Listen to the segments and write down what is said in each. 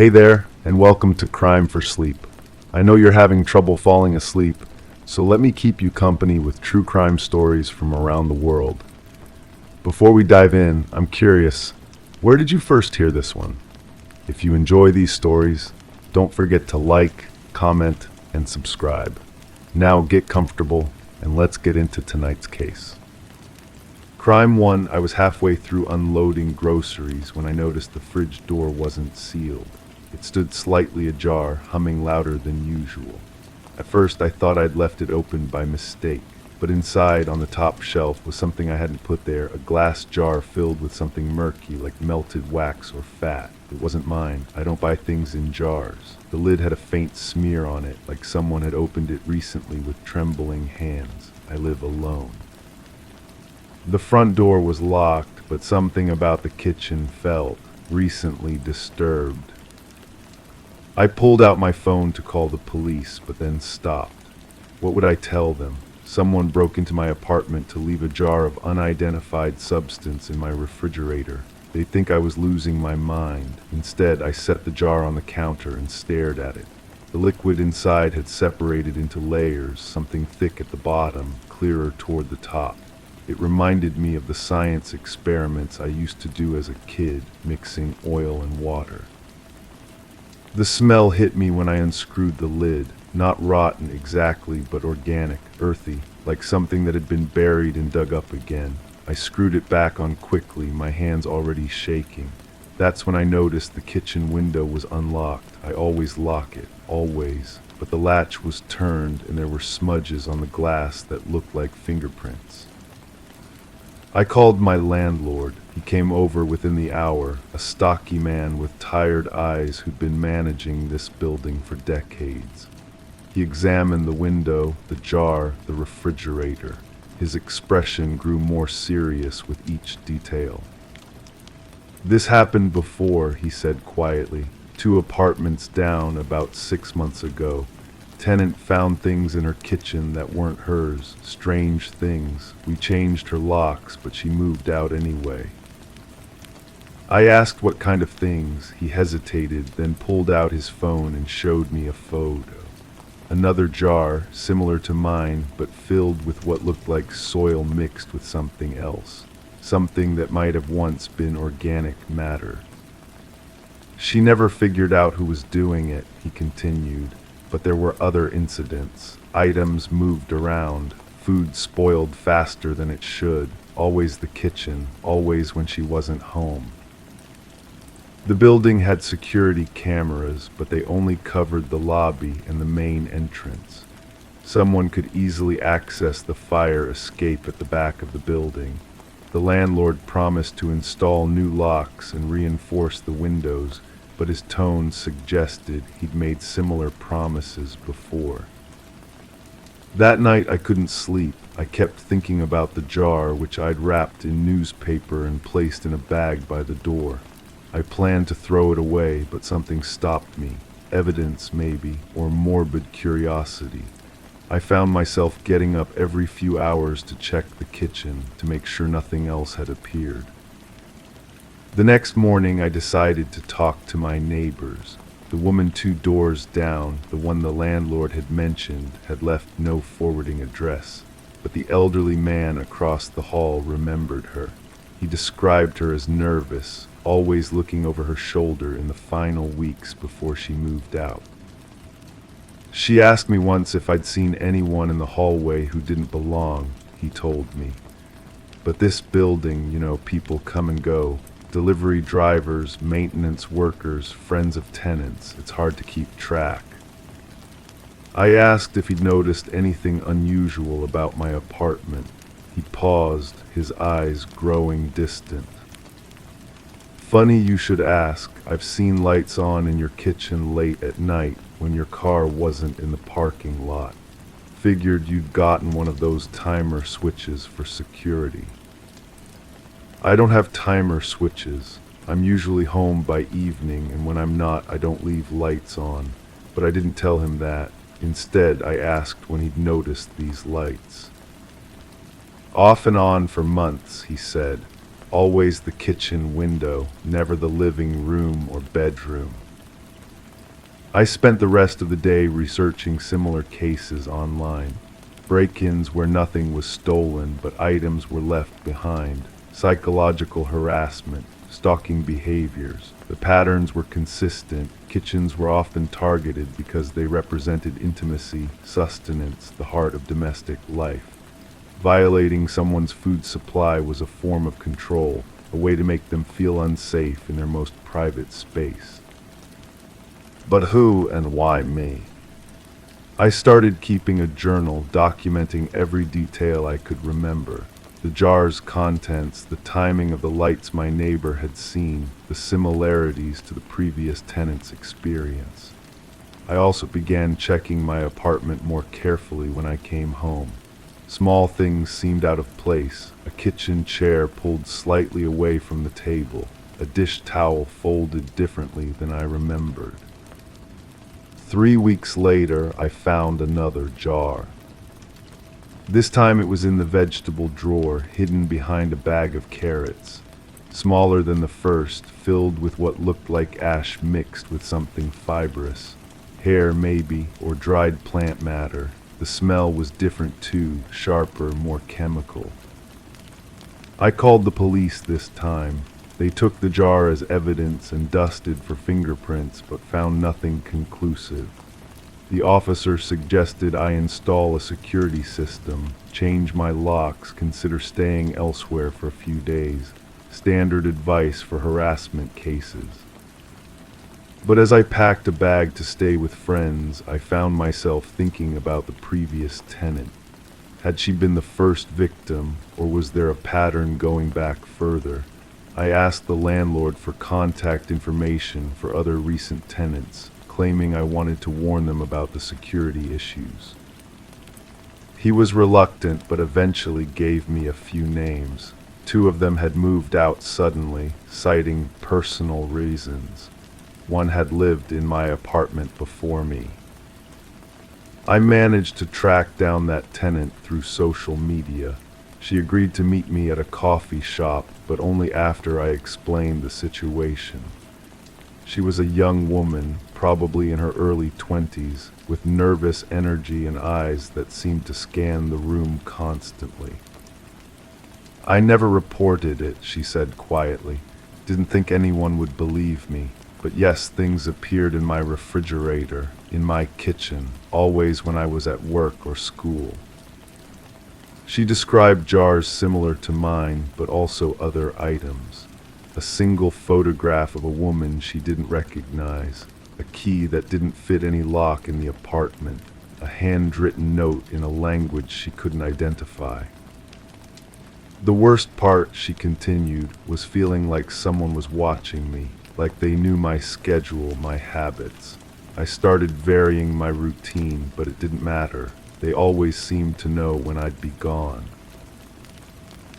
Hey there, and welcome to Crime for Sleep. I know you're having trouble falling asleep, so let me keep you company with true crime stories from around the world. Before we dive in, I'm curious, where did you first hear this one? If you enjoy these stories, don't forget to like, comment, and subscribe. Now get comfortable, and let's get into tonight's case. Crime 1, I was halfway through unloading groceries when I noticed the fridge door wasn't sealed. It stood slightly ajar, humming louder than usual. At first I thought I'd left it open by mistake, but inside on the top shelf was something I hadn't put there, a glass jar filled with something murky like melted wax or fat. It wasn't mine. I don't buy things in jars. The lid had a faint smear on it, like someone had opened it recently with trembling hands. I live alone. The front door was locked, but something about the kitchen felt recently disturbed. I pulled out my phone to call the police, but then stopped. What would I tell them? Someone broke into my apartment to leave a jar of unidentified substance in my refrigerator. They'd think I was losing my mind. Instead, I set the jar on the counter and stared at it. The liquid inside had separated into layers, something thick at the bottom, clearer toward the top. It reminded me of the science experiments I used to do as a kid, mixing oil and water. The smell hit me when I unscrewed the lid, not rotten exactly, but organic, earthy, like something that had been buried and dug up again. I screwed it back on quickly, my hands already shaking. That's when I noticed the kitchen window was unlocked. I always lock it, always, but the latch was turned and there were smudges on the glass that looked like fingerprints. I called my landlord. He came over within the hour, a stocky man with tired eyes who'd been managing this building for decades. He examined the window, the jar, the refrigerator. His expression grew more serious with each detail. "This happened before," he said quietly. "2 apartments down about 6 months ago. Tenant found things in her kitchen that weren't hers, strange things. We changed her locks, but she moved out anyway." I asked what kind of things. He hesitated, then pulled out his phone and showed me a photo. Another jar, similar to mine, but filled with what looked like soil mixed with something else. Something that might have once been organic matter. "She never figured out who was doing it," he continued. But there were other incidents. Items moved around. Food spoiled faster than it should. Always the kitchen. Always when she wasn't home. The building had security cameras, but they only covered the lobby and the main entrance. Someone could easily access the fire escape at the back of the building. The landlord promised to install new locks and reinforce the windows, but his tone suggested he'd made similar promises before. That night I couldn't sleep. I kept thinking about the jar, which I'd wrapped in newspaper and placed in a bag by the door. I planned to throw it away, but something stopped me. Evidence, maybe, or morbid curiosity. I found myself getting up every few hours to check the kitchen to make sure nothing else had appeared. The next morning I decided to talk to my neighbors. The woman 2 doors down, the one the landlord had mentioned, had left no forwarding address, but the elderly man across the hall remembered her. He described her as nervous, always looking over her shoulder in the final weeks before she moved out. "She asked me once if I'd seen anyone in the hallway who didn't belong," he told me. "But this building, people come and go. Delivery drivers, maintenance workers, friends of tenants. It's hard to keep track." I asked if he'd noticed anything unusual about my apartment. He paused, his eyes growing distant. "Funny you should ask. I've seen lights on in your kitchen late at night when your car wasn't in the parking lot. Figured you'd gotten one of those timer switches for security." "I don't have timer switches. I'm usually home by evening, and when I'm not, I don't leave lights on." But I didn't tell him that. Instead, I asked when he'd noticed these lights. "Off and on for months," he said. "Always the kitchen window, never the living room or bedroom." I spent the rest of the day researching similar cases online. Break-ins where nothing was stolen but items were left behind, psychological harassment, stalking behaviors. The patterns were consistent. Kitchens were often targeted because they represented intimacy, sustenance, the heart of domestic life. Violating someone's food supply was a form of control, a way to make them feel unsafe in their most private space. But who and why me? I started keeping a journal documenting every detail I could remember. The jar's contents, the timing of the lights my neighbor had seen, the similarities to the previous tenant's experience. I also began checking my apartment more carefully when I came home. Small things seemed out of place, a kitchen chair pulled slightly away from the table, a dish towel folded differently than I remembered. 3 weeks later, I found another jar. This time it was in the vegetable drawer, hidden behind a bag of carrots. Smaller than the first, filled with what looked like ash mixed with something fibrous. Hair maybe, or dried plant matter. The smell was different too, sharper, more chemical. I called the police this time. They took the jar as evidence and dusted for fingerprints, but found nothing conclusive. The officer suggested I install a security system, change my locks, consider staying elsewhere for a few days. Standard advice for harassment cases. But as I packed a bag to stay with friends, I found myself thinking about the previous tenant. Had she been the first victim, or was there a pattern going back further? I asked the landlord for contact information for other recent tenants, claiming I wanted to warn them about the security issues. He was reluctant, but eventually gave me a few names. 2 of them had moved out suddenly, citing personal reasons. One had lived in my apartment before me. I managed to track down that tenant through social media. She agreed to meet me at a coffee shop, but only after I explained the situation. She was a young woman, probably in her early 20s, with nervous energy and eyes that seemed to scan the room constantly. I never reported it, she said quietly. Didn't think anyone would believe me. But yes, things appeared in my refrigerator, in my kitchen, always when I was at work or school. She described jars similar to mine, but also other items. A single photograph of a woman she didn't recognize, a key that didn't fit any lock in the apartment, a handwritten note in a language she couldn't identify. The worst part, she continued, was feeling like someone was watching me, like they knew my schedule, my habits. I started varying my routine, but it didn't matter. They always seemed to know when I'd be gone.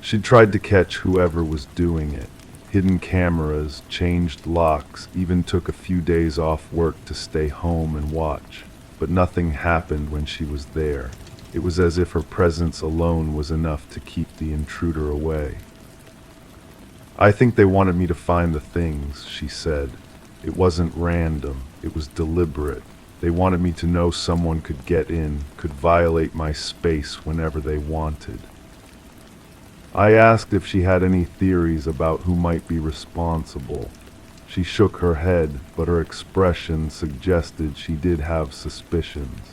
She tried to catch whoever was doing it. Hidden cameras, changed locks, even took a few days off work to stay home and watch. But nothing happened when she was there. It was as if her presence alone was enough to keep the intruder away. I think they wanted me to find the things, she said. It wasn't random, it was deliberate. They wanted me to know someone could get in, could violate my space whenever they wanted. I asked if she had any theories about who might be responsible. She shook her head, but her expression suggested she did have suspicions.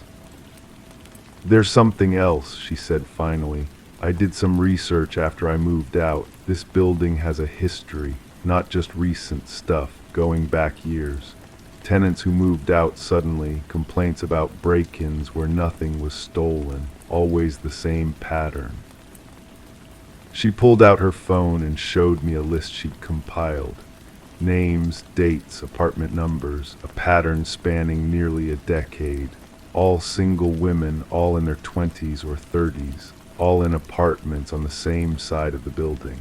There's something else, she said finally. I did some research after I moved out. This building has a history, not just recent stuff, going back years. Tenants who moved out suddenly, complaints about break-ins where nothing was stolen, always the same pattern. She pulled out her phone and showed me a list she'd compiled. Names, dates, apartment numbers, a pattern spanning nearly a decade. All single women, all in their 20s or 30s, all in apartments on the same side of the building.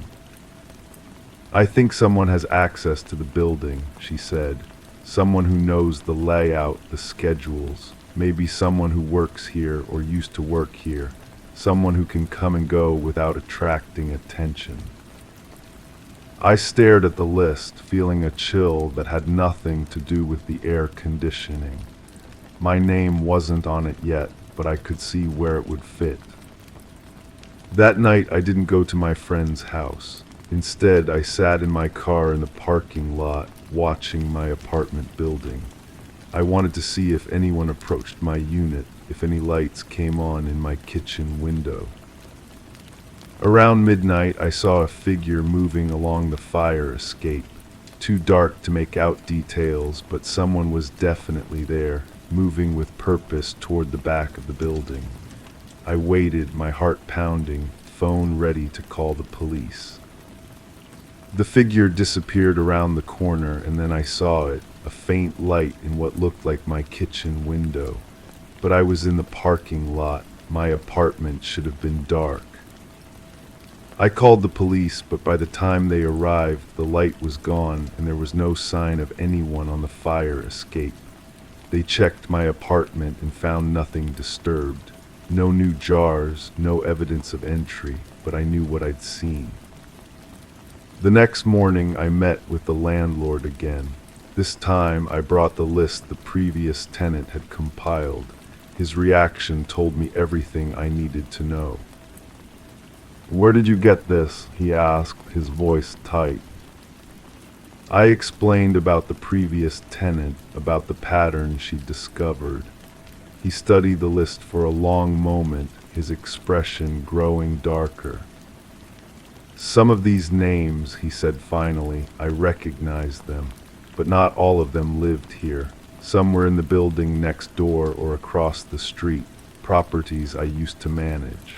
I think someone has access to the building, she said. Someone who knows the layout, the schedules, maybe someone who works here or used to work here, someone who can come and go without attracting attention. I stared at the list, feeling a chill that had nothing to do with the air conditioning. My name wasn't on it yet, but I could see where it would fit. That night, I didn't go to my friend's house. Instead, I sat in my car in the parking lot, watching my apartment building. I wanted to see if anyone approached my unit, if any lights came on in my kitchen window. Around midnight, I saw a figure moving along the fire escape. Too dark to make out details, but someone was definitely there, moving with purpose toward the back of the building. I waited, my heart pounding, phone ready to call the police. The figure disappeared around the corner, and then I saw it, a faint light in what looked like my kitchen window. But I was in the parking lot. My apartment should have been dark. I called the police, but by the time they arrived, the light was gone and there was no sign of anyone on the fire escape. They checked my apartment and found nothing disturbed. No new jars, no evidence of entry, but I knew what I'd seen. The next morning, I met with the landlord again. This time, I brought the list the previous tenant had compiled. His reaction told me everything I needed to know. "Where did you get this?" he asked, his voice tight. I explained about the previous tenant, about the pattern she'd discovered. He studied the list for a long moment, his expression growing darker. "Some of these names," he said finally, "I recognize them, but not all of them lived here. Some were in the building next door or across the street, properties I used to manage."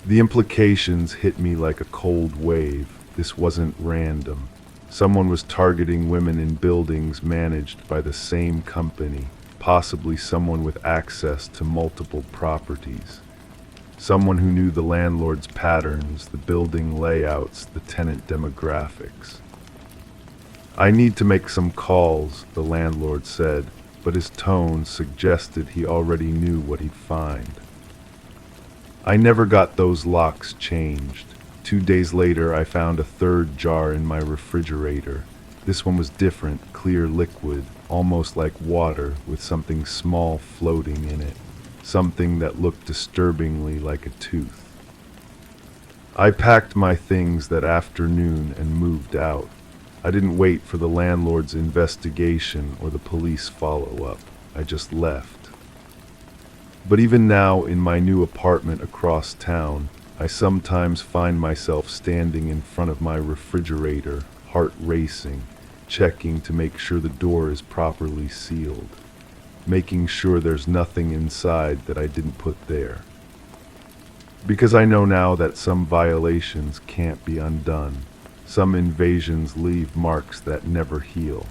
The implications hit me like a cold wave. This wasn't random. Someone was targeting women in buildings managed by the same company, possibly someone with access to multiple properties. Someone who knew the landlord's patterns, the building layouts, the tenant demographics. "I need to make some calls," the landlord said, but his tone suggested he already knew what he'd find. I never got those locks changed. 2 days later, I found a third jar in my refrigerator. This one was different, clear liquid, almost like water, with something small floating in it, something that looked disturbingly like a tooth. I packed my things that afternoon and moved out. I didn't wait for the landlord's investigation or the police follow-up. I just left. But even now, in my new apartment across town, I sometimes find myself standing in front of my refrigerator, heart racing, checking to make sure the door is properly sealed, making sure there's nothing inside that I didn't put there. Because I know now that some violations can't be undone. Some invasions leave marks that never heal.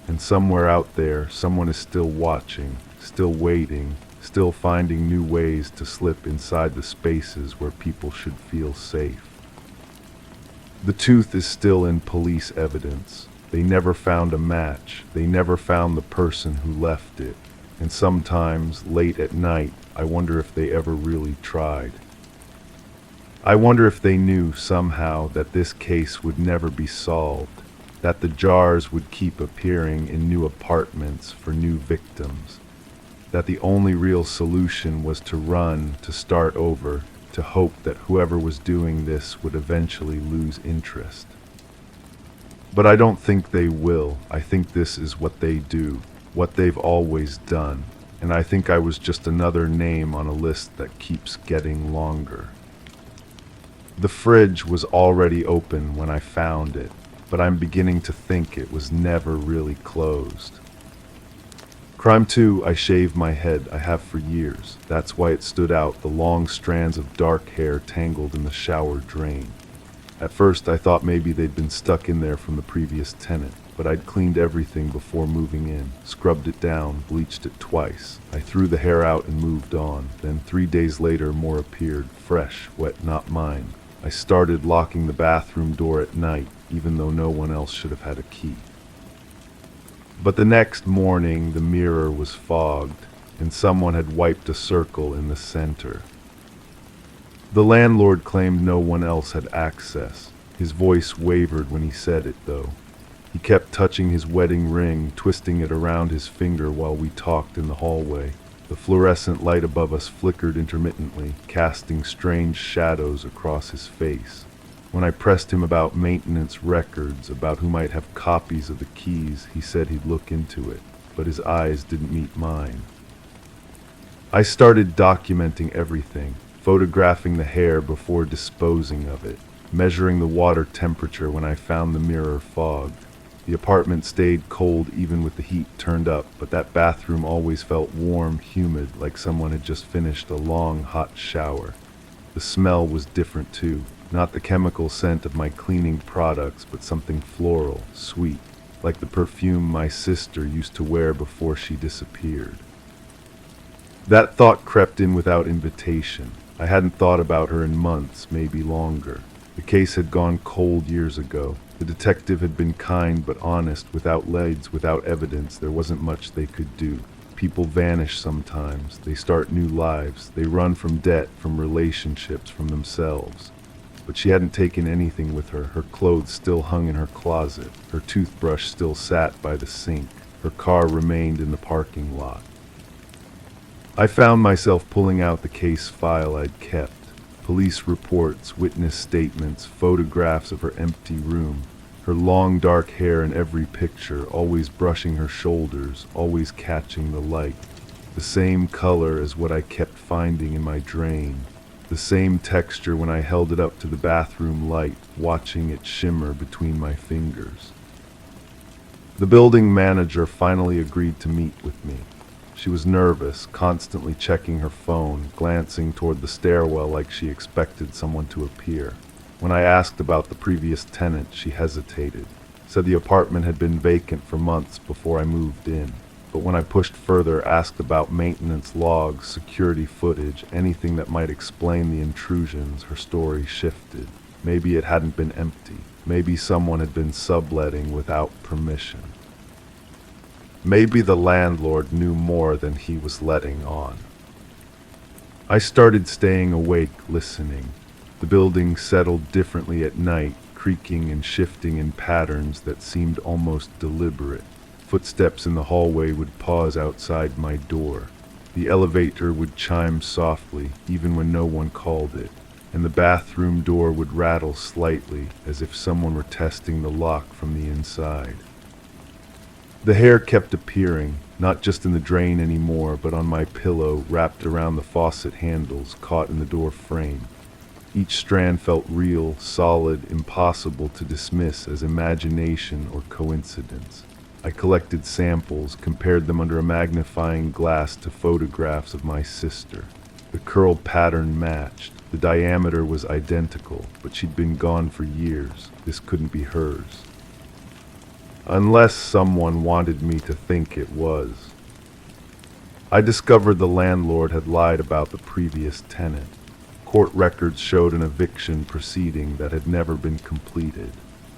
And somewhere out there, someone is still watching, still waiting, still finding new ways to slip inside the spaces where people should feel safe. The tooth is still in police evidence. They never found a match. They never found the person who left it. And sometimes, late at night, I wonder if they ever really tried. I wonder if they knew somehow that this case would never be solved, that the jars would keep appearing in new apartments for new victims, that the only real solution was to run, to start over, to hope that whoever was doing this would eventually lose interest. But I don't think they will. I think this is what they do, what they've always done, and I think I was just another name on a list that keeps getting longer. The fridge was already open when I found it, but I'm beginning to think it was never really closed. Crime 2, I shaved my head. I have for years. That's why it stood out, the long strands of dark hair tangled in the shower drain. At first, I thought maybe they'd been stuck in there from the previous tenant, but I'd cleaned everything before moving in, scrubbed it down, bleached it twice. I threw the hair out and moved on. Then 3 days later, more appeared, fresh, wet, not mine. I started locking the bathroom door at night, even though no one else should have had a key. But the next morning, the mirror was fogged, and someone had wiped a circle in the center. The landlord claimed no one else had access. His voice wavered when he said it, though. He kept touching his wedding ring, twisting it around his finger while we talked in the hallway. The fluorescent light above us flickered intermittently, casting strange shadows across his face. When I pressed him about maintenance records, about who might have copies of the keys, he said he'd look into it, but his eyes didn't meet mine. I started documenting everything, photographing the hair before disposing of it, measuring the water temperature when I found the mirror fogged. The apartment stayed cold even with the heat turned up, but that bathroom always felt warm, humid, like someone had just finished a long, hot shower. The smell was different too, not the chemical scent of my cleaning products, but something floral, sweet, like the perfume my sister used to wear before she disappeared. That thought crept in without invitation. I hadn't thought about her in months, maybe longer. The case had gone cold years ago. The detective had been kind but honest, without leads, without evidence. There wasn't much they could do. People vanish sometimes. They start new lives. They run from debt, from relationships, from themselves. But she hadn't taken anything with her. Her clothes still hung in her closet. Her toothbrush still sat by the sink. Her car remained in the parking lot. I found myself pulling out the case file I'd kept. Police reports, witness statements, photographs of her empty room. Her long dark hair in every picture, always brushing her shoulders, always catching the light. The same color as what I kept finding in my drain. The same texture when I held it up to the bathroom light, watching it shimmer between my fingers. The building manager finally agreed to meet with me. She was nervous, constantly checking her phone, glancing toward the stairwell like she expected someone to appear. When I asked about the previous tenant, she hesitated, said the apartment had been vacant for months before I moved in. But when I pushed further, asked about maintenance logs, security footage, anything that might explain the intrusions, her story shifted. Maybe it hadn't been empty. Maybe someone had been subletting without permission. Maybe the landlord knew more than he was letting on. I started staying awake, listening. The building settled differently at night, creaking and shifting in patterns that seemed almost deliberate. Footsteps in the hallway would pause outside my door. The elevator would chime softly, even when no one called it, and the bathroom door would rattle slightly, as if someone were testing the lock from the inside. The hair kept appearing, not just in the drain anymore, but on my pillow, wrapped around the faucet handles, caught in the door frame. Each strand felt real, solid, impossible to dismiss as imagination or coincidence. I collected samples, compared them under a magnifying glass to photographs of my sister. The curl pattern matched. The diameter was identical, but she'd been gone for years. This couldn't be hers. Unless someone wanted me to think it was. I discovered the landlord had lied about the previous tenant. Court records showed an eviction proceeding that had never been completed.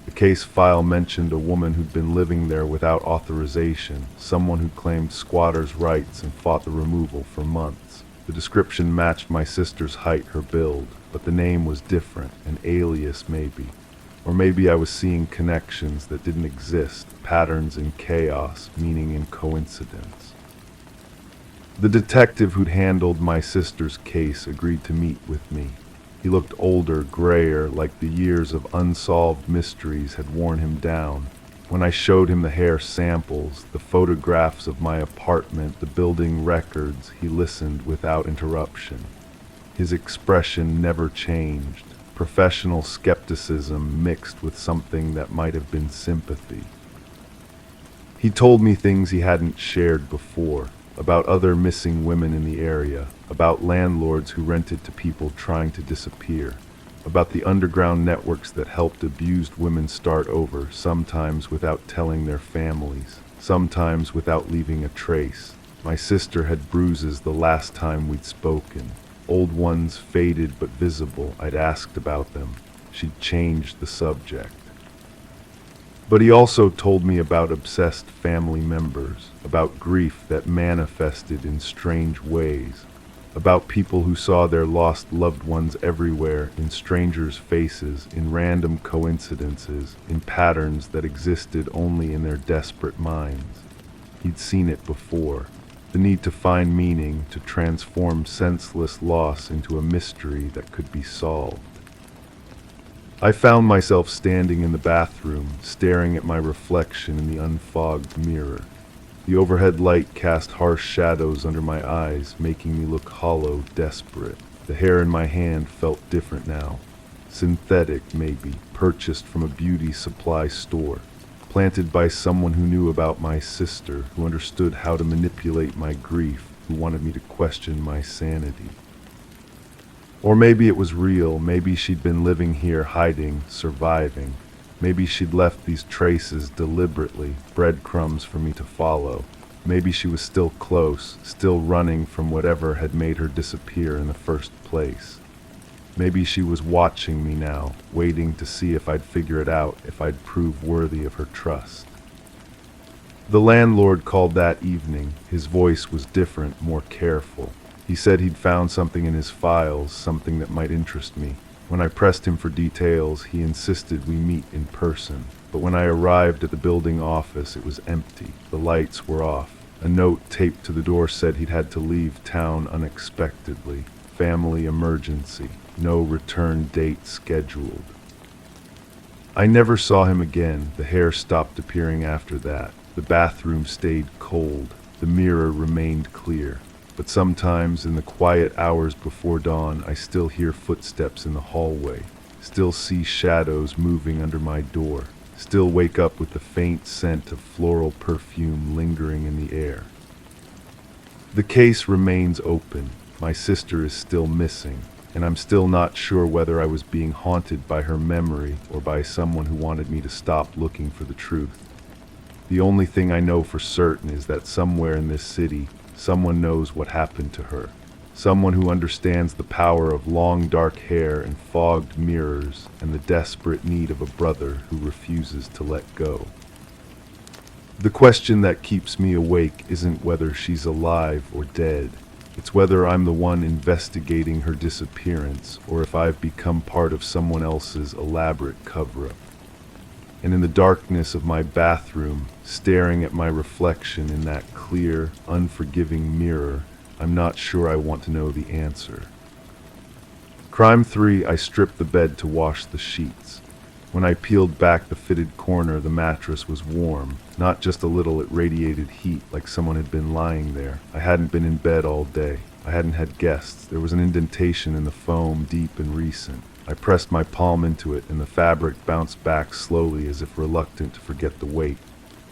The case file mentioned a woman who'd been living there without authorization, someone who claimed squatters' rights and fought the removal for months. The description matched my sister's height, her build, but the name was different, an alias maybe. Or maybe I was seeing connections that didn't exist, patterns in chaos, meaning in coincidence. The detective who'd handled my sister's case agreed to meet with me. He looked older, grayer, like the years of unsolved mysteries had worn him down. When I showed him the hair samples, the photographs of my apartment, the building records, he listened without interruption. His expression never changed. Professional skepticism mixed with something that might have been sympathy. He told me things he hadn't shared before, about other missing women in the area, about landlords who rented to people trying to disappear, about the underground networks that helped abused women start over, sometimes without telling their families, sometimes without leaving a trace. My sister had bruises the last time we'd spoken. Old ones, faded but visible. I'd asked about them. She'd changed the subject. But he also told me about obsessed family members, about grief that manifested in strange ways. about people who saw their lost loved ones everywhere, in strangers' faces, in random coincidences, in patterns that existed only in their desperate minds. He'd seen it before. The need to find meaning, to transform senseless loss into a mystery that could be solved. I found myself standing in the bathroom, staring at my reflection in the unfogged mirror. The overhead light cast harsh shadows under my eyes, making me look hollow, desperate. The hair in my hand felt different now. Synthetic, maybe, purchased from a beauty supply store. Planted by someone who knew about my sister, who understood how to manipulate my grief, who wanted me to question my sanity. Or maybe it was real, maybe she'd been living here hiding, surviving. Maybe she'd left these traces deliberately, breadcrumbs for me to follow. Maybe she was still close, still running from whatever had made her disappear in the first place. Maybe she was watching me now, waiting to see if I'd figure it out, if I'd prove worthy of her trust. The landlord called that evening. His voice was different, more careful. He said he'd found something in his files, something that might interest me. When I pressed him for details, he insisted we meet in person. But when I arrived at the building office, it was empty. The lights were off. A note taped to the door said he'd had to leave town unexpectedly. Family emergency. No return date scheduled. I never saw him again. The hair stopped appearing after that. The bathroom stayed cold. The mirror remained clear. But sometimes, in the quiet hours before dawn, I still hear footsteps in the hallway, still see shadows moving under my door, still wake up with the faint scent of floral perfume lingering in the air. The case remains open. My sister is still missing, and I'm still not sure whether I was being haunted by her memory or by someone who wanted me to stop looking for the truth. The only thing I know for certain is that somewhere in this city, someone knows what happened to her. Someone who understands the power of long dark hair and fogged mirrors and the desperate need of a brother who refuses to let go. The question that keeps me awake isn't whether she's alive or dead. It's whether I'm the one investigating her disappearance or if I've become part of someone else's elaborate cover-up. And in the darkness of my bathroom, staring at my reflection in that clear, unforgiving mirror, I'm not sure I want to know the answer. Crime 3, I stripped the bed to wash the sheets. When I peeled back the fitted corner, the mattress was warm. Not just a little, it radiated heat like someone had been lying there. I hadn't been in bed all day. I hadn't had guests. There was an indentation in the foam, deep and recent. I pressed my palm into it, and the fabric bounced back slowly as if reluctant to forget the weight.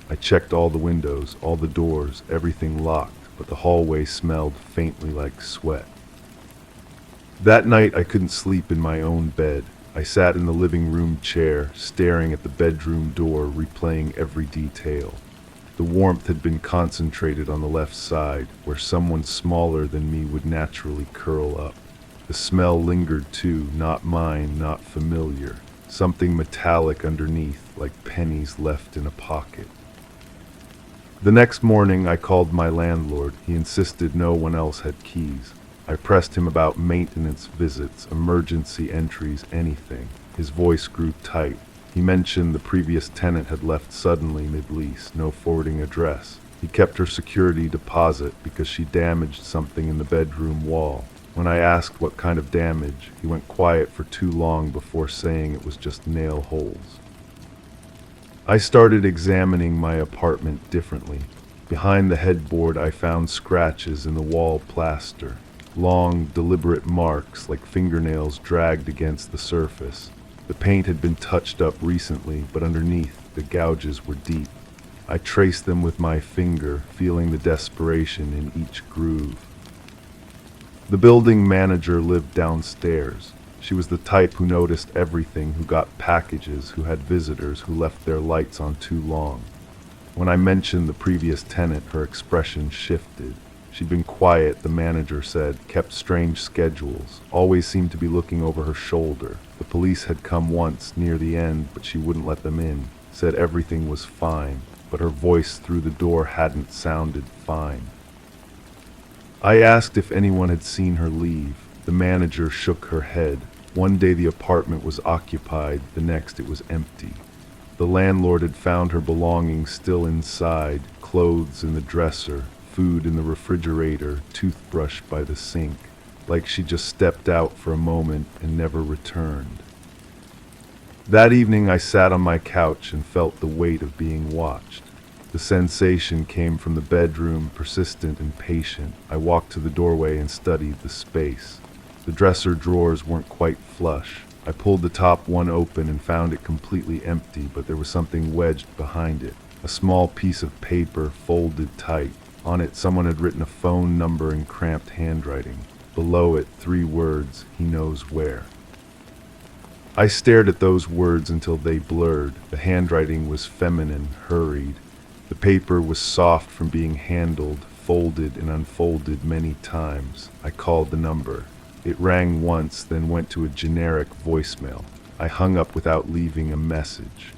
I checked all the windows, all the doors, everything locked, but the hallway smelled faintly like sweat. That night I couldn't sleep in my own bed. I sat in the living room chair, staring at the bedroom door, replaying every detail. The warmth had been concentrated on the left side, where someone smaller than me would naturally curl up. The smell lingered too, not mine, not familiar. Something metallic underneath, like pennies left in a pocket. The next morning I called my landlord. He insisted no one else had keys. I pressed him about maintenance visits, emergency entries, anything. His voice grew tight. He mentioned the previous tenant had left suddenly mid-lease, no forwarding address. He kept her security deposit because she damaged something in the bedroom wall. When I asked what kind of damage, he went quiet for too long before saying it was just nail holes. I started examining my apartment differently. Behind the headboard I found scratches in the wall plaster. Long, deliberate marks like fingernails dragged against the surface. The paint had been touched up recently, but underneath, the gouges were deep. I traced them with my finger, feeling the desperation in each groove. The building manager lived downstairs. She was the type who noticed everything, who got packages, who had visitors, who left their lights on too long. When I mentioned the previous tenant, her expression shifted. She'd been quiet, the manager said, kept strange schedules, always seemed to be looking over her shoulder. The police had come once, near the end, but she wouldn't let them in. Said everything was fine, but her voice through the door hadn't sounded fine. I asked if anyone had seen her leave. The manager shook her head. One day the apartment was occupied, the next it was empty. The landlord had found her belongings still inside, clothes in the dresser, food in the refrigerator, toothbrush by the sink, like she just stepped out for a moment and never returned. That evening I sat on my couch and felt the weight of being watched. The sensation came from the bedroom, persistent and patient. I walked to the doorway and studied the space. The dresser drawers weren't quite flush. I pulled the top one open and found it completely empty, but there was something wedged behind it. A small piece of paper folded tight. On it, someone had written a phone number in cramped handwriting. Below it, 3 words, "He knows where." I stared at those words until they blurred. The handwriting was feminine, hurried. The paper was soft from being handled, folded and unfolded many times. I called the number. It rang once, then went to a generic voicemail. I hung up without leaving a message.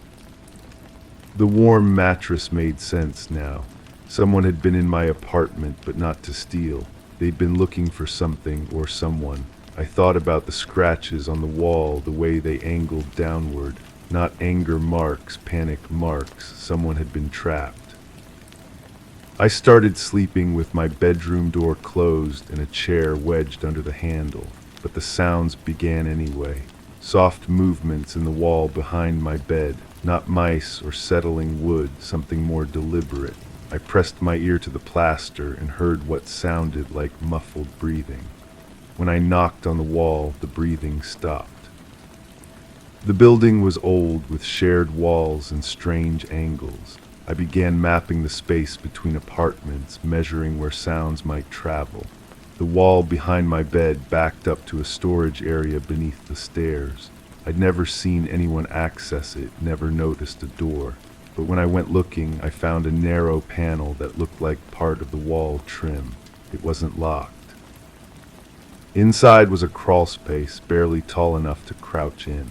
The warm mattress made sense now. Someone had been in my apartment, but not to steal. They'd been looking for something or someone. I thought about the scratches on the wall, the way they angled downward. Not anger marks, panic marks. Someone had been trapped. I started sleeping with my bedroom door closed and a chair wedged under the handle, but the sounds began anyway. Soft movements in the wall behind my bed, not mice or settling wood, something more deliberate. I pressed my ear to the plaster and heard what sounded like muffled breathing. When I knocked on the wall, the breathing stopped. The building was old, with shared walls and strange angles. I began mapping the space between apartments, measuring where sounds might travel. The wall behind my bed backed up to a storage area beneath the stairs. I'd never seen anyone access it, never noticed a door. But when I went looking, I found a narrow panel that looked like part of the wall trim. It wasn't locked. Inside was a crawl space, barely tall enough to crouch in.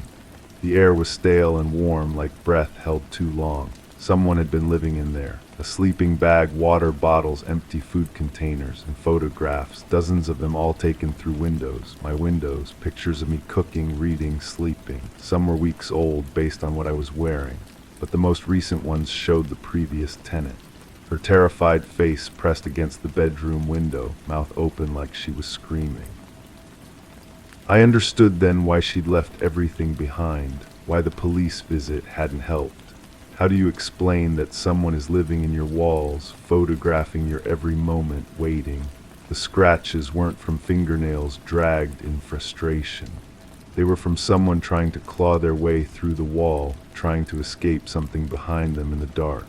The air was stale and warm, like breath held too long. Someone had been living in there. A sleeping bag, water bottles, empty food containers, and photographs, dozens of them all taken through windows. My windows, pictures of me cooking, reading, sleeping. Some were weeks old based on what I was wearing, but the most recent ones showed the previous tenant. Her terrified face pressed against the bedroom window, mouth open like she was screaming. I understood then why she'd left everything behind, why the police visit hadn't helped. How do you explain that someone is living in your walls, photographing your every moment, waiting? The scratches weren't from fingernails dragged in frustration. They were from someone trying to claw their way through the wall, trying to escape something behind them in the dark.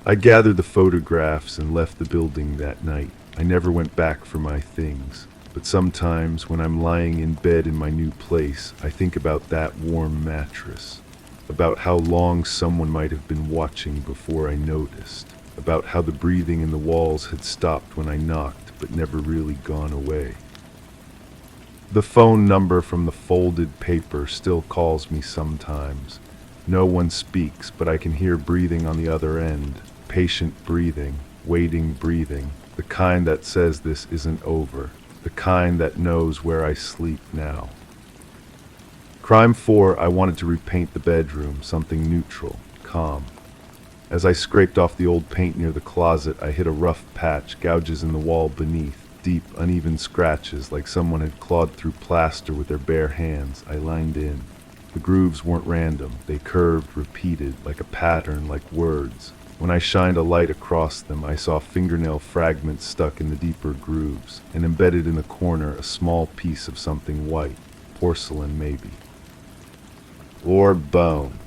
I gathered the photographs and left the building that night. I never went back for my things. But sometimes when I'm lying in bed in my new place, I think about that warm mattress. About how long someone might have been watching before I noticed. About how the breathing in the walls had stopped when I knocked, but never really gone away. The phone number from the folded paper still calls me sometimes. No one speaks, but I can hear breathing on the other end. Patient breathing, waiting breathing. The kind that says this isn't over. The kind that knows where I sleep now. Crime 4, I wanted to repaint the bedroom, something neutral, calm. As I scraped off the old paint near the closet, I hit a rough patch, gouges in the wall beneath, deep, uneven scratches like someone had clawed through plaster with their bare hands. I lined in. The grooves weren't random. They curved, repeated, like a pattern, like words. When I shined a light across them, I saw fingernail fragments stuck in the deeper grooves, and embedded in the corner a small piece of something white, porcelain maybe. Or bone.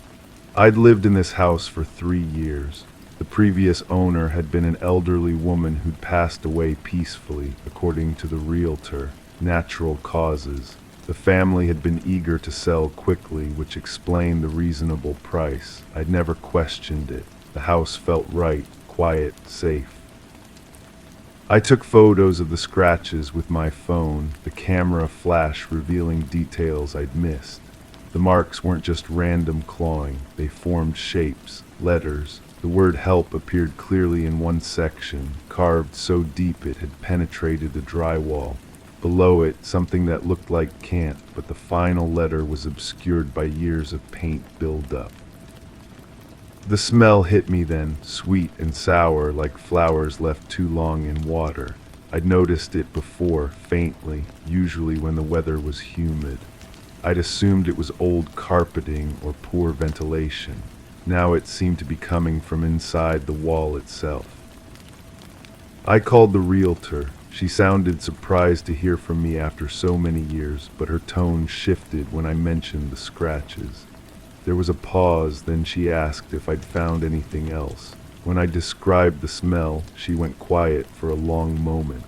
I'd lived in this house for 3 years. The previous owner had been an elderly woman who'd passed away peacefully, according to the realtor, natural causes. The family had been eager to sell quickly, which explained the reasonable price. I'd never questioned it. The house felt right, quiet, safe. I took photos of the scratches with my phone, the camera flash revealing details I'd missed. The marks weren't just random clawing, they formed shapes, letters, The word help appeared clearly in one section, carved so deep it had penetrated the drywall. Below it, something that looked like can't, but the final letter was obscured by years of paint buildup. The smell hit me then, sweet and sour like flowers left too long in water. I'd noticed it before, faintly, usually when the weather was humid. I'd assumed it was old carpeting or poor ventilation. Now it seemed to be coming from inside the wall itself. I called the realtor. She sounded surprised to hear from me after so many years, but her tone shifted when I mentioned the scratches. There was a pause, then she asked if I'd found anything else. When I described the smell, she went quiet for a long moment.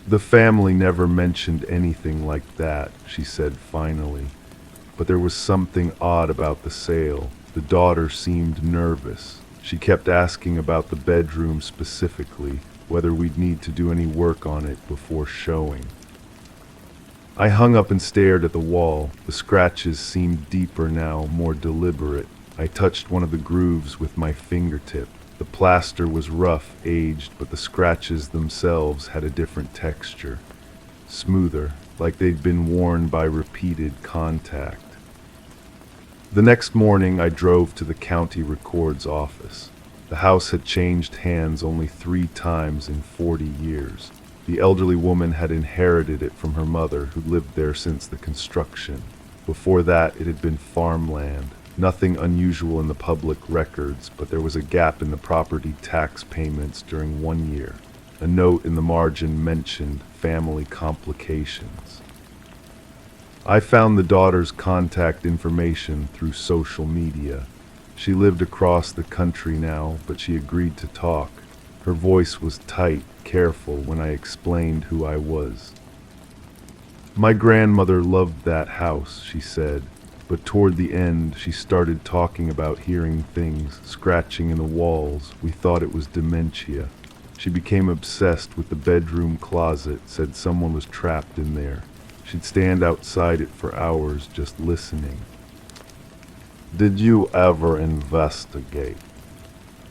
The family never mentioned anything like that, she said finally. But there was something odd about the sale. The daughter seemed nervous. She kept asking about the bedroom specifically, whether we'd need to do any work on it before showing. I hung up and stared at the wall. The scratches seemed deeper now, more deliberate. I touched one of the grooves with my fingertip. The plaster was rough, aged, but the scratches themselves had a different texture. Smoother, like they'd been worn by repeated contact. The next morning I drove to the county records office. The house had changed hands only 3 times in 40 years. The elderly woman had inherited it from her mother, who lived there since the construction. Before that, it had been farmland. Nothing unusual in the public records, but there was a gap in the property tax payments during 1 year. A note in the margin mentioned family complications. I found the daughter's contact information through social media. She lived across the country now, but she agreed to talk. Her voice was tight, careful when I explained who I was. My grandmother loved that house, she said, but toward the end she started talking about hearing things, scratching in the walls. We thought it was dementia. She became obsessed with the bedroom closet, said someone was trapped in there. She'd stand outside it for hours just listening. Did you ever investigate?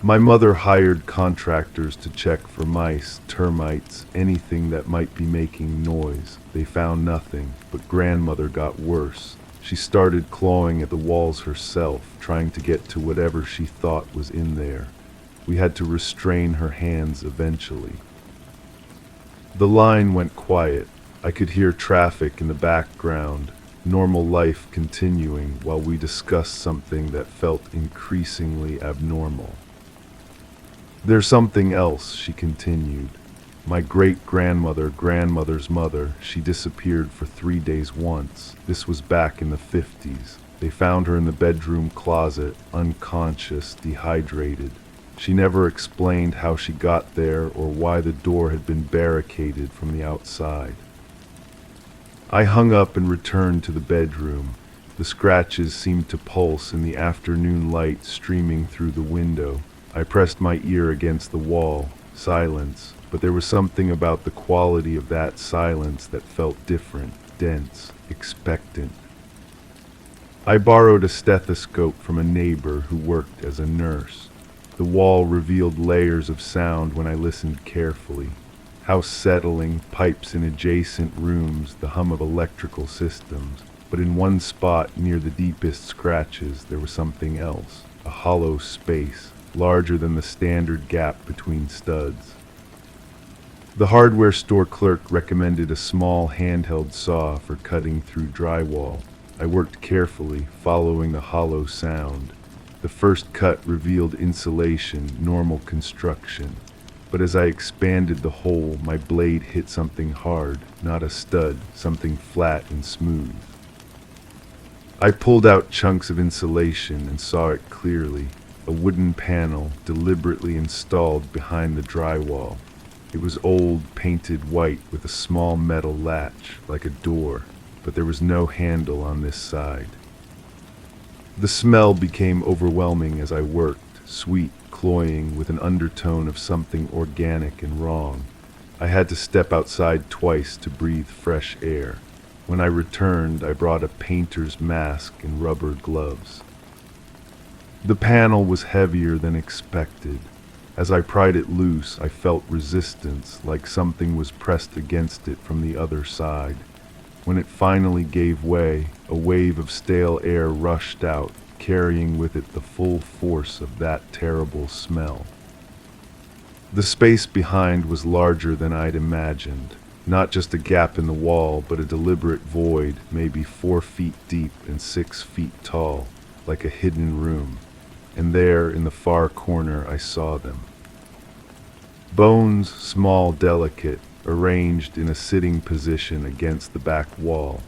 My mother hired contractors to check for mice, termites, anything that might be making noise. They found nothing, but grandmother got worse. She started clawing at the walls herself, trying to get to whatever she thought was in there. We had to restrain her hands eventually. The line went quiet. I could hear traffic in the background, normal life continuing while we discussed something that felt increasingly abnormal. There's something else, she continued. My great-grandmother's mother, she disappeared for 3 days once. This was back in the 50s. They found her in the bedroom closet, unconscious, dehydrated. She never explained how she got there or why the door had been barricaded from the outside. I hung up and returned to the bedroom. The scratches seemed to pulse in the afternoon light streaming through the window. I pressed my ear against the wall. Silence. But there was something about the quality of that silence that felt different, dense, expectant. I borrowed a stethoscope from a neighbor who worked as a nurse. The wall revealed layers of sound when I listened carefully. House settling, pipes in adjacent rooms, the hum of electrical systems. But in one spot near the deepest scratches, there was something else. A hollow space, larger than the standard gap between studs. The hardware store clerk recommended a small handheld saw for cutting through drywall. I worked carefully, following the hollow sound. The first cut revealed insulation, normal construction. But as I expanded the hole, my blade hit something hard, not a stud, something flat and smooth. I pulled out chunks of insulation and saw it clearly. A wooden panel deliberately installed behind the drywall. It was old, painted white with a small metal latch, like a door, but there was no handle on this side. The smell became overwhelming as I worked, sweet, cloying, with an undertone of something organic and wrong. I had to step outside twice to breathe fresh air. When I returned, I brought a painter's mask and rubber gloves. The panel was heavier than expected. As I pried it loose, I felt resistance, like something was pressed against it from the other side. When it finally gave way, a wave of stale air rushed out, carrying with it the full force of that terrible smell. The space behind was larger than I'd imagined. Not just a gap in the wall, but a deliberate void, maybe 4 feet deep and 6 feet tall, like a hidden room. And there, in the far corner, I saw them. Bones, small, delicate, arranged in a sitting position against the back wall.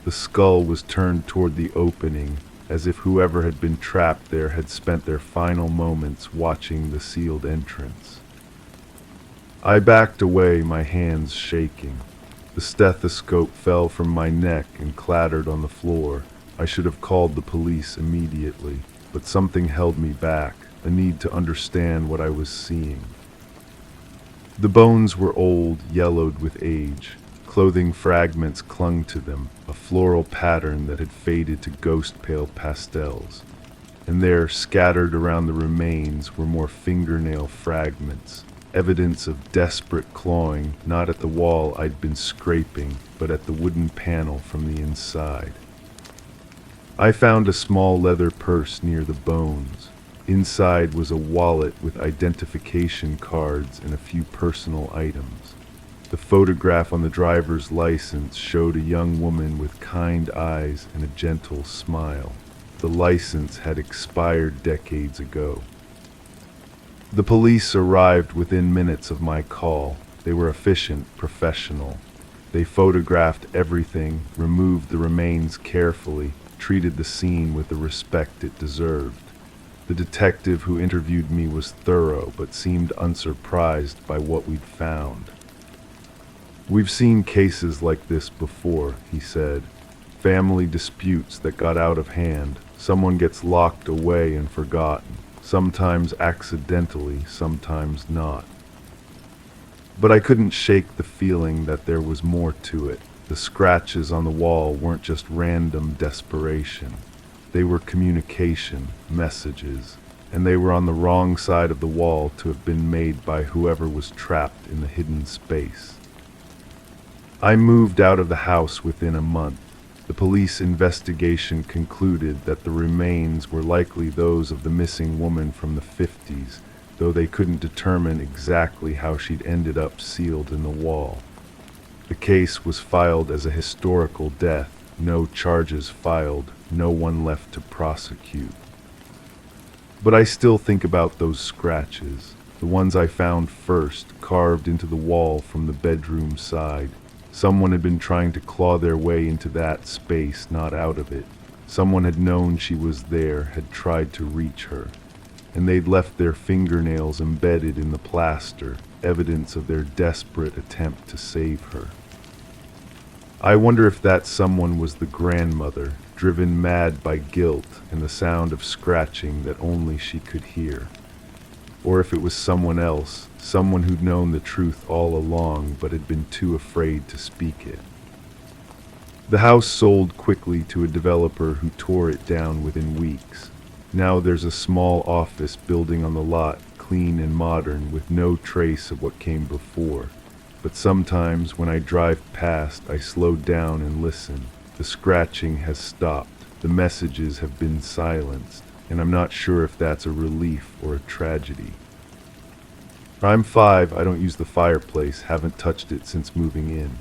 The skull was turned toward the opening, as if whoever had been trapped there had spent their final moments watching the sealed entrance. I backed away, my hands shaking. The stethoscope fell from my neck and clattered on the floor. I should have called the police immediately, but something held me back, a need to understand what I was seeing. The bones were old, yellowed with age. Clothing fragments clung to them, a floral pattern that had faded to ghost-pale pastels. And there, scattered around the remains, were more fingernail fragments, evidence of desperate clawing, not at the wall I'd been scraping, but at the wooden panel from the inside. I found a small leather purse near the bones. Inside was a wallet with identification cards and a few personal items. The photograph on the driver's license showed a young woman with kind eyes and a gentle smile. The license had expired decades ago. The police arrived within minutes of my call. They were efficient, professional. They photographed everything, removed the remains carefully, treated the scene with the respect it deserved. The detective who interviewed me was thorough, but seemed unsurprised by what we'd found. "We've seen cases like this before," he said. "Family disputes that got out of hand. Someone gets locked away and forgotten. Sometimes accidentally, sometimes not." But I couldn't shake the feeling that there was more to it. The scratches on the wall weren't just random desperation. They were communication, messages, and they were on the wrong side of the wall to have been made by whoever was trapped in the hidden space. I moved out of the house within a month. The police investigation concluded that the remains were likely those of the missing woman from the 50s, though they couldn't determine exactly how she'd ended up sealed in the wall. The case was filed as a historical death, no charges filed, no one left to prosecute. But I still think about those scratches, the ones I found first, carved into the wall from the bedroom side. Someone had been trying to claw their way into that space, not out of it. Someone had known she was there, had tried to reach her. And they'd left their fingernails embedded in the plaster, evidence of their desperate attempt to save her. I wonder if that someone was the grandmother, driven mad by guilt and the sound of scratching that only she could hear. Or if it was someone else, someone who'd known the truth all along but had been too afraid to speak it. The house sold quickly to a developer who tore it down within weeks. Now there's a small office building on the lot, clean and modern, with no trace of what came before. But sometimes when I drive past, I slow down and listen. The scratching has stopped. The messages have been silenced. And I'm not sure if that's a relief or a tragedy. I'm 5, I don't use the fireplace, haven't touched it since moving in.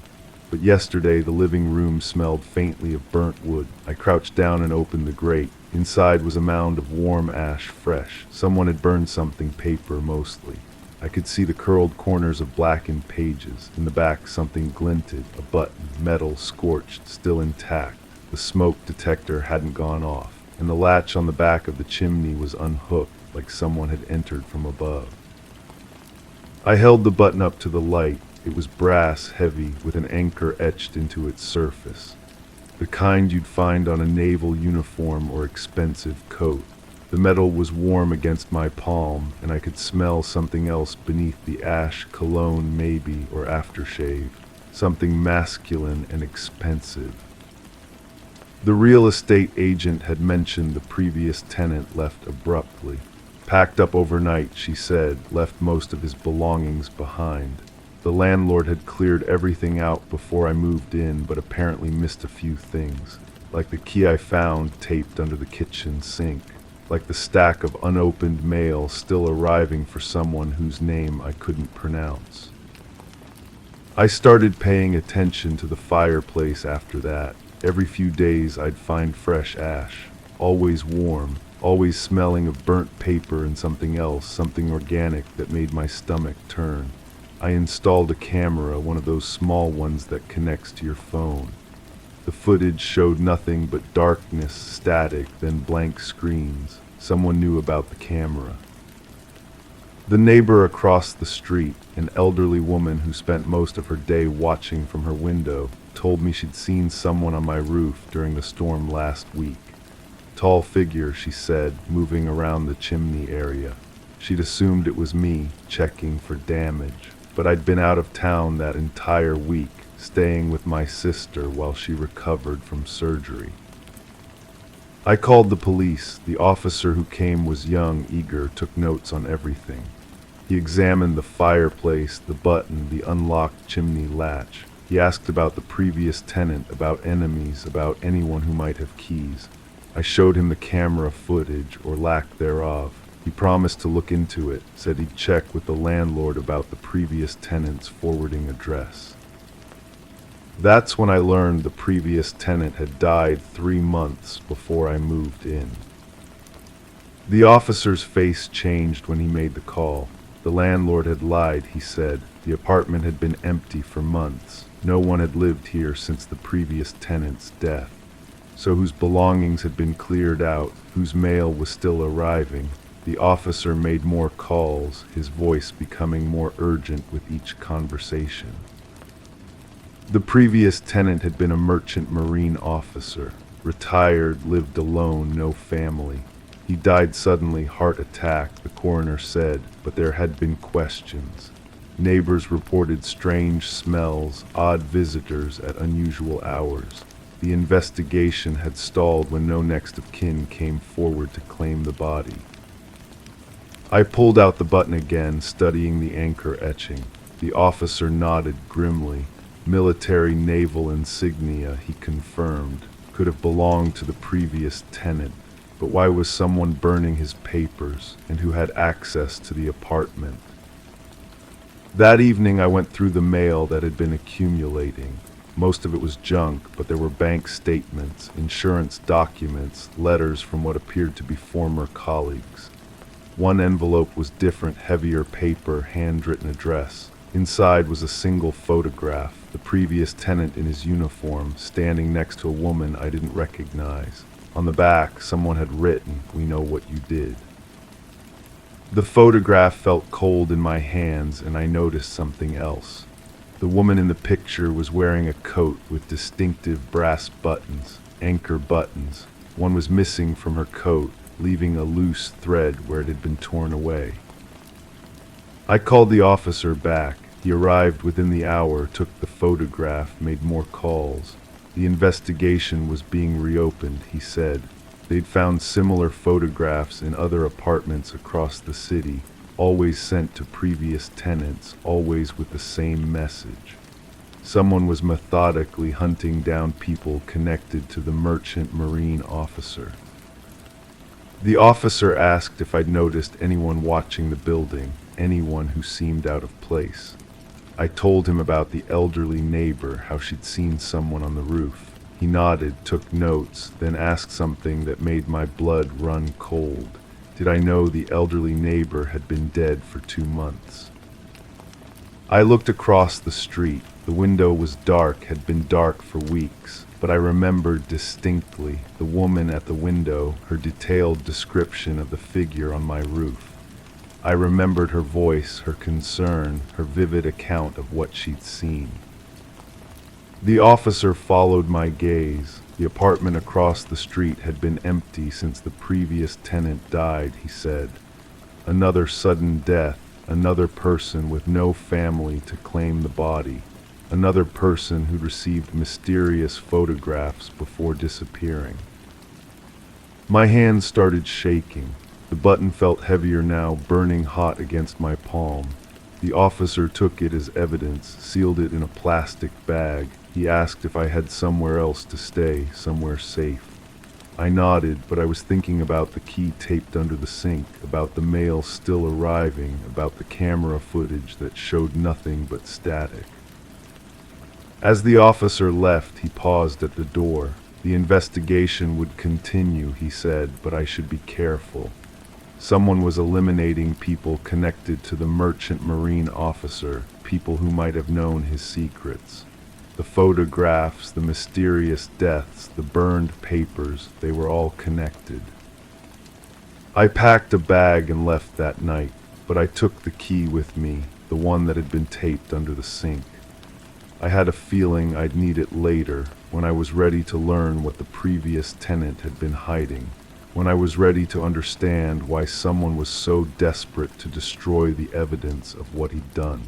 But yesterday the living room smelled faintly of burnt wood. I crouched down and opened the grate. Inside was a mound of warm ash, fresh. Someone had burned something, paper mostly. I could see the curled corners of blackened pages. In the back something glinted, a button, metal, scorched, still intact. The smoke detector hadn't gone off, and the latch on the back of the chimney was unhooked, like someone had entered from above. I held the button up to the light. It was brass, heavy, with an anchor etched into its surface. The kind you'd find on a naval uniform or expensive coat. The metal was warm against my palm, and I could smell something else beneath the ash, cologne maybe, or aftershave. Something masculine and expensive. The real estate agent had mentioned the previous tenant left abruptly. Packed up overnight, she said, left most of his belongings behind. The landlord had cleared everything out before I moved in, but apparently missed a few things, like the key I found taped under the kitchen sink, like the stack of unopened mail still arriving for someone whose name I couldn't pronounce. I started paying attention to the fireplace after that. Every few days I'd find fresh ash, always warm, always smelling of burnt paper and something else, something organic that made my stomach turn. I installed a camera, one of those small ones that connects to your phone. The footage showed nothing but darkness, static, then blank screens. Someone knew about the camera. The neighbor across the street, an elderly woman who spent most of her day watching from her window, told me she'd seen someone on my roof during the storm last week. Tall figure, she said, moving around the chimney area. She'd assumed it was me, checking for damage, but I'd been out of town that entire week, staying with my sister while she recovered from surgery. I called the police. The officer who came was young, eager, took notes on everything. He examined the fireplace, the button, the unlocked chimney latch. He asked about the previous tenant, about enemies, about anyone who might have keys. I showed him the camera footage, or lack thereof. He promised to look into it, said he'd check with the landlord about the previous tenant's forwarding address. That's when I learned the previous tenant had died 3 months before I moved in. The officer's face changed when he made the call. The landlord had lied, he said. The apartment had been empty for months. No one had lived here since the previous tenant's death. So whose belongings had been cleared out, whose mail was still arriving. The officer made more calls, his voice becoming more urgent with each conversation. The previous tenant had been a merchant marine officer, retired, lived alone, no family. He died suddenly, heart attack, the coroner said, but there had been questions. Neighbors reported strange smells, odd visitors at unusual hours. The investigation had stalled when no next of kin came forward to claim the body. I pulled out the button again, studying the anchor etching. The officer nodded grimly. Military naval insignia, he confirmed, could have belonged to the previous tenant. But why was someone burning his papers, and who had access to the apartment? That evening I went through the mail that had been accumulating. Most of it was junk, but there were bank statements, insurance documents, letters from what appeared to be former colleagues. One envelope was different, heavier paper, handwritten address. Inside was a single photograph, the previous tenant in his uniform, standing next to a woman I didn't recognize. On the back, someone had written, "We know what you did." The photograph felt cold in my hands, and I noticed something else. The woman in the picture was wearing a coat with distinctive brass buttons, anchor buttons. One was missing from her coat, leaving a loose thread where it had been torn away. I called the officer back. He arrived within the hour, took the photograph, made more calls. The investigation was being reopened, he said. They'd found similar photographs in other apartments across the city, always sent to previous tenants, always with the same message. Someone was methodically hunting down people connected to the merchant marine officer. The officer asked if I'd noticed anyone watching the building, anyone who seemed out of place. I told him about the elderly neighbor, how she'd seen someone on the roof. He nodded, took notes, then asked something that made my blood run cold. Did I know the elderly neighbor had been dead for 2 months? I looked across the street. The window was dark, had been dark for weeks, but I remembered distinctly the woman at the window, her detailed description of the figure on my roof. I remembered her voice, her concern, her vivid account of what she'd seen. The officer followed my gaze. The apartment across the street had been empty since the previous tenant died, he said. Another sudden death, another person with no family to claim the body. another person who'd received mysterious photographs before disappearing. My hands started shaking. The button felt heavier now, burning hot against my palm. The officer took it as evidence, sealed it in a plastic bag. He asked if I had somewhere else to stay, somewhere safe. I nodded, but I was thinking about the key taped under the sink, about the mail still arriving, about the camera footage that showed nothing but static. As the officer left, he paused at the door. The investigation would continue, he said, but I should be careful. Someone was eliminating people connected to the merchant marine officer, people who might have known his secrets. The photographs, the mysterious deaths, the burned papers, they were all connected. I packed a bag and left that night, but I took the key with me, the one that had been taped under the sink. I had a feeling I'd need it later, when I was ready to learn what the previous tenant had been hiding, when I was ready to understand why someone was so desperate to destroy the evidence of what he'd done.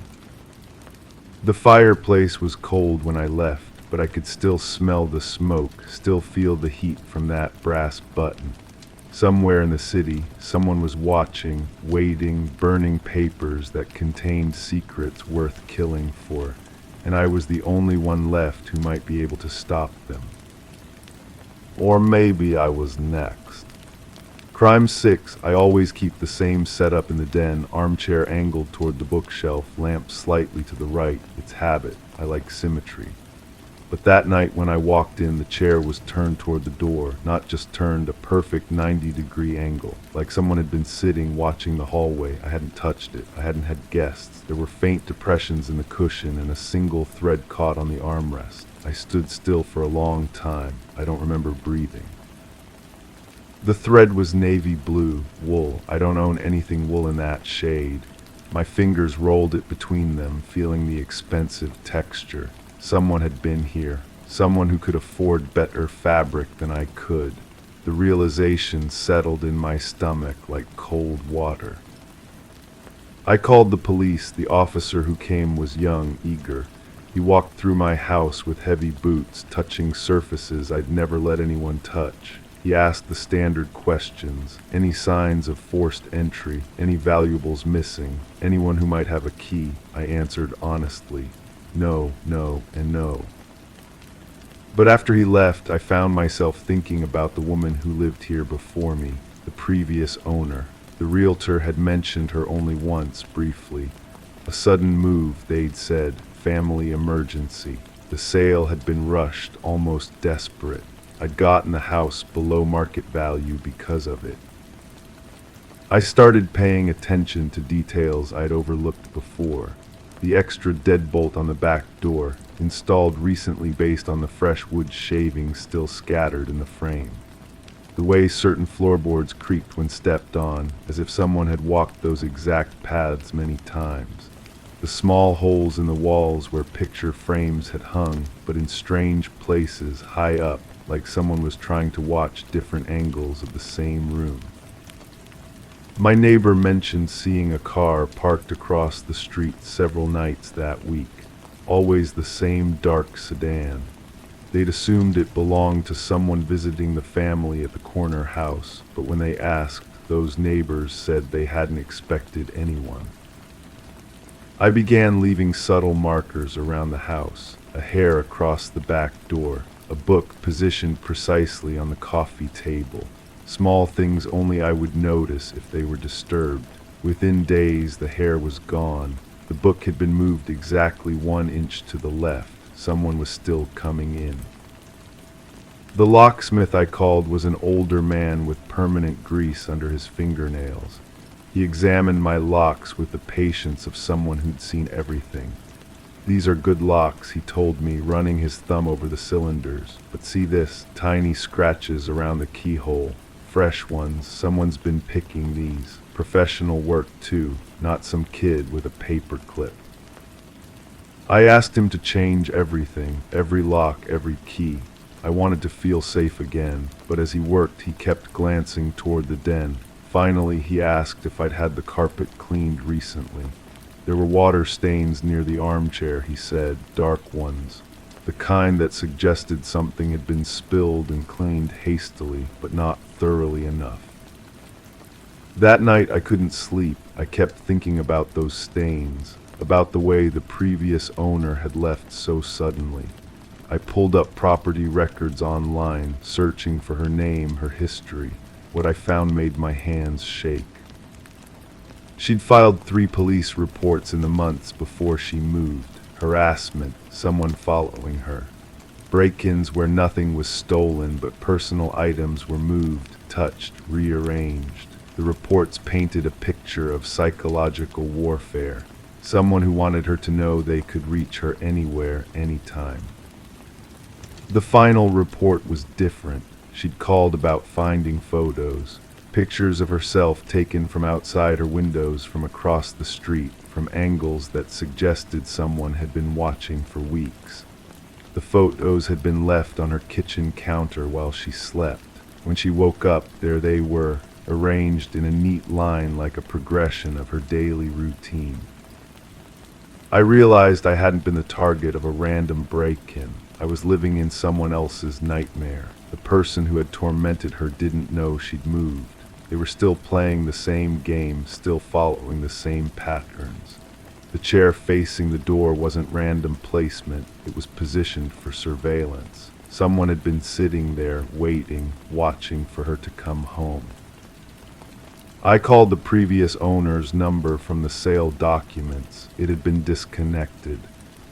The fireplace was cold when I left, but I could still smell the smoke, still feel the heat from that brass button. Somewhere in the city, someone was watching, waiting, burning papers that contained secrets worth killing for, and I was the only one left who might be able to stop them. Or maybe I was next. Crime 6, I always keep the same setup in the den, armchair angled toward the bookshelf, lamp slightly to the right. It's habit. I like symmetry. But that night when I walked in, the chair was turned toward the door, not just turned, a perfect 90-degree angle, like someone had been sitting watching the hallway. I hadn't touched it. I hadn't had guests. There were faint depressions in the cushion and a single thread caught on the armrest. I stood still for a long time. I don't remember breathing. The thread was navy blue, wool. I don't own anything wool in that shade. My fingers rolled it between them, feeling the expensive texture. Someone had been here, someone who could afford better fabric than I could. The realization settled in my stomach like cold water. I called the police. The officer who came was young, eager. He walked through my house with heavy boots, touching surfaces I'd never let anyone touch. He asked the standard questions, any signs of forced entry, any valuables missing, anyone who might have a key. I answered honestly, no, no, and no. But after he left, I found myself thinking about the woman who lived here before me, the previous owner. The realtor had mentioned her only once, briefly. A sudden move, they'd said, family emergency. The sale had been rushed, almost desperate. I'd gotten the house below market value because of it. I started paying attention to details I'd overlooked before. The extra deadbolt on the back door, installed recently based on the fresh wood shavings still scattered in the frame. The way certain floorboards creaked when stepped on, as if someone had walked those exact paths many times. The small holes in the walls where picture frames had hung, but in strange places, high up, like someone was trying to watch different angles of the same room. My neighbor mentioned seeing a car parked across the street several nights that week, always the same dark sedan. They'd assumed it belonged to someone visiting the family at the corner house, but when they asked, those neighbors said they hadn't expected anyone. I began leaving subtle markers around the house, a hair across the back door, a book positioned precisely on the coffee table. Small things only I would notice if they were disturbed. Within days, the hair was gone. The book had been moved exactly 1 inch to the left. Someone was still coming in. The locksmith I called was an older man with permanent grease under his fingernails. He examined my locks with the patience of someone who'd seen everything. "These are good locks," he told me, running his thumb over the cylinders. "But see this, tiny scratches around the keyhole. Fresh ones, someone's been picking these. Professional work too, not some kid with a paper clip." I asked him to change everything, every lock, every key. I wanted to feel safe again, but as he worked, he kept glancing toward the den. Finally, he asked if I'd had the carpet cleaned recently. There were water stains near the armchair, he said, dark ones. The kind that suggested something had been spilled and cleaned hastily, but not thoroughly enough. That night I couldn't sleep. I kept thinking about those stains, about the way the previous owner had left so suddenly. I pulled up property records online, searching for her name, her history. What I found made my hands shake. She'd filed 3 police reports in the months before she moved. Harassment, someone following her. Break-ins where nothing was stolen, but personal items were moved, touched, rearranged. The reports painted a picture of psychological warfare. Someone who wanted her to know they could reach her anywhere, anytime. The final report was different. She'd called about finding photos. Pictures of herself taken from outside her windows, from across the street, from angles that suggested someone had been watching for weeks. The photos had been left on her kitchen counter while she slept. When she woke up, there they were, arranged in a neat line like a progression of her daily routine. I realized I hadn't been the target of a random break-in. I was living in someone else's nightmare. The person who had tormented her didn't know she'd moved. They were still playing the same game, still following the same patterns. The chair facing the door wasn't random placement, it was positioned for surveillance. Someone had been sitting there, waiting, watching for her to come home. I called the previous owner's number from the sale documents. It had been disconnected.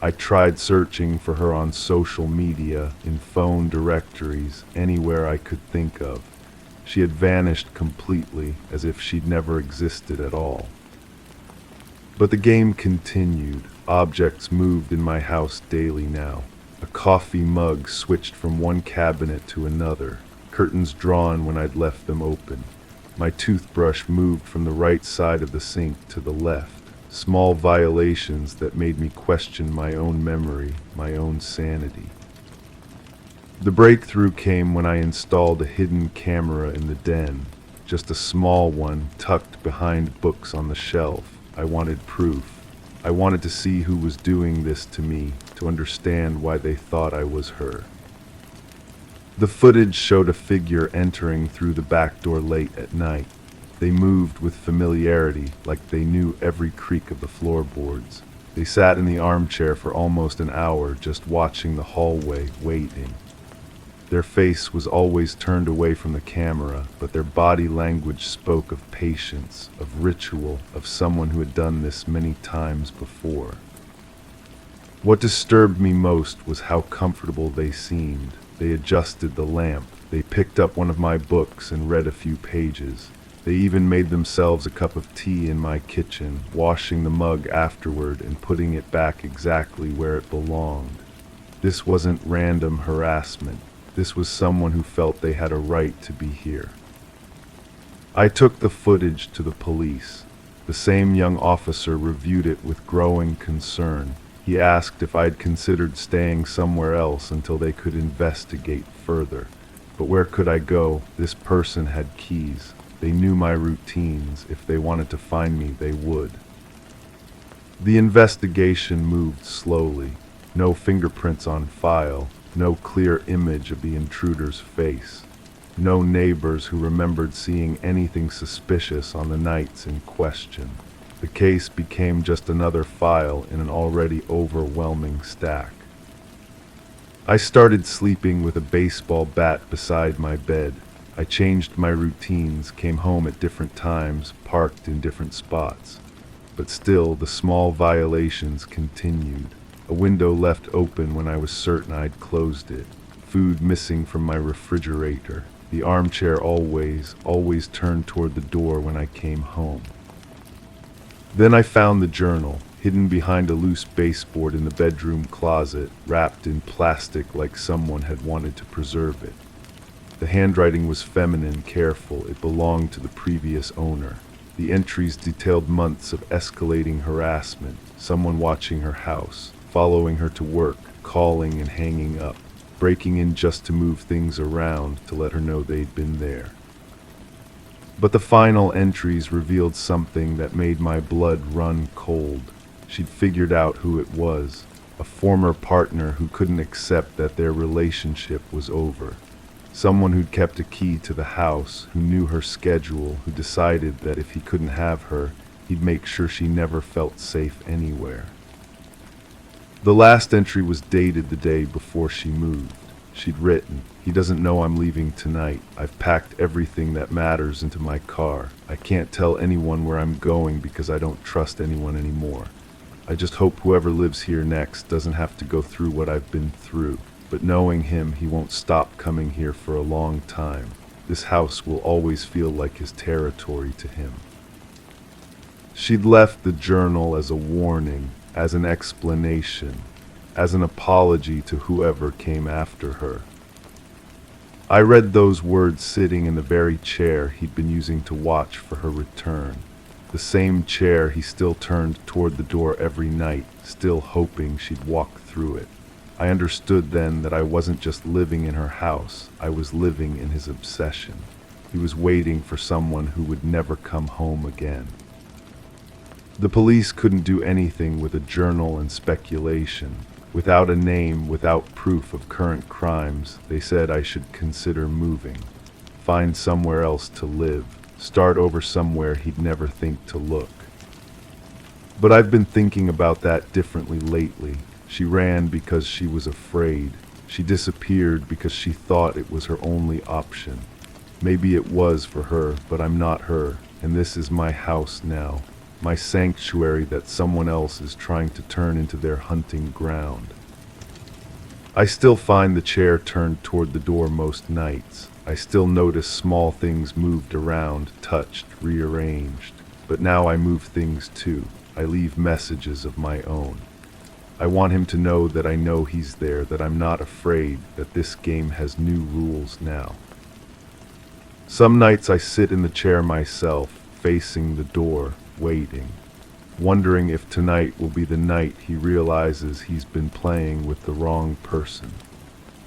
I tried searching for her on social media, in phone directories, anywhere I could think of. She had vanished completely, as if she'd never existed at all. But the game continued. Objects moved in my house daily now. A coffee mug switched from one cabinet to another, curtains drawn when I'd left them open. My toothbrush moved from the right side of the sink to the left. Small violations that made me question my own memory, my own sanity. The breakthrough came when I installed a hidden camera in the den, just a small one tucked behind books on the shelf. I wanted proof. I wanted to see who was doing this to me, to understand why they thought I was her. The footage showed a figure entering through the back door late at night. They moved with familiarity, like they knew every creak of the floorboards. They sat in the armchair for almost an hour, just watching the hallway, waiting. Their face was always turned away from the camera, but their body language spoke of patience, of ritual, of someone who had done this many times before. What disturbed me most was how comfortable they seemed. They adjusted the lamp. They picked up one of my books and read a few pages. They even made themselves a cup of tea in my kitchen, washing the mug afterward and putting it back exactly where it belonged. This wasn't random harassment. This was someone who felt they had a right to be here. I took the footage to the police. The same young officer reviewed it with growing concern. He asked if I'd considered staying somewhere else until they could investigate further. But where could I go? This person had keys. They knew my routines. If they wanted to find me, they would. The investigation moved slowly. No fingerprints on file. No clear image of the intruder's face. No neighbors who remembered seeing anything suspicious on the nights in question. The case became just another file in an already overwhelming stack. I started sleeping with a baseball bat beside my bed. I changed my routines, came home at different times, parked in different spots. But still, the small violations continued. A window left open when I was certain I'd closed it. Food missing from my refrigerator. The armchair always turned toward the door when I came home. Then I found the journal, hidden behind a loose baseboard in the bedroom closet, wrapped in plastic like someone had wanted to preserve it. The handwriting was feminine, careful. It belonged to the previous owner. The entries detailed months of escalating harassment, someone watching her house, following her to work, calling and hanging up, breaking in just to move things around to let her know they'd been there. But the final entries revealed something that made my blood run cold. She'd figured out who it was, a former partner who couldn't accept that their relationship was over. Someone who'd kept a key to the house, who knew her schedule, who decided that if he couldn't have her, he'd make sure she never felt safe anywhere. The last entry was dated the day before she moved. She'd written, "He doesn't know I'm leaving tonight. I've packed everything that matters into my car. I can't tell anyone where I'm going because I don't trust anyone anymore. I just hope whoever lives here next doesn't have to go through what I've been through. But knowing him, he won't stop coming here for a long time. This house will always feel like his territory to him." She'd left the journal as a warning, as an explanation, as an apology to whoever came after her. I read those words sitting in the very chair he'd been using to watch for her return, the same chair he still turned toward the door every night, still hoping she'd walk through it. I understood then that I wasn't just living in her house, I was living in his obsession. He was waiting for someone who would never come home again. The police couldn't do anything with a journal and speculation. Without a name, without proof of current crimes, they said I should consider moving. Find somewhere else to live. Start over somewhere he'd never think to look. But I've been thinking about that differently lately. She ran because she was afraid. She disappeared because she thought it was her only option. Maybe it was for her, but I'm not her, and this is my house now. My sanctuary that someone else is trying to turn into their hunting ground. I still find the chair turned toward the door most nights. I still notice small things moved around, touched, rearranged. But now I move things too. I leave messages of my own. I want him to know that I know he's there, that I'm not afraid, that this game has new rules now. Some nights I sit in the chair myself, facing the door, waiting, wondering if tonight will be the night he realizes he's been playing with the wrong person,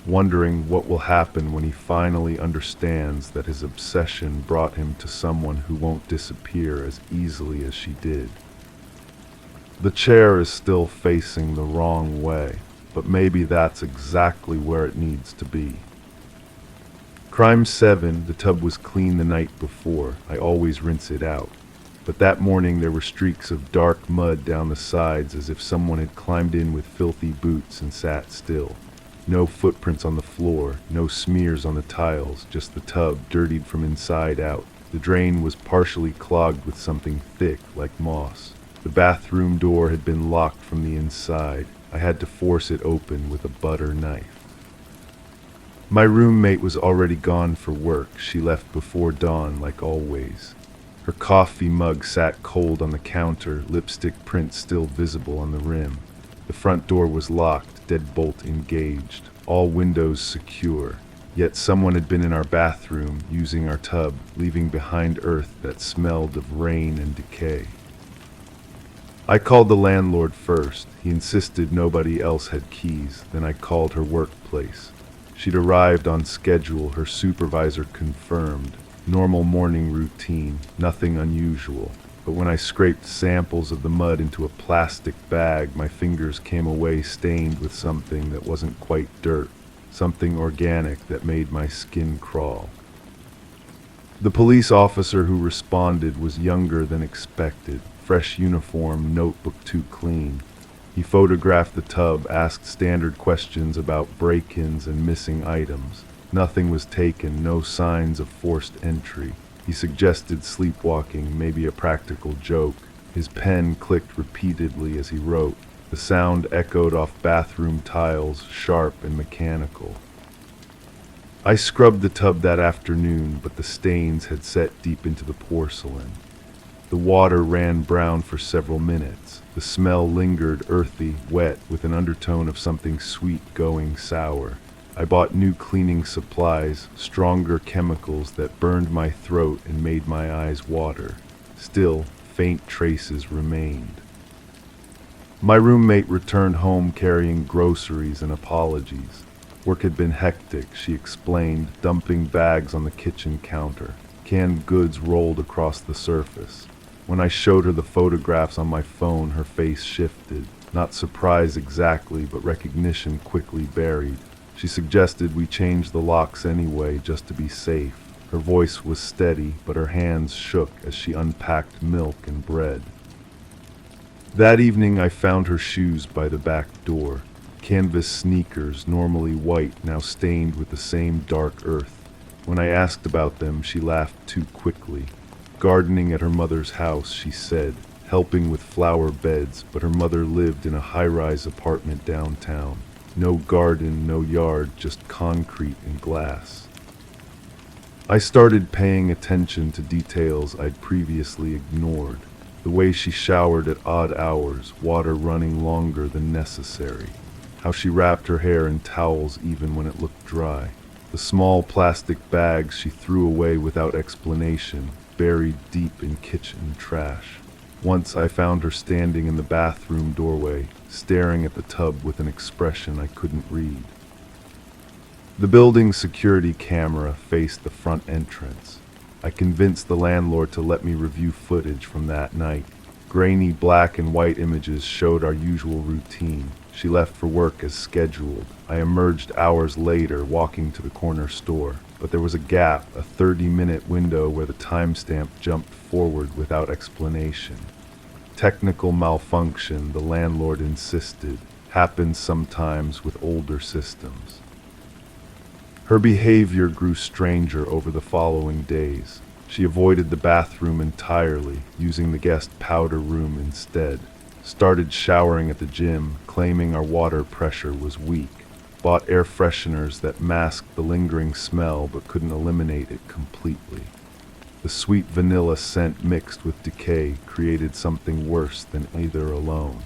wondering what will happen when he finally understands that his obsession brought him to someone who won't disappear as easily as she did. The chair is still facing the wrong way, but maybe that's exactly where it needs to be. Crime 7, the tub was clean the night before. I always rinse it out. But that morning there were streaks of dark mud down the sides as if someone had climbed in with filthy boots and sat still. No footprints on the floor, no smears on the tiles, just the tub dirtied from inside out. The drain was partially clogged with something thick like moss. The bathroom door had been locked from the inside. I had to force it open with a butter knife. My roommate was already gone for work. She left before dawn like always. Her coffee mug sat cold on the counter, lipstick print still visible on the rim. The front door was locked, deadbolt engaged, all windows secure. Yet someone had been in our bathroom, using our tub, leaving behind earth that smelled of rain and decay. I called the landlord first. He insisted nobody else had keys. Then I called her workplace. She'd arrived on schedule, her supervisor confirmed. Normal morning routine, nothing unusual. But when I scraped samples of the mud into a plastic bag, my fingers came away stained with something that wasn't quite dirt, something organic that made my skin crawl. The police officer who responded was younger than expected, fresh uniform, notebook too clean. He photographed the tub, asked standard questions about break-ins and missing items. Nothing was taken, no signs of forced entry. He suggested sleepwalking, maybe a practical joke. His pen clicked repeatedly as he wrote. The sound echoed off bathroom tiles, sharp and mechanical. I scrubbed the tub that afternoon, but the stains had set deep into the porcelain. The water ran brown for several minutes. The smell lingered, earthy, wet, with an undertone of something sweet going sour. I bought new cleaning supplies, stronger chemicals that burned my throat and made my eyes water. Still, faint traces remained. My roommate returned home carrying groceries and apologies. Work had been hectic, she explained, dumping bags on the kitchen counter. Canned goods rolled across the surface. When I showed her the photographs on my phone, her face shifted. Not surprise exactly, but recognition quickly buried. She suggested we change the locks anyway, just to be safe. Her voice was steady, but her hands shook as she unpacked milk and bread. That evening I found her shoes by the back door. Canvas sneakers, normally white, now stained with the same dark earth. When I asked about them, she laughed too quickly. Gardening at her mother's house, she said, helping with flower beds, but her mother lived in a high-rise apartment downtown. No garden, no yard, just concrete and glass. I started paying attention to details I'd previously ignored. The way she showered at odd hours, water running longer than necessary. How she wrapped her hair in towels even when it looked dry. The small plastic bags she threw away without explanation, buried deep in kitchen trash. Once I found her standing in the bathroom doorway, staring at the tub with an expression I couldn't read. The building's security camera faced the front entrance. I convinced the landlord to let me review footage from that night. Grainy black and white images showed our usual routine. She left for work as scheduled. I emerged hours later, walking to the corner store. But there was a gap, a 30-minute window where the timestamp jumped forward without explanation. Technical malfunction, the landlord insisted, happens sometimes with older systems. Her behavior grew stranger over the following days. She avoided the bathroom entirely, using the guest powder room instead. Started showering at the gym, claiming our water pressure was weak. Bought air fresheners that masked the lingering smell but couldn't eliminate it completely. The sweet vanilla scent mixed with decay created something worse than either alone.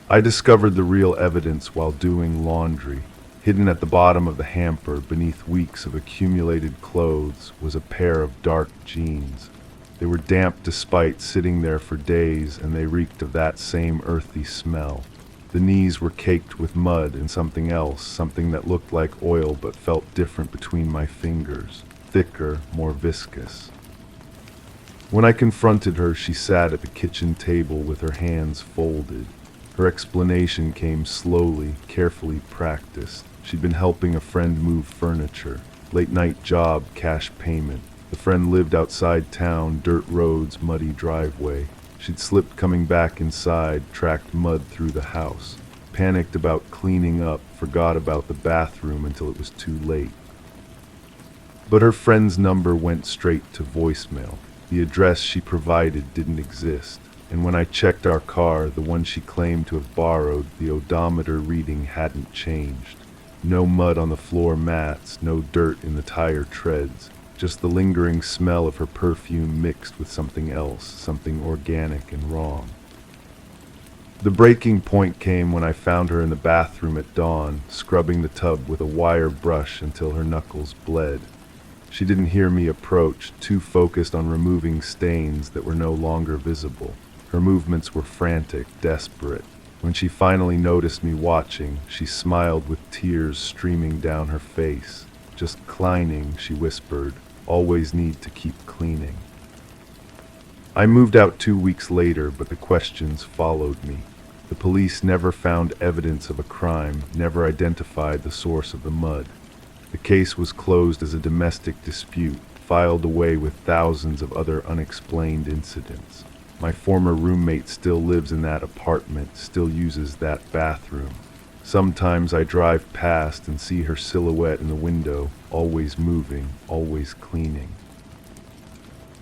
I discovered the real evidence while doing laundry. Hidden at the bottom of the hamper, beneath weeks of accumulated clothes, was a pair of dark jeans. They were damp despite sitting there for days, and they reeked of that same earthy smell. The knees were caked with mud and something else, something that looked like oil but felt different between my fingers, thicker, more viscous. When I confronted her, she sat at the kitchen table with her hands folded. Her explanation came slowly, carefully practiced. She'd been helping a friend move furniture. Late-night job, cash payment. The friend lived outside town, dirt roads, muddy driveway. She'd slipped coming back inside, tracked mud through the house. Panicked about cleaning up, forgot about the bathroom until it was too late. But her friend's number went straight to voicemail. The address she provided didn't exist. And when I checked our car, the one she claimed to have borrowed, the odometer reading hadn't changed. No mud on the floor mats, no dirt in the tire treads, just the lingering smell of her perfume mixed with something else, something organic and wrong. The breaking point came when I found her in the bathroom at dawn, scrubbing the tub with a wire brush until her knuckles bled. She didn't hear me approach, too focused on removing stains that were no longer visible. Her movements were frantic, desperate. When she finally noticed me watching, she smiled with tears streaming down her face. "Just cleaning," she whispered. "Always need to keep cleaning." I moved out 2 weeks later, but the questions followed me. The police never found evidence of a crime, never identified the source of the mud. The case was closed as a domestic dispute, filed away with thousands of other unexplained incidents. My former roommate still lives in that apartment, still uses that bathroom. Sometimes I drive past and see her silhouette in the window, always moving, always cleaning.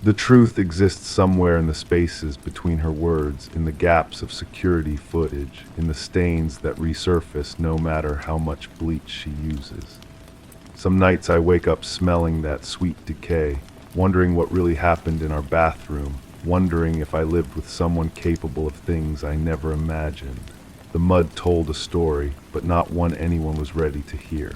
The truth exists somewhere in the spaces between her words, in the gaps of security footage, in the stains that resurface no matter how much bleach she uses. Some nights I wake up smelling that sweet decay, wondering what really happened in our bathroom, wondering if I lived with someone capable of things I never imagined. The mud told a story, but not one anyone was ready to hear.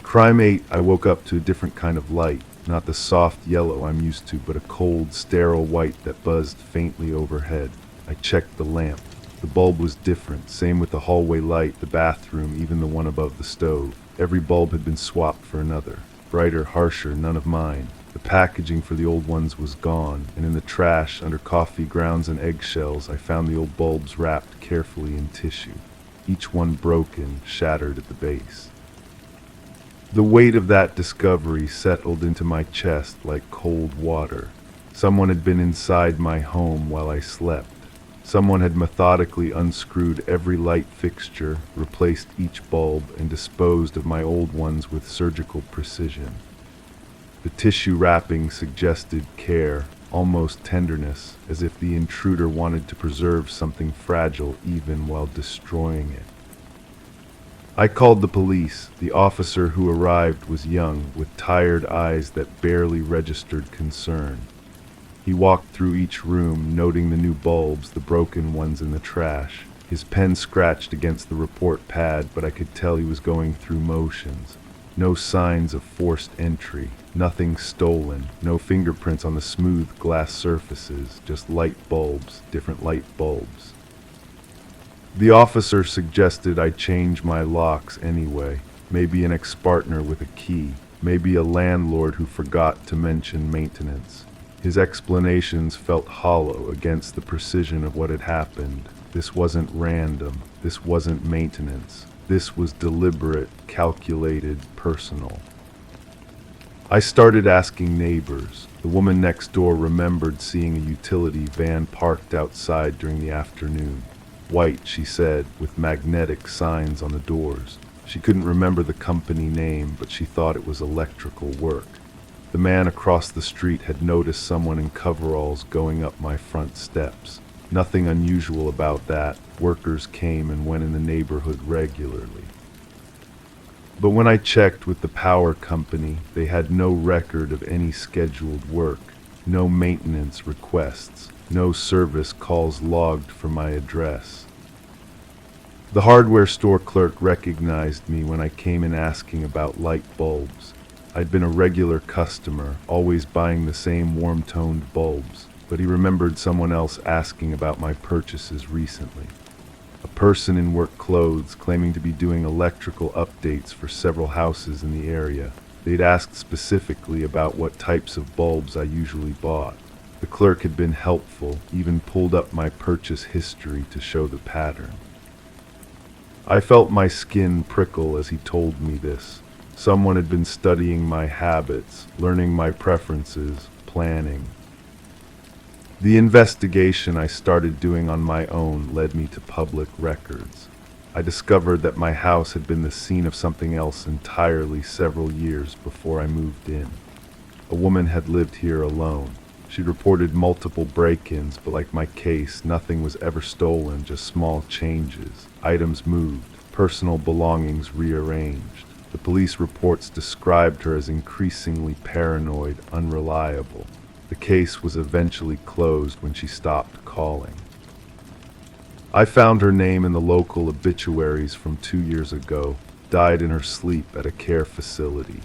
Crime 8, I woke up to a different kind of light, not the soft yellow I'm used to, but a cold, sterile white that buzzed faintly overhead. I checked the lamp. The bulb was different, same with the hallway light, the bathroom, even the one above the stove. Every bulb had been swapped for another. Brighter, harsher, none of mine. The The packaging for the old ones was gone, and in the trash, under coffee grounds and eggshells, I found the old bulbs wrapped carefully in tissue, each one broken, shattered at the base. The weight of that discovery settled into my chest like cold water. Someone had been inside my home while I slept. Someone had methodically unscrewed every light fixture, replaced each bulb, and disposed of my old ones with surgical precision. The tissue wrapping suggested care, almost tenderness, as if the intruder wanted to preserve something fragile even while destroying it. I called the police. The officer who arrived was young, with tired eyes that barely registered concern. He walked through each room, noting the new bulbs, the broken ones in the trash. His pen scratched against the report pad, but I could tell he was going through motions. No signs of forced entry, nothing stolen, no fingerprints on the smooth glass surfaces, just light bulbs, different light bulbs. The officer suggested I change my locks anyway, maybe an ex-partner with a key, maybe a landlord who forgot to mention maintenance. His explanations felt hollow against the precision of what had happened. This wasn't random, this wasn't maintenance. This was deliberate, calculated, personal. I started asking neighbors. The woman next door remembered seeing a utility van parked outside during the afternoon. White, she said, with magnetic signs on the doors. She couldn't remember the company name, but she thought it was electrical work. The man across the street had noticed someone in coveralls going up my front steps. Nothing unusual about that. Workers came and went in the neighborhood regularly. But when I checked with the power company, they had no record of any scheduled work, no maintenance requests, no service calls logged for my address. The hardware store clerk recognized me when I came in asking about light bulbs. I'd been a regular customer, always buying the same warm-toned bulbs, but he remembered someone else asking about my purchases recently. A person in work clothes claiming to be doing electrical updates for several houses in the area. They'd asked specifically about what types of bulbs I usually bought. The clerk had been helpful, even pulled up my purchase history to show the pattern. I felt my skin prickle as he told me this. Someone had been studying my habits, learning my preferences, planning. The investigation I started doing on my own led me to public records. I discovered that my house had been the scene of something else entirely several years before I moved in. A woman had lived here alone. She'd reported multiple break-ins, but like my case, nothing was ever stolen, just small changes. Items moved, personal belongings rearranged. The police reports described her as increasingly paranoid, unreliable. The case was eventually closed when she stopped calling. I found her name in the local obituaries from 2 years ago, died in her sleep at a care facility.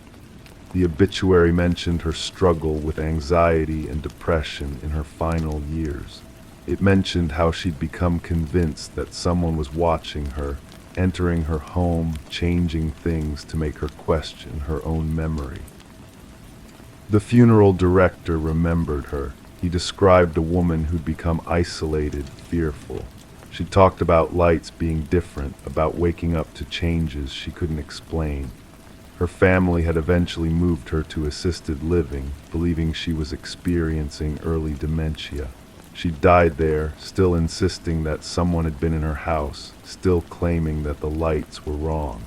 The obituary mentioned her struggle with anxiety and depression in her final years. It mentioned how she'd become convinced that someone was watching her, entering her home, changing things to make her question her own memory. The funeral director remembered her. He described a woman who'd become isolated, fearful. She talked about lights being different, about waking up to changes she couldn't explain. Her family had eventually moved her to assisted living, believing she was experiencing early dementia. She died there, still insisting that someone had been in her house, still claiming that the lights were wrong.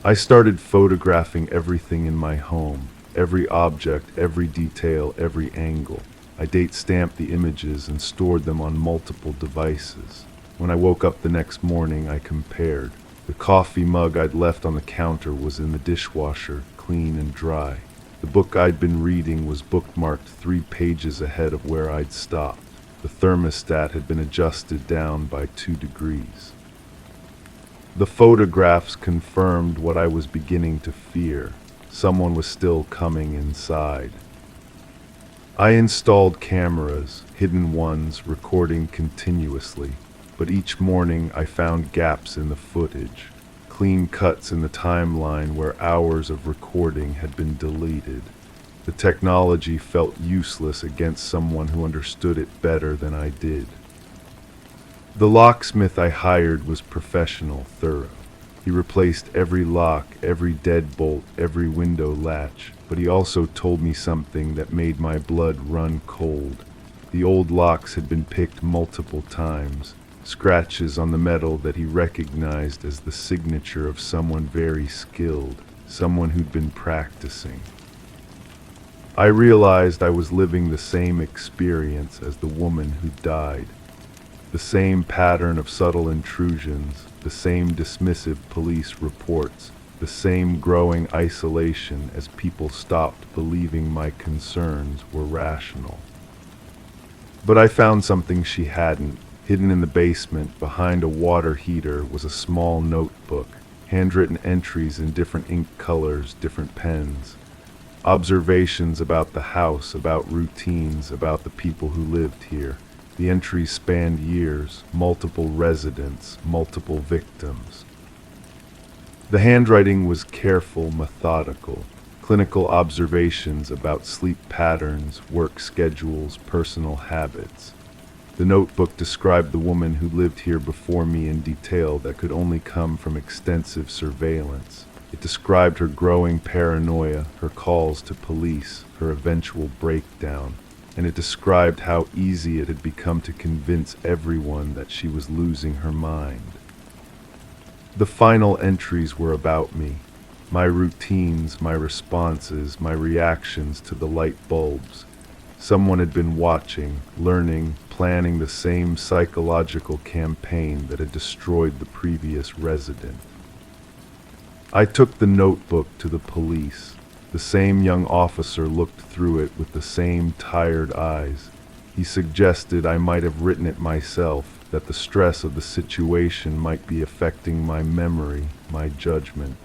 I started photographing everything in my home, every object, every detail, every angle. I date-stamped the images and stored them on multiple devices. When I woke up the next morning, I compared. The coffee mug I'd left on the counter was in the dishwasher, clean and dry. The book I'd been reading was bookmarked 3 pages ahead of where I'd stopped. The thermostat had been adjusted down by 2 degrees. The photographs confirmed what I was beginning to fear. Someone was still coming inside. I installed cameras, hidden ones, recording continuously, but each morning I found gaps in the footage. Clean cuts in the timeline where hours of recording had been deleted. The technology felt useless against someone who understood it better than I did. The locksmith I hired was professional, thorough. He replaced every lock, every deadbolt, every window latch, but he also told me something that made my blood run cold. The old locks had been picked multiple times, scratches on the metal that he recognized as the signature of someone very skilled, someone who'd been practicing. I realized I was living the same experience as the woman who died. The same pattern of subtle intrusions, the same dismissive police reports, the same growing isolation as people stopped believing my concerns were rational. But I found something she hadn't. Hidden in the basement, behind a water heater, was a small notebook, handwritten entries in different ink colors, different pens. Observations about the house, about routines, about the people who lived here. The entries spanned years, multiple residents, multiple victims. The handwriting was careful, methodical. Clinical observations about sleep patterns, work schedules, personal habits. The notebook described the woman who lived here before me in detail that could only come from extensive surveillance. It described her growing paranoia, her calls to police, her eventual breakdown, and it described how easy it had become to convince everyone that she was losing her mind. The final entries were about me, my routines, my responses, my reactions to the light bulbs. Someone had been watching, learning, planning the same psychological campaign that had destroyed the previous resident. I took the notebook to the police. The same young officer looked through it with the same tired eyes. He suggested I might have written it myself, that the stress of the situation might be affecting my memory, my judgment.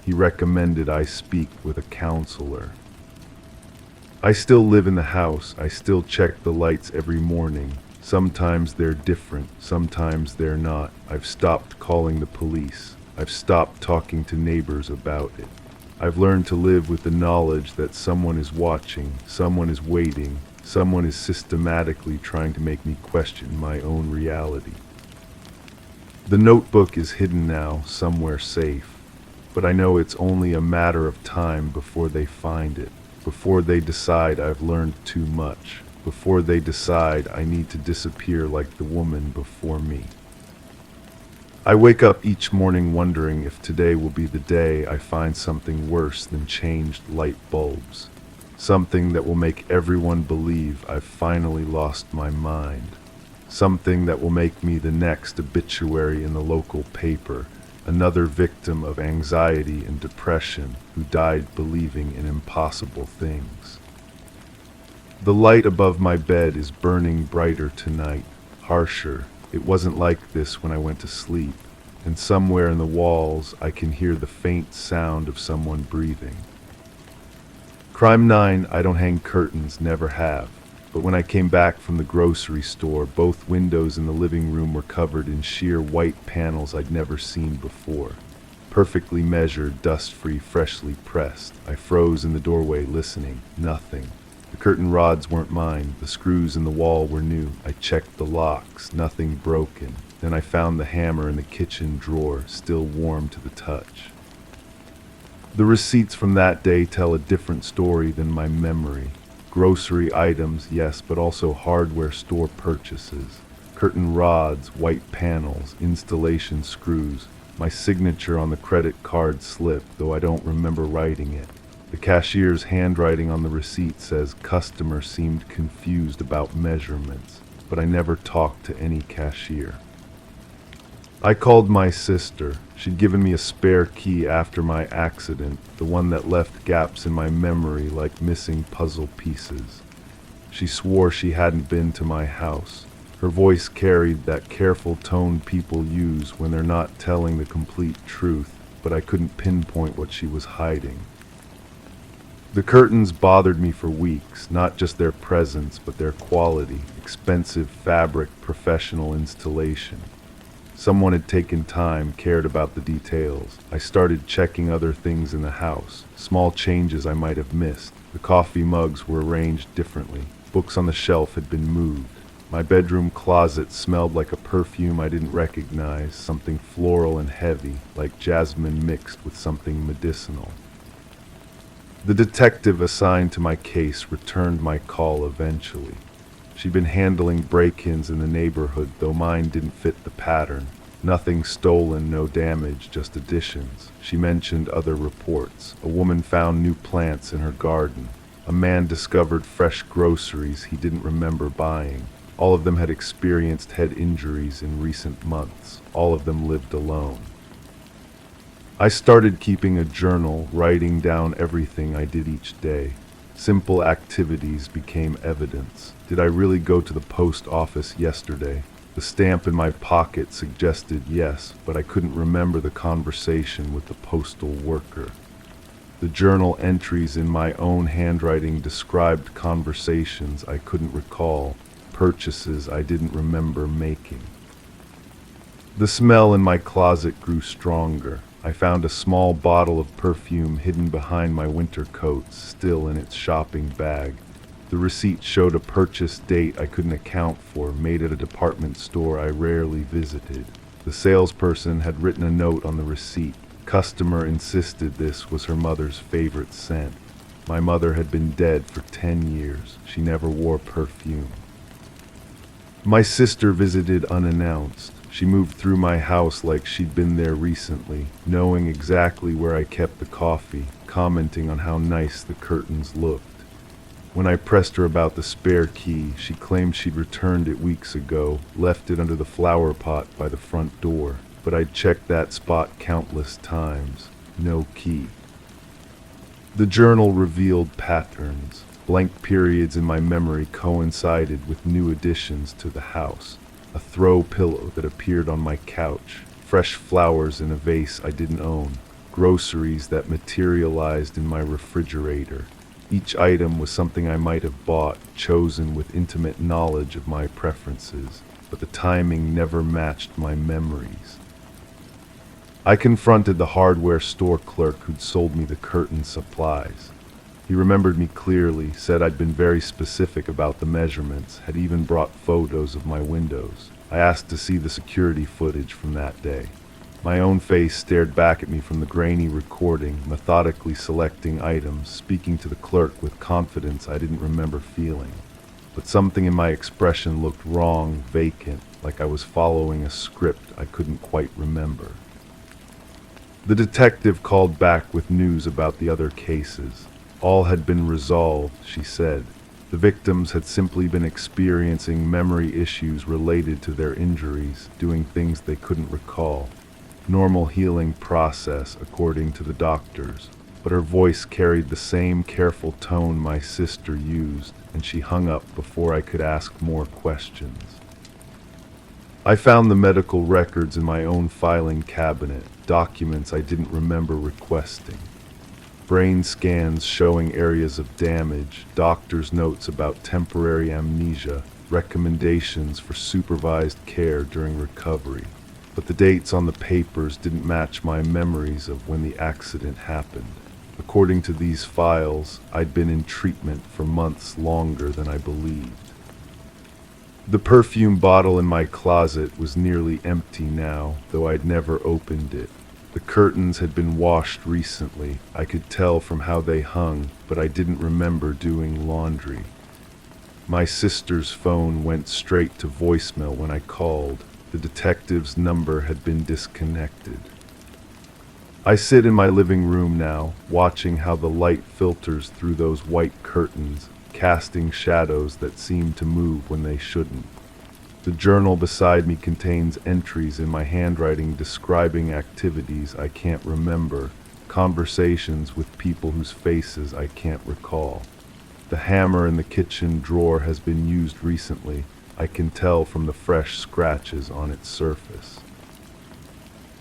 He recommended I speak with a counselor. I still live in the house. I still check the lights every morning. Sometimes they're different, sometimes they're not. I've stopped calling the police. I've stopped talking to neighbors about it. I've learned to live with the knowledge that someone is watching, someone is waiting, someone is systematically trying to make me question my own reality. The notebook is hidden now, somewhere safe, but I know it's only a matter of time before they find it, before they decide I've learned too much, before they decide I need to disappear like the woman before me. I wake up each morning wondering if today will be the day I find something worse than changed light bulbs. Something that will make everyone believe I've finally lost my mind. Something that will make me the next obituary in the local paper, another victim of anxiety and depression who died believing in impossible things. The light above my bed is burning brighter tonight, harsher. It wasn't like this when I went to sleep, and somewhere in the walls I can hear the faint sound of someone breathing. Crime 9, I don't hang curtains, never have, but when I came back from the grocery store, both windows in the living room were covered in sheer white panels I'd never seen before. Perfectly measured, dust-free, freshly pressed. I froze in the doorway listening. Nothing. The curtain rods weren't mine. The screws in the wall were new. I checked the locks. Nothing broken. Then I found the hammer in the kitchen drawer, still warm to the touch. The receipts from that day tell a different story than my memory. Grocery items, yes, but also hardware store purchases. Curtain rods, white panels, installation screws. My signature on the credit card slip, though I don't remember writing it. The cashier's handwriting on the receipt says customer seemed confused about measurements, but I never talked to any cashier. I called my sister. She'd given me a spare key after my accident, the one that left gaps in my memory like missing puzzle pieces. She swore she hadn't been to my house. Her voice carried that careful tone people use when they're not telling the complete truth, but I couldn't pinpoint what she was hiding. The curtains bothered me for weeks, not just their presence, but their quality, expensive fabric, professional installation. Someone had taken time, cared about the details. I started checking other things in the house, small changes I might have missed. The coffee mugs were arranged differently. Books on the shelf had been moved. My bedroom closet smelled like a perfume I didn't recognize, something floral and heavy, like jasmine mixed with something medicinal. The detective assigned to my case returned my call eventually. She'd been handling break-ins in the neighborhood, though mine didn't fit the pattern. Nothing stolen, no damage, just additions. She mentioned other reports. A woman found new plants in her garden. A man discovered fresh groceries he didn't remember buying. All of them had experienced head injuries in recent months. All of them lived alone. I started keeping a journal, writing down everything I did each day. Simple activities became evidence. Did I really go to the post office yesterday? The stamp in my pocket suggested yes, but I couldn't remember the conversation with the postal worker. The journal entries in my own handwriting described conversations I couldn't recall, purchases I didn't remember making. The smell in my closet grew stronger. I found a small bottle of perfume hidden behind my winter coats, still in its shopping bag. The receipt showed a purchase date I couldn't account for, made at a department store I rarely visited. The salesperson had written a note on the receipt. Customer insisted this was her mother's favorite scent. My mother had been dead for 10 years. She never wore perfume. My sister visited unannounced. She moved through my house like she'd been there recently, knowing exactly where I kept the coffee, commenting on how nice the curtains looked. When I pressed her about the spare key, she claimed she'd returned it weeks ago, left it under the flower pot by the front door, but I'd checked that spot countless times. No key. The journal revealed patterns. Blank periods in my memory coincided with new additions to the house. A throw pillow that appeared on my couch, fresh flowers in a vase I didn't own, groceries that materialized in my refrigerator. Each item was something I might have bought, chosen with intimate knowledge of my preferences, but the timing never matched my memories. I confronted the hardware store clerk who'd sold me the curtain supplies. He remembered me clearly, said I'd been very specific about the measurements, had even brought photos of my windows. I asked to see the security footage from that day. My own face stared back at me from the grainy recording, methodically selecting items, speaking to the clerk with confidence I didn't remember feeling. But something in my expression looked wrong, vacant, like I was following a script I couldn't quite remember. The detective called back with news about the other cases. All had been resolved, she said. The victims had simply been experiencing memory issues related to their injuries, doing things they couldn't recall. Normal healing process, according to the doctors. But her voice carried the same careful tone my sister used, and she hung up before I could ask more questions. I found the medical records in my own filing cabinet, documents I didn't remember requesting. Brain scans showing areas of damage, doctor's notes about temporary amnesia, recommendations for supervised care during recovery. But the dates on the papers didn't match my memories of when the accident happened. According to these files, I'd been in treatment for months longer than I believed. The perfume bottle in my closet was nearly empty now, though I'd never opened it. The curtains had been washed recently. I could tell from how they hung, but I didn't remember doing laundry. My sister's phone went straight to voicemail when I called. The detective's number had been disconnected. I sit in my living room now, watching how the light filters through those white curtains, casting shadows that seem to move when they shouldn't. The journal beside me contains entries in my handwriting describing activities I can't remember, conversations with people whose faces I can't recall. The hammer in the kitchen drawer has been used recently. I can tell from the fresh scratches on its surface.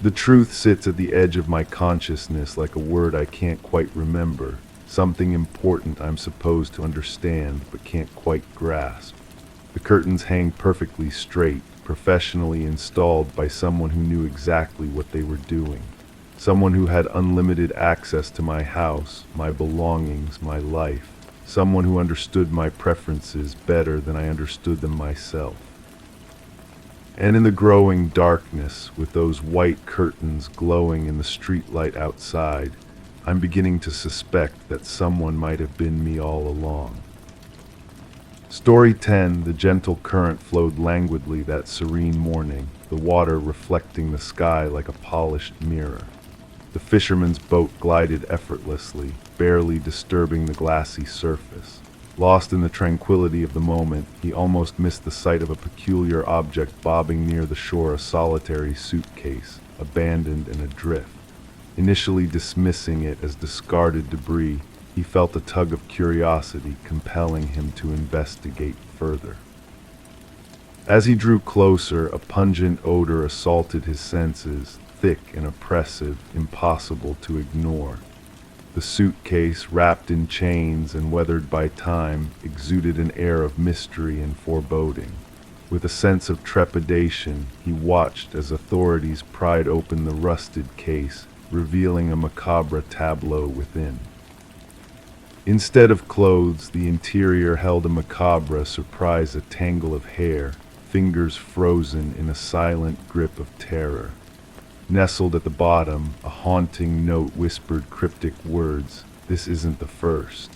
The truth sits at the edge of my consciousness like a word I can't quite remember, something important I'm supposed to understand but can't quite grasp. The curtains hang perfectly straight, professionally installed by someone who knew exactly what they were doing. Someone who had unlimited access to my house, my belongings, my life. someone who understood my preferences better than I understood them myself. And in the growing darkness, with those white curtains glowing in the streetlight outside, I'm beginning to suspect that someone might have been me all along. Story 10. The gentle current flowed languidly that serene morning, the water reflecting the sky like a polished mirror. The fisherman's boat glided effortlessly, barely disturbing the glassy surface. Lost in the tranquility of the moment, he almost missed the sight of a peculiar object bobbing near the shore, a solitary suitcase, abandoned and adrift. Initially dismissing it as discarded debris, he felt a tug of curiosity compelling him to investigate further. As he drew closer, a pungent odor assaulted his senses, thick and oppressive, impossible to ignore. The suitcase, wrapped in chains and weathered by time, exuded an air of mystery and foreboding. With a sense of trepidation, he watched as authorities pried open the rusted case, revealing a macabre tableau within. Instead of clothes, the interior held a macabre surprise, a tangle of hair, fingers frozen in a silent grip of terror. Nestled at the bottom, a haunting note whispered cryptic words, "This isn't the first."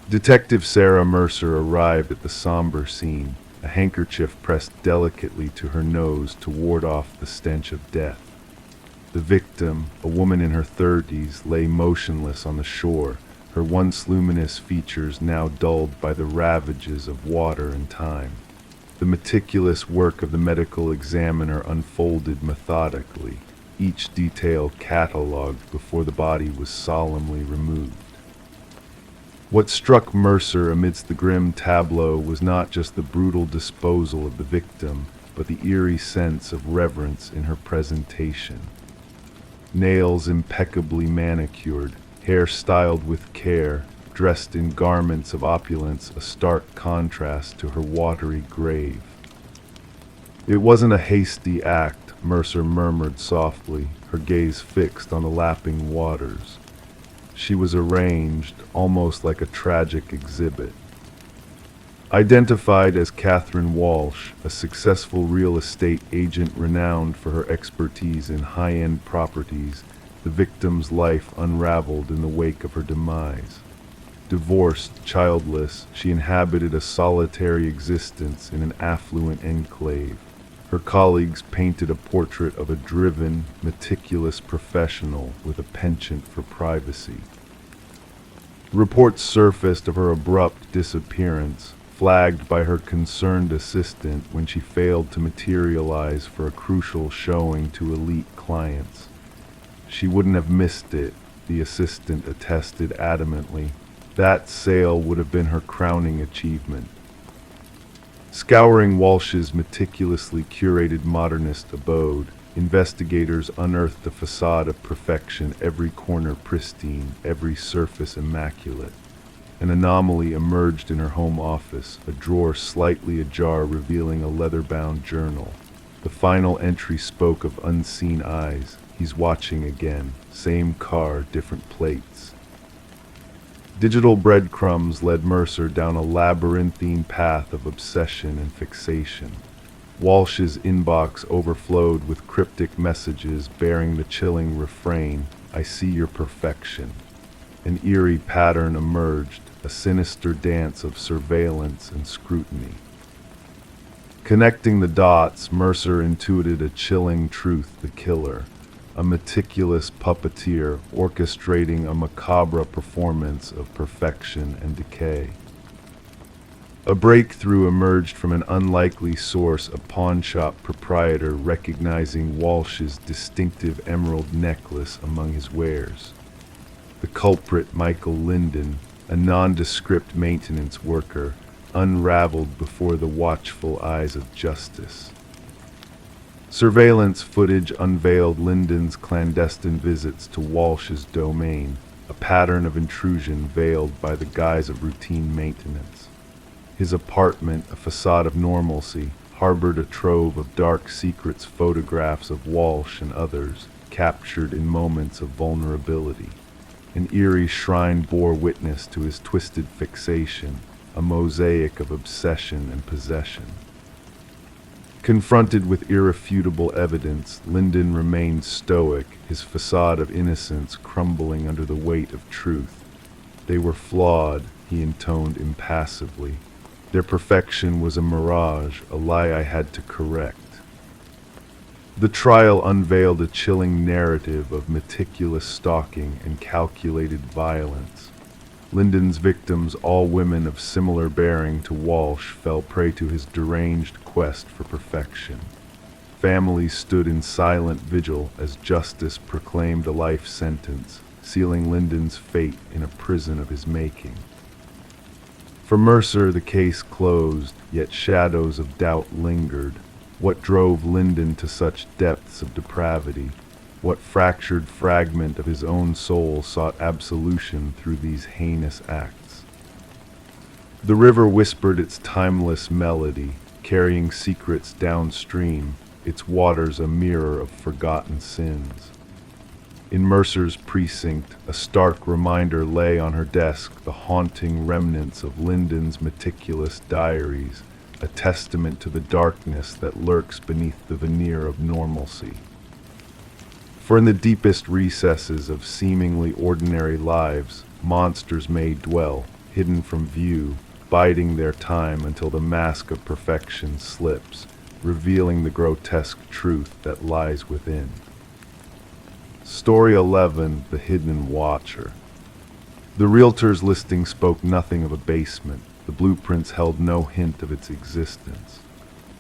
Detective Sarah Mercer arrived at the somber scene, a handkerchief pressed delicately to her nose to ward off the stench of death. The victim, a woman in her 30s, lay motionless on the shore, her once luminous features now dulled by the ravages of water and time. The meticulous work of the medical examiner unfolded methodically, each detail catalogued before the body was solemnly removed. What struck Mercer amidst the grim tableau was not just the brutal disposal of the victim, but the eerie sense of reverence in her presentation. Nails impeccably manicured, hair styled with care, dressed in garments of opulence, a stark contrast to her watery grave. "It wasn't a hasty act," Mercer murmured softly, her gaze fixed on the lapping waters. She was arranged, almost like a tragic exhibit. Identified as Catherine Walsh, a successful real estate agent renowned for her expertise in high-end properties, the victim's life unraveled in the wake of her demise. Divorced, childless, she inhabited a solitary existence in an affluent enclave. Her colleagues painted a portrait of a driven, meticulous professional with a penchant for privacy. Reports surfaced of her abrupt disappearance, flagged by her concerned assistant when she failed to materialize for a crucial showing to elite clients. She wouldn't have missed it, the assistant attested adamantly. That sale would have been her crowning achievement. Scouring Walsh's meticulously curated modernist abode, investigators unearthed a facade of perfection, every corner pristine, every surface immaculate. An anomaly emerged in her home office, a drawer slightly ajar revealing a leather-bound journal. The final entry spoke of unseen eyes. "He's watching again. Same car, different plates." Digital breadcrumbs led Mercer down a labyrinthine path of obsession and fixation. Walsh's inbox overflowed with cryptic messages bearing the chilling refrain, "I see your perfection." An eerie pattern emerged, a sinister dance of surveillance and scrutiny. Connecting the dots, Mercer intuited a chilling truth: the killer, a meticulous puppeteer orchestrating a macabre performance of perfection and decay. A breakthrough emerged from an unlikely source, a pawnshop proprietor recognizing Walsh's distinctive emerald necklace among his wares. The culprit, Michael Linden, a nondescript maintenance worker, unraveled before the watchful eyes of justice. Surveillance footage unveiled Linden's clandestine visits to Walsh's domain, a pattern of intrusion veiled by the guise of routine maintenance. His apartment, a facade of normalcy, harbored a trove of dark secrets, photographs of Walsh and others, captured in moments of vulnerability. An eerie shrine bore witness to his twisted fixation, a mosaic of obsession and possession. Confronted with irrefutable evidence, Lyndon remained stoic, his facade of innocence crumbling under the weight of truth. They were flawed, he intoned impassively. Their perfection was a mirage, a lie I had to correct. The trial unveiled a chilling narrative of meticulous stalking and calculated violence. Lyndon's victims, all women of similar bearing to Walsh, fell prey to his deranged quest for perfection. Families stood in silent vigil as justice proclaimed a life sentence, sealing Lyndon's fate in a prison of his making. For Mercer, the case closed, yet shadows of doubt lingered. What drove Lyndon to such depths of depravity? What fractured fragment of his own soul sought absolution through these heinous acts? The river whispered its timeless melody, carrying secrets downstream, its waters a mirror of forgotten sins. In Mercer's precinct, a stark reminder lay on her desk, the haunting remnants of Lyndon's meticulous diaries, a testament to the darkness that lurks beneath the veneer of normalcy. For in the deepest recesses of seemingly ordinary lives, monsters may dwell, hidden from view, biding their time until the mask of perfection slips, revealing the grotesque truth that lies within. Story 11, The Hidden Watcher. The realtor's listing spoke nothing of a basement. The blueprints held no hint of its existence.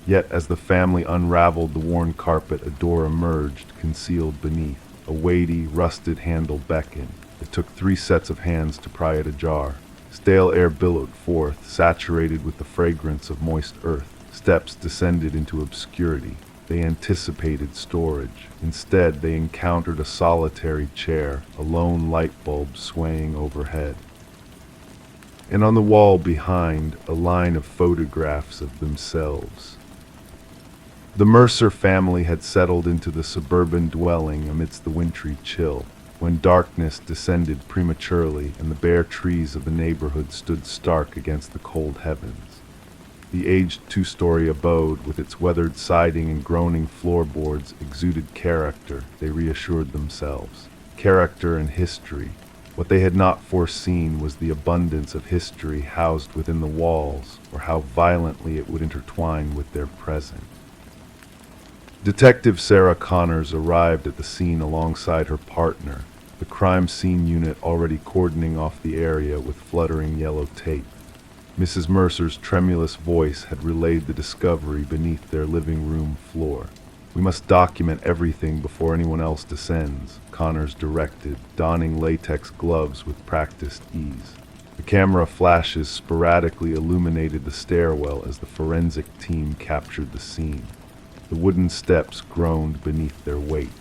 Yet as the family unraveled the worn carpet, a door emerged, concealed beneath. A weighty, rusted-handled beckon. It took 3 sets of hands to pry it ajar. Stale air billowed forth, saturated with the fragrance of moist earth. Steps descended into obscurity. They anticipated storage. Instead, they encountered a solitary chair, a lone light bulb swaying overhead. And on the wall behind, a line of photographs of themselves. The Mercer family had settled into the suburban dwelling amidst the wintry chill, when darkness descended prematurely and the bare trees of the neighborhood stood stark against the cold heavens. The aged 2-story abode, with its weathered siding and groaning floorboards, exuded character, they reassured themselves. Character and history. What they had not foreseen was the abundance of history housed within the walls, or how violently it would intertwine with their present. Detective Sarah Connors arrived at the scene alongside her partner, the crime scene unit already cordoning off the area with fluttering yellow tape. Mrs. Mercer's tremulous voice had relayed the discovery beneath their living room floor. "We must document everything before anyone else descends," Connors directed, donning latex gloves with practiced ease. The camera flashes sporadically illuminated the stairwell as the forensic team captured the scene. The wooden steps groaned beneath their weight.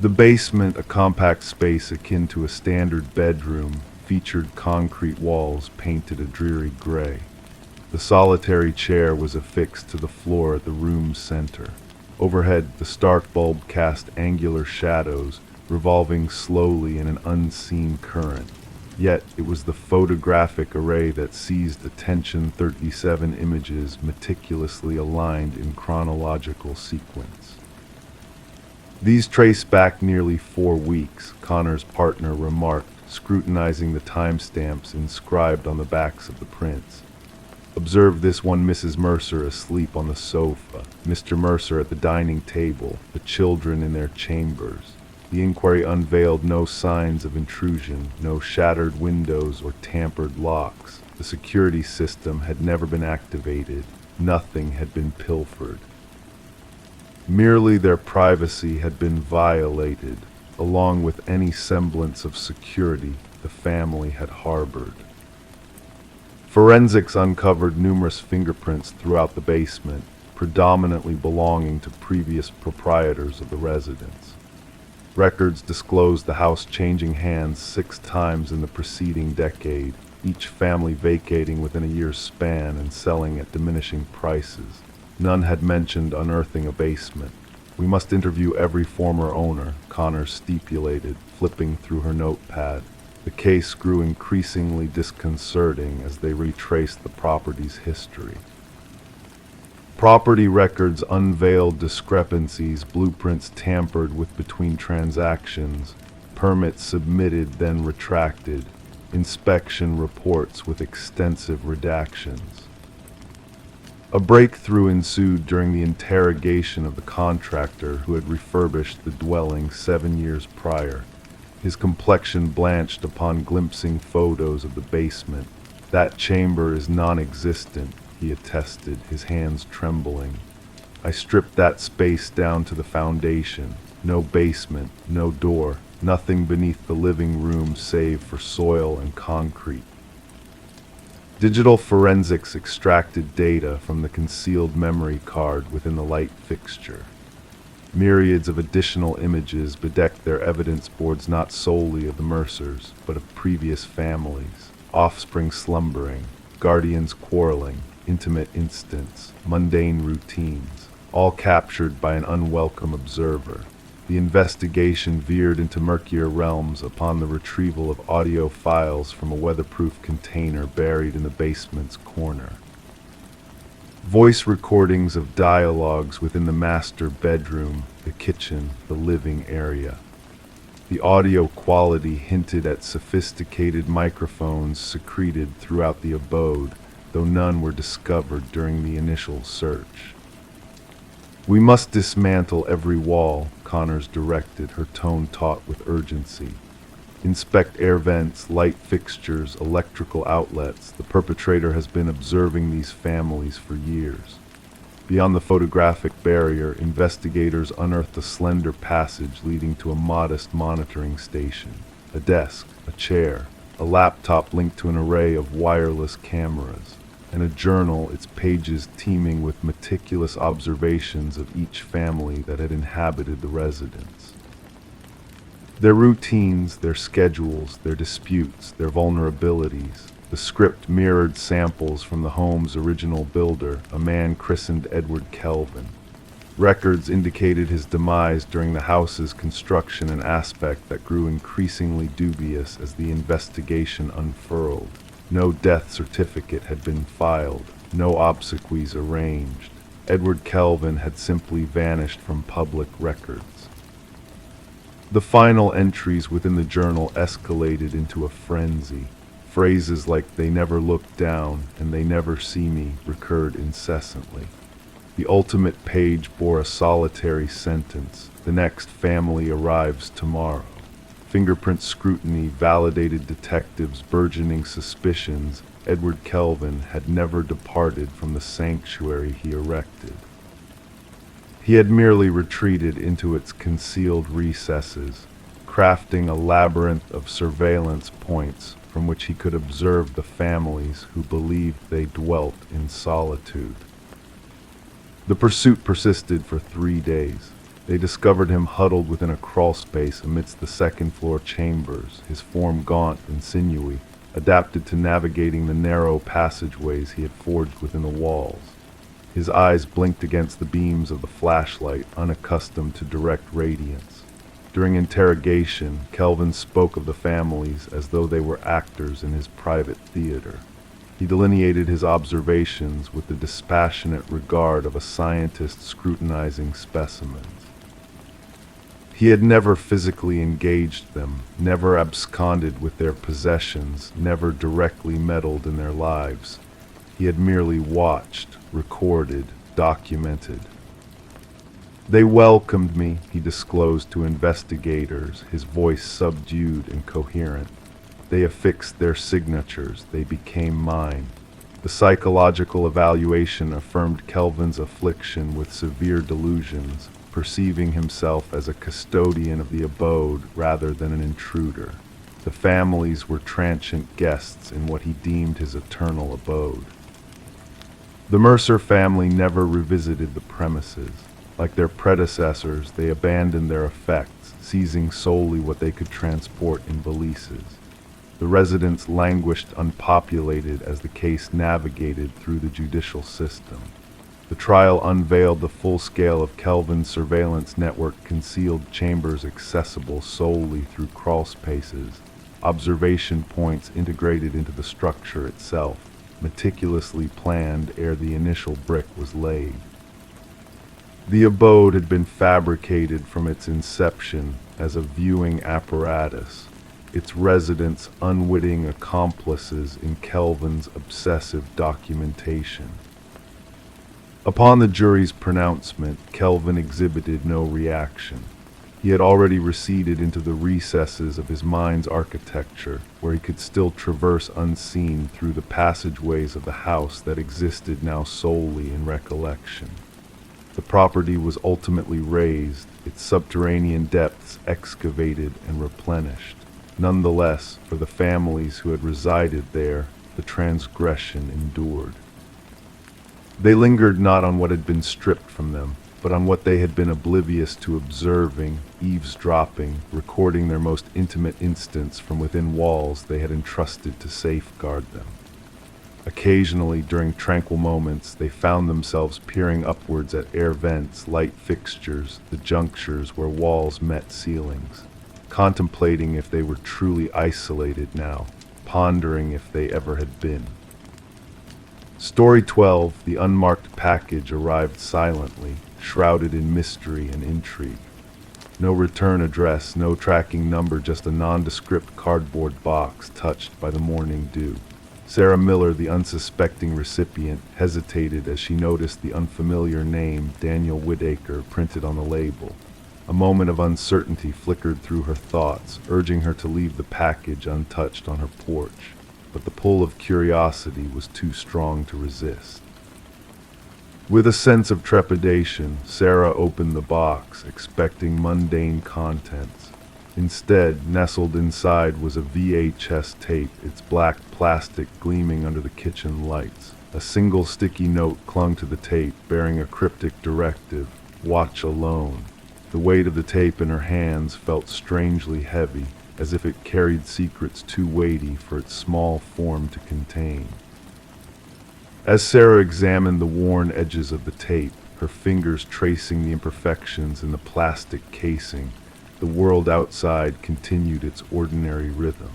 The basement, a compact space akin to a standard bedroom, featured concrete walls painted a dreary gray. The solitary chair was affixed to the floor at the room's center. Overhead, the stark bulb cast angular shadows, revolving slowly in an unseen current. Yet it was the photographic array that seized attention, 37 images meticulously aligned in chronological sequence. "These trace back nearly 4 weeks," Connor's partner remarked, scrutinizing the timestamps inscribed on the backs of the prints. "Observe this one: Mrs. Mercer asleep on the sofa, Mr. Mercer at the dining table, the children in their chambers." The inquiry unveiled no signs of intrusion, no shattered windows or tampered locks. The security system had never been activated. Nothing had been pilfered. Merely their privacy had been violated, along with any semblance of security the family had harbored. Forensics uncovered numerous fingerprints throughout the basement, predominantly belonging to previous proprietors of the residence. Records disclosed the house changing hands 6 times in the preceding decade, each family vacating within a year's span and selling at diminishing prices. None had mentioned unearthing a basement. We must interview every former owner, Connor stipulated, flipping through her notepad. The case grew increasingly disconcerting as they retraced the property's history. Property records unveiled discrepancies, blueprints tampered with between transactions, permits submitted then retracted, inspection reports with extensive redactions. A breakthrough ensued during the interrogation of the contractor who had refurbished the dwelling 7 years prior. His complexion blanched upon glimpsing photos of the basement. "That chamber is non-existent," he attested, his hands trembling. "I stripped that space down to the foundation. No basement, no door, nothing beneath the living room save for soil and concrete." Digital forensics extracted data from the concealed memory card within the light fixture. Myriads of additional images bedecked their evidence boards, not solely of the Mercers, but of previous families, offspring slumbering, guardians quarreling, intimate instants, mundane routines, all captured by an unwelcome observer. The investigation veered into murkier realms upon the retrieval of audio files from a weatherproof container buried in the basement's corner. Voice recordings of dialogues within the master bedroom, the kitchen, the living area. The audio quality hinted at sophisticated microphones secreted throughout the abode, though none were discovered during the initial search. "We must dismantle every wall," Connors directed, her tone taut with urgency. "Inspect air vents, light fixtures, electrical outlets. The perpetrator has been observing these families for years." Beyond the photographic barrier, investigators unearthed a slender passage leading to a modest monitoring station. A desk, a chair, a laptop linked to an array of wireless cameras, and a journal, its pages teeming with meticulous observations of each family that had inhabited the residence. Their routines, their schedules, their disputes, their vulnerabilities. The script mirrored samples from the home's original builder, a man christened Edward Kelvin. Records indicated his demise during the house's construction, an aspect that grew increasingly dubious as the investigation unfurled. No death certificate had been filed, no obsequies arranged. Edward Kelvin had simply vanished from public records. The final entries within the journal escalated into a frenzy. Phrases like "they never looked down" and "they never see me" recurred incessantly. The ultimate page bore a solitary sentence: "The next family arrives tomorrow." Fingerprint scrutiny validated detectives' burgeoning suspicions Edward Kelvin had never departed from the sanctuary he erected. He had merely retreated into its concealed recesses, crafting a labyrinth of surveillance points from which he could observe the families who believed they dwelt in solitude. The pursuit persisted for 3 days. They discovered him huddled within a crawlspace amidst the second-floor chambers, his form gaunt and sinewy, adapted to navigating the narrow passageways he had forged within the walls. His eyes blinked against the beams of the flashlight, unaccustomed to direct radiance. During interrogation, Kelvin spoke of the families as though they were actors in his private theater. He delineated his observations with the dispassionate regard of a scientist scrutinizing specimens. He had never physically engaged them, never absconded with their possessions, never directly meddled in their lives. He had merely watched, recorded, documented. "They welcomed me," he disclosed to investigators, his voice subdued and coherent. "They affixed their signatures. They became mine." The psychological evaluation affirmed Kelvin's affliction with severe delusions, perceiving himself as a custodian of the abode rather than an intruder. The families were transient guests in what he deemed his eternal abode. The Mercer family never revisited the premises. Like their predecessors, they abandoned their effects, seizing solely what they could transport in valises. The residence languished unpopulated as the case navigated through the judicial system. The trial unveiled the full scale of Kelvin's surveillance network, concealed chambers accessible solely through crawl spaces, observation points integrated into the structure itself, meticulously planned ere the initial brick was laid. The abode had been fabricated from its inception as a viewing apparatus, its residents unwitting accomplices in Kelvin's obsessive documentation. Upon the jury's pronouncement, Kelvin exhibited no reaction. He had already receded into the recesses of his mind's architecture, where he could still traverse unseen through the passageways of the house that existed now solely in recollection. The property was ultimately razed, its subterranean depths excavated and replenished. Nonetheless, for the families who had resided there, the transgression endured. They lingered not on what had been stripped from them, but on what they had been oblivious to, observing, eavesdropping, recording their most intimate instants from within walls they had entrusted to safeguard them. Occasionally, during tranquil moments, they found themselves peering upwards at air vents, light fixtures, the junctures where walls met ceilings, contemplating if they were truly isolated now, pondering if they ever had been. Story 12, the unmarked package, arrived silently, shrouded in mystery and intrigue. No return address, no tracking number, just a nondescript cardboard box touched by the morning dew. Sarah Miller, the unsuspecting recipient, hesitated as she noticed the unfamiliar name, Daniel Whitaker, printed on the label. A moment of uncertainty flickered through her thoughts, urging her to leave the package untouched on her porch, but the pull of curiosity was too strong to resist. With a sense of trepidation, Sarah opened the box, expecting mundane contents. Instead, nestled inside was a VHS tape, its black plastic gleaming under the kitchen lights. A single sticky note clung to the tape, bearing a cryptic directive: watch alone. The weight of the tape in her hands felt strangely heavy, as if it carried secrets too weighty for its small form to contain. As Sarah examined the worn edges of the tape, her fingers tracing the imperfections in the plastic casing, the world outside continued its ordinary rhythm.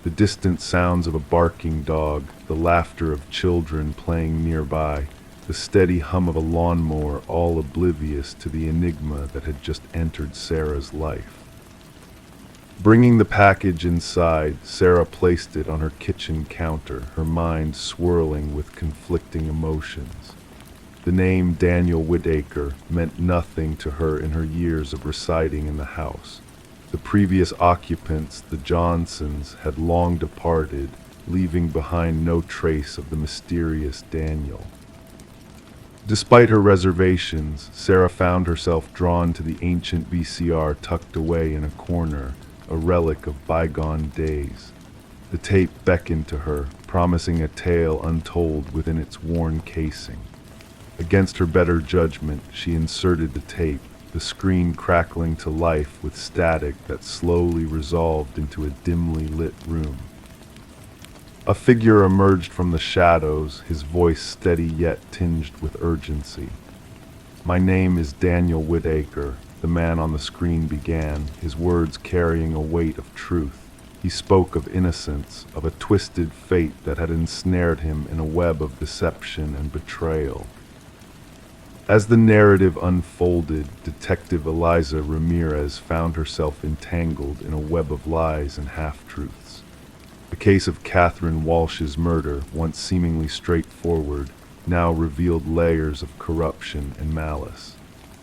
The distant sounds of a barking dog, the laughter of children playing nearby, the steady hum of a lawnmower, all oblivious to the enigma that had just entered Sarah's life. Bringing the package inside, Sarah placed it on her kitchen counter, her mind swirling with conflicting emotions. The name Daniel Whitaker meant nothing to her in her years of residing in the house. The previous occupants, the Johnsons, had long departed, leaving behind no trace of the mysterious Daniel. Despite her reservations, Sarah found herself drawn to the ancient VCR tucked away in a corner, a relic of bygone days. The tape beckoned to her, promising a tale untold within its worn casing. Against her better judgment, she inserted the tape, the screen crackling to life with static that slowly resolved into a dimly lit room. A figure emerged from the shadows, his voice steady yet tinged with urgency. "My name is Daniel Whitaker," the man on the screen began, his words carrying a weight of truth. He spoke of innocence, of a twisted fate that had ensnared him in a web of deception and betrayal. As the narrative unfolded, Detective Eliza Ramirez found herself entangled in a web of lies and half-truths. The case of Catherine Walsh's murder, once seemingly straightforward, now revealed layers of corruption and malice.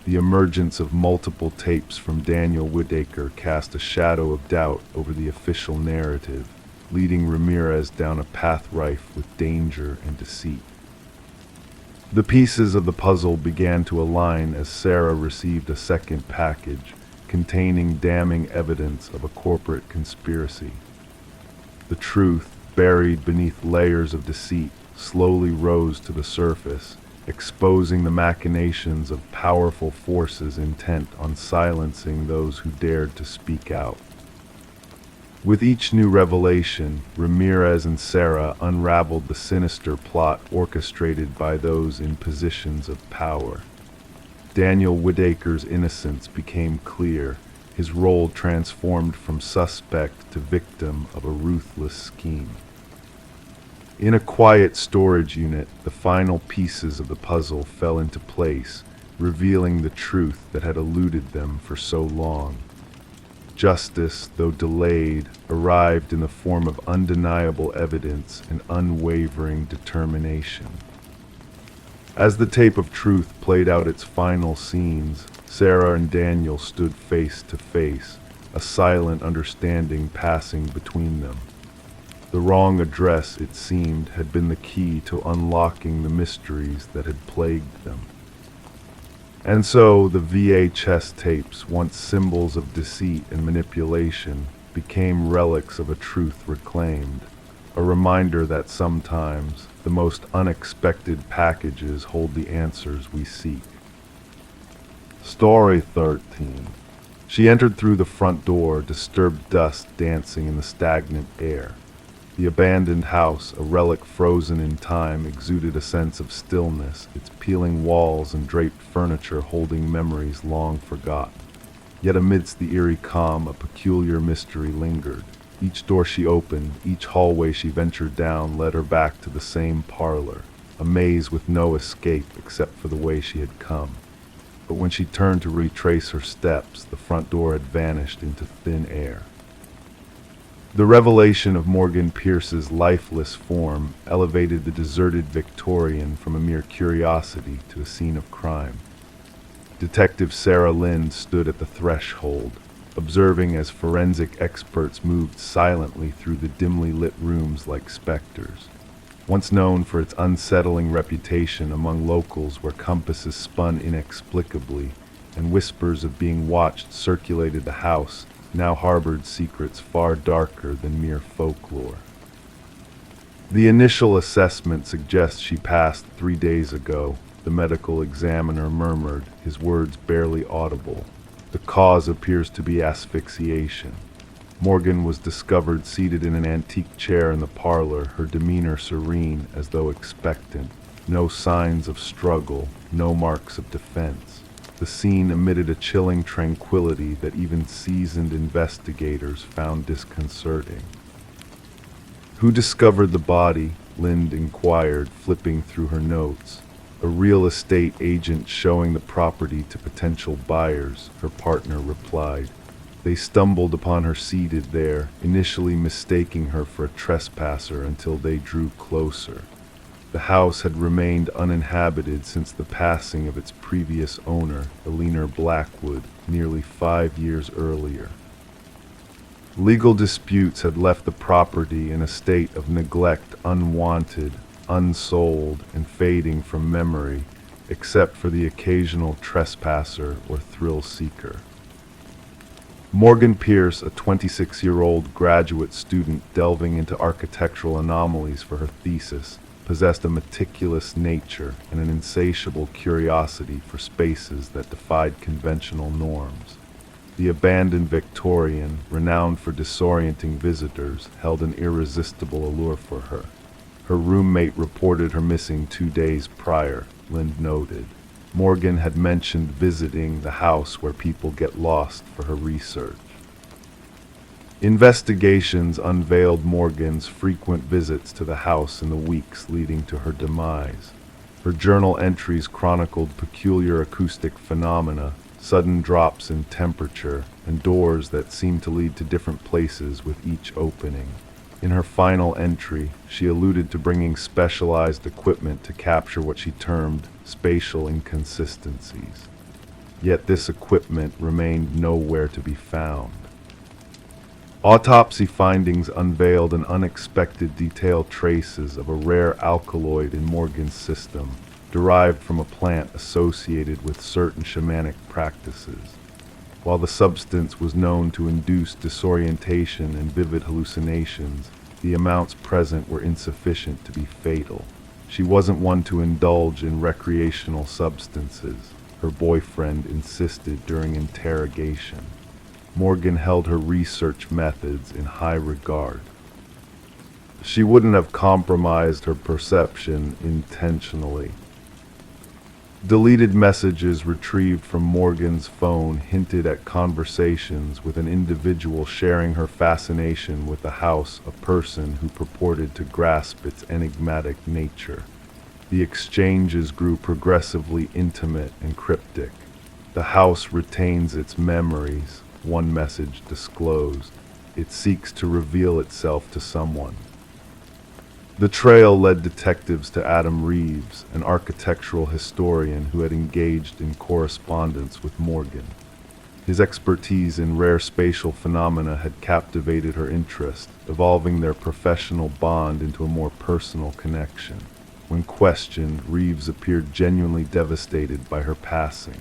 The emergence of multiple tapes from Daniel Whitaker cast a shadow of doubt over the official narrative, leading Ramirez down a path rife with danger and deceit. The pieces of the puzzle began to align as Sarah received a second package, containing damning evidence of a corporate conspiracy. The truth, buried beneath layers of deceit, slowly rose to the surface, exposing the machinations of powerful forces intent on silencing those who dared to speak out. With each new revelation, Ramirez and Sarah unraveled the sinister plot orchestrated by those in positions of power. Daniel Whitaker's innocence became clear, his role transformed from suspect to victim of a ruthless scheme. In a quiet storage unit, the final pieces of the puzzle fell into place, revealing the truth that had eluded them for so long. Justice, though delayed, arrived in the form of undeniable evidence and unwavering determination. As the tape of truth played out its final scenes, Sarah and Daniel stood face to face, a silent understanding passing between them. The wrong address, it seemed, had been the key to unlocking the mysteries that had plagued them. And so the VHS tapes, once symbols of deceit and manipulation, became relics of a truth reclaimed, a reminder that sometimes the most unexpected packages hold the answers we seek. Story 13. She entered through the front door, disturbed dust dancing in the stagnant air. The abandoned house, a relic frozen in time, exuded a sense of stillness, its peeling walls and draped furniture holding memories long forgotten. Yet amidst the eerie calm, a peculiar mystery lingered. Each door she opened, each hallway she ventured down led her back to the same parlor, a maze with no escape except for the way she had come. But when she turned to retrace her steps, the front door had vanished into thin air. The revelation of Morgan Pierce's lifeless form elevated the deserted Victorian from a mere curiosity to a scene of crime. Detective Sarah Lynn stood at the threshold, observing as forensic experts moved silently through the dimly lit rooms like specters. Once known for its unsettling reputation among locals where compasses spun inexplicably and whispers of being watched circulated the house, now harbored secrets far darker than mere folklore. The initial assessment suggests she passed 3 days ago, the medical examiner murmured, his words barely audible. The cause appears to be asphyxiation. Morgan was discovered seated in an antique chair in the parlor, her demeanor serene as though expectant. No signs of struggle, no marks of defense. The scene emitted a chilling tranquility that even seasoned investigators found disconcerting. Who discovered the body? Lind inquired, flipping through her notes. A real estate agent showing the property to potential buyers, her partner replied. They stumbled upon her seated there, initially mistaking her for a trespasser until they drew closer. The house had remained uninhabited since the passing of its previous owner, Eleanor Blackwood, nearly 5 years earlier. Legal disputes had left the property in a state of neglect, unwanted, unsold, and fading from memory, except for the occasional trespasser or thrill seeker. Morgan Pierce, a 26-year-old graduate student delving into architectural anomalies for her thesis, possessed a meticulous nature and an insatiable curiosity for spaces that defied conventional norms. The abandoned Victorian, renowned for disorienting visitors, held an irresistible allure for her. Her roommate reported her missing 2 days prior, Lind noted. Morgan had mentioned visiting the house where people get lost for her research. Investigations unveiled Morgan's frequent visits to the house in the weeks leading to her demise. Her journal entries chronicled peculiar acoustic phenomena, sudden drops in temperature, and doors that seemed to lead to different places with each opening. In her final entry, she alluded to bringing specialized equipment to capture what she termed spatial inconsistencies. Yet this equipment remained nowhere to be found. Autopsy findings unveiled an unexpected detailed traces of a rare alkaloid in Morgan's system, derived from a plant associated with certain shamanic practices. While the substance was known to induce disorientation and vivid hallucinations, the amounts present were insufficient to be fatal. She wasn't one to indulge in recreational substances, her boyfriend insisted during interrogation. Morgan held her research methods in high regard. She wouldn't have compromised her perception intentionally. Deleted messages retrieved from Morgan's phone hinted at conversations with an individual sharing her fascination with the house, a person who purported to grasp its enigmatic nature. The exchanges grew progressively intimate and cryptic. The house retains its memories, one message disclosed. It seeks to reveal itself to someone. The trail led detectives to Adam Reeves, an architectural historian who had engaged in correspondence with Morgan. His expertise in rare spatial phenomena had captivated her interest, evolving their professional bond into a more personal connection. When questioned, Reeves appeared genuinely devastated by her passing.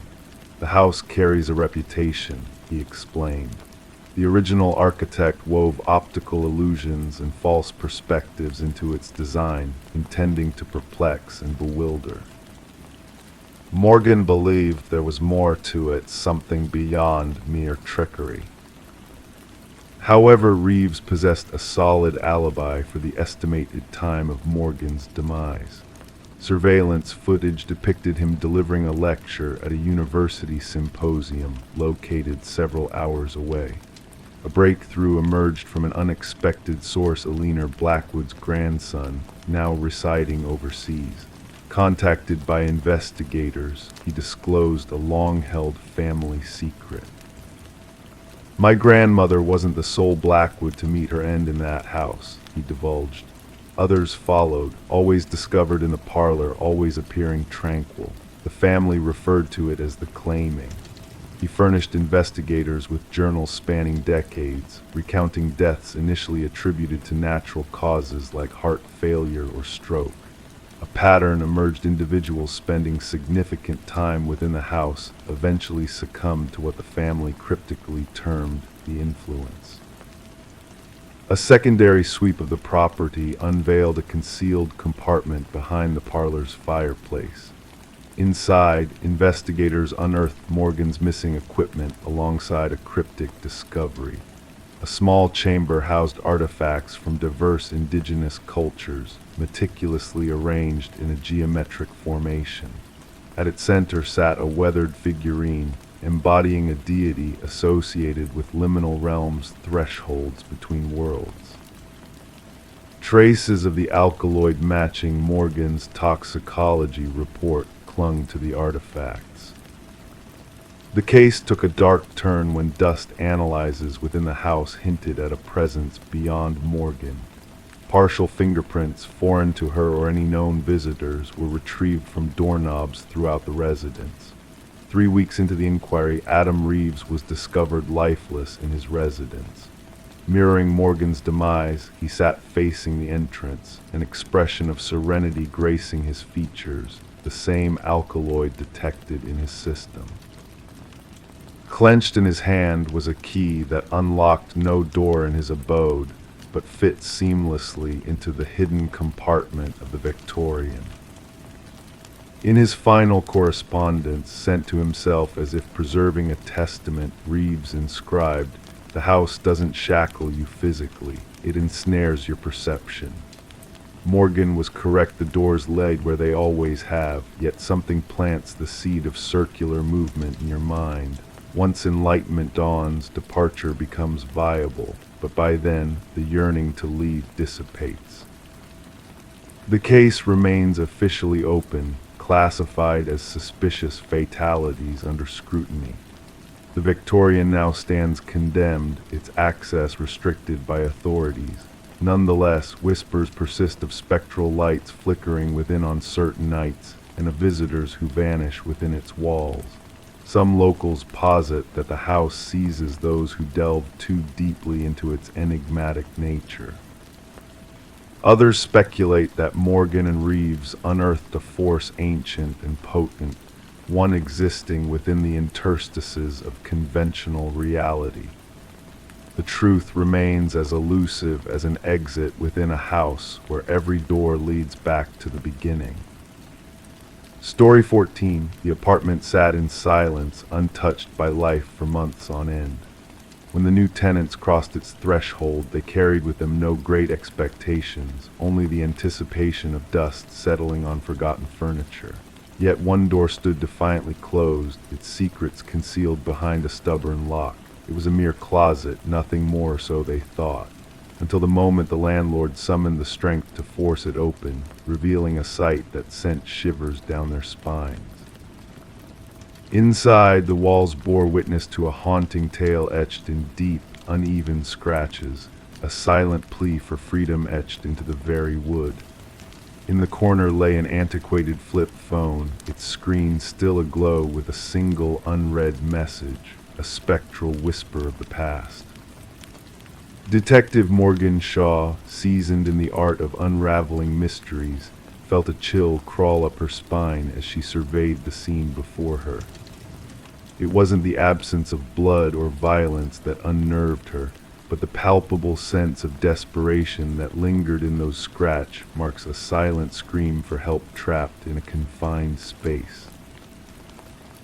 "The house carries a reputation," he explained. The original architect wove optical illusions and false perspectives into its design, intending to perplex and bewilder. Morgan believed there was more to it, something beyond mere trickery. However, Reeves possessed a solid alibi for the estimated time of Morgan's demise. Surveillance footage depicted him delivering a lecture at a university symposium located several hours away. A breakthrough emerged from an unexpected source: Alina Blackwood's grandson, now residing overseas. Contacted by investigators, he disclosed a long-held family secret. "My grandmother wasn't the sole Blackwood to meet her end in that house," he divulged. Others followed, always discovered in the parlor, always appearing tranquil. The family referred to it as the claiming. He furnished investigators with journals spanning decades, recounting deaths initially attributed to natural causes like heart failure or stroke. A pattern emerged: individuals spending significant time within the house eventually succumbed to what the family cryptically termed the influence. A secondary sweep of the property unveiled a concealed compartment behind the parlor's fireplace. Inside, investigators unearthed Morgan's missing equipment alongside a cryptic discovery. A small chamber housed artifacts from diverse indigenous cultures, meticulously arranged in a geometric formation. At its center sat a weathered figurine, embodying a deity associated with liminal realms, thresholds between worlds. Traces of the alkaloid matching Morgan's toxicology report clung to the artifacts. The case took a dark turn when dust analyses within the house hinted at a presence beyond Morgan. Partial fingerprints, foreign to her or any known visitors, were retrieved from doorknobs throughout the residence. 3 weeks into the inquiry, Adam Reeves was discovered lifeless in his residence. Mirroring Morgan's demise, he sat facing the entrance, an expression of serenity gracing his features, the same alkaloid detected in his system. Clenched in his hand was a key that unlocked no door in his abode, but fit seamlessly into the hidden compartment of the Victorian. In his final correspondence, sent to himself as if preserving a testament, Reeves inscribed, "The house doesn't shackle you physically, it ensnares your perception." Morgan was correct: the doors laid where they always have, yet something plants the seed of circular movement in your mind. Once enlightenment dawns, departure becomes viable, but by then, the yearning to leave dissipates. The case remains officially open, classified as suspicious fatalities under scrutiny. The Victorian now stands condemned, its access restricted by authorities. Nonetheless, whispers persist of spectral lights flickering within on certain nights, and of visitors who vanish within its walls. Some locals posit that the house seizes those who delve too deeply into its enigmatic nature. Others speculate that Morgan and Reeves unearthed a force ancient and potent, one existing within the interstices of conventional reality. The truth remains as elusive as an exit within a house where every door leads back to the beginning. Story 14. The apartment sat in silence, untouched by life for months on end. When the new tenants crossed its threshold, they carried with them no great expectations, only the anticipation of dust settling on forgotten furniture. Yet one door stood defiantly closed, its secrets concealed behind a stubborn lock. It was a mere closet, nothing more, so they thought, until the moment the landlord summoned the strength to force it open, revealing a sight that sent shivers down their spines. Inside, the walls bore witness to a haunting tale etched in deep, uneven scratches, a silent plea for freedom etched into the very wood. In the corner lay an antiquated flip phone, its screen still aglow with a single unread message, a spectral whisper of the past. Detective Morgan Shaw, seasoned in the art of unraveling mysteries, felt a chill crawl up her spine as she surveyed the scene before her. It wasn't the absence of blood or violence that unnerved her, but the palpable sense of desperation that lingered in those scratch marks, a silent scream for help trapped in a confined space.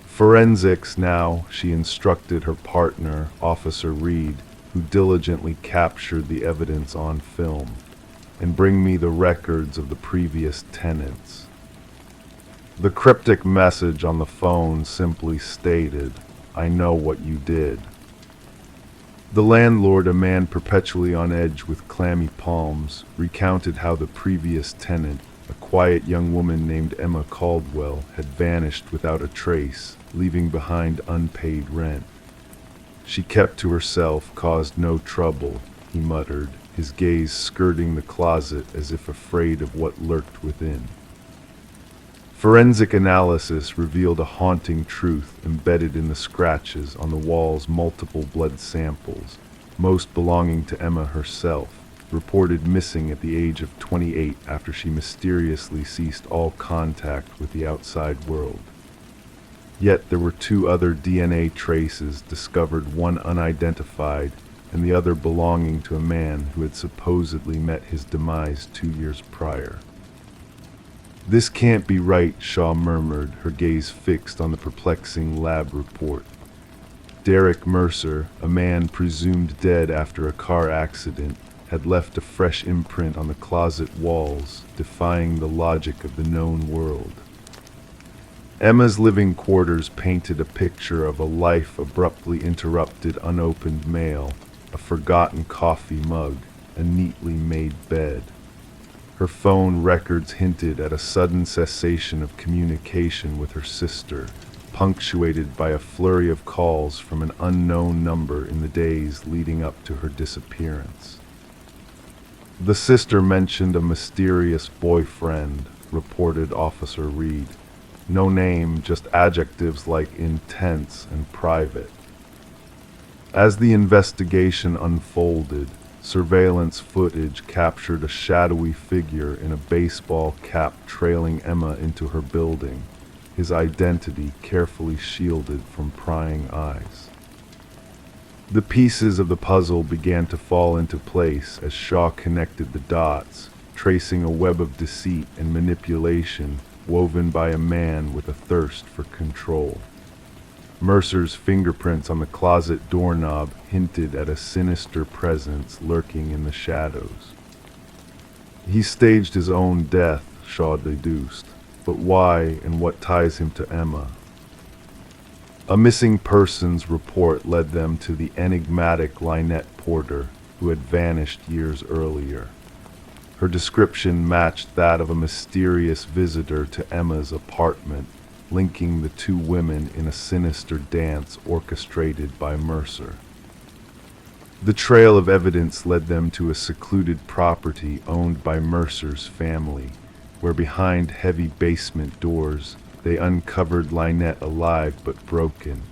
Forensics now, she instructed her partner, Officer Reed, who diligently captured the evidence on film, and bring me the records of the previous tenants. The cryptic message on the phone simply stated, "I know what you did." The landlord, a man perpetually on edge with clammy palms, recounted how the previous tenant, a quiet young woman named Emma Caldwell, had vanished without a trace, leaving behind unpaid rent. "She kept to herself, caused no trouble," he muttered, his gaze skirting the closet as if afraid of what lurked within. Forensic analysis revealed a haunting truth embedded in the scratches on the wall's multiple blood samples, most belonging to Emma herself, reported missing at the age of 28 after she mysteriously ceased all contact with the outside world. Yet there were two other DNA traces discovered, one unidentified and the other belonging to a man who had supposedly met his demise 2 years prior. "This can't be right," Shaw murmured, her gaze fixed on the perplexing lab report. Derek Mercer, a man presumed dead after a car accident, had left a fresh imprint on the closet walls, defying the logic of the known world. Emma's living quarters painted a picture of a life abruptly interrupted, unopened mail, a forgotten coffee mug, a neatly made bed. Her phone records hinted at a sudden cessation of communication with her sister, punctuated by a flurry of calls from an unknown number in the days leading up to her disappearance. The sister mentioned a mysterious boyfriend, reported Officer Reed. No name, just adjectives like intense and private. As the investigation unfolded, surveillance footage captured a shadowy figure in a baseball cap trailing Emma into her building, his identity carefully shielded from prying eyes. The pieces of the puzzle began to fall into place as Shaw connected the dots, tracing a web of deceit and manipulation woven by a man with a thirst for control. Mercer's fingerprints on the closet doorknob hinted at a sinister presence lurking in the shadows. He staged his own death, Shaw deduced, but why and what ties him to Emma? A missing persons report led them to the enigmatic Lynette Porter, who had vanished years earlier. Her description matched that of a mysterious visitor to Emma's apartment, linking the two women in a sinister dance orchestrated by Mercer. The trail of evidence led them to a secluded property owned by Mercer's family, where behind heavy basement doors they uncovered Lynette alive but broken,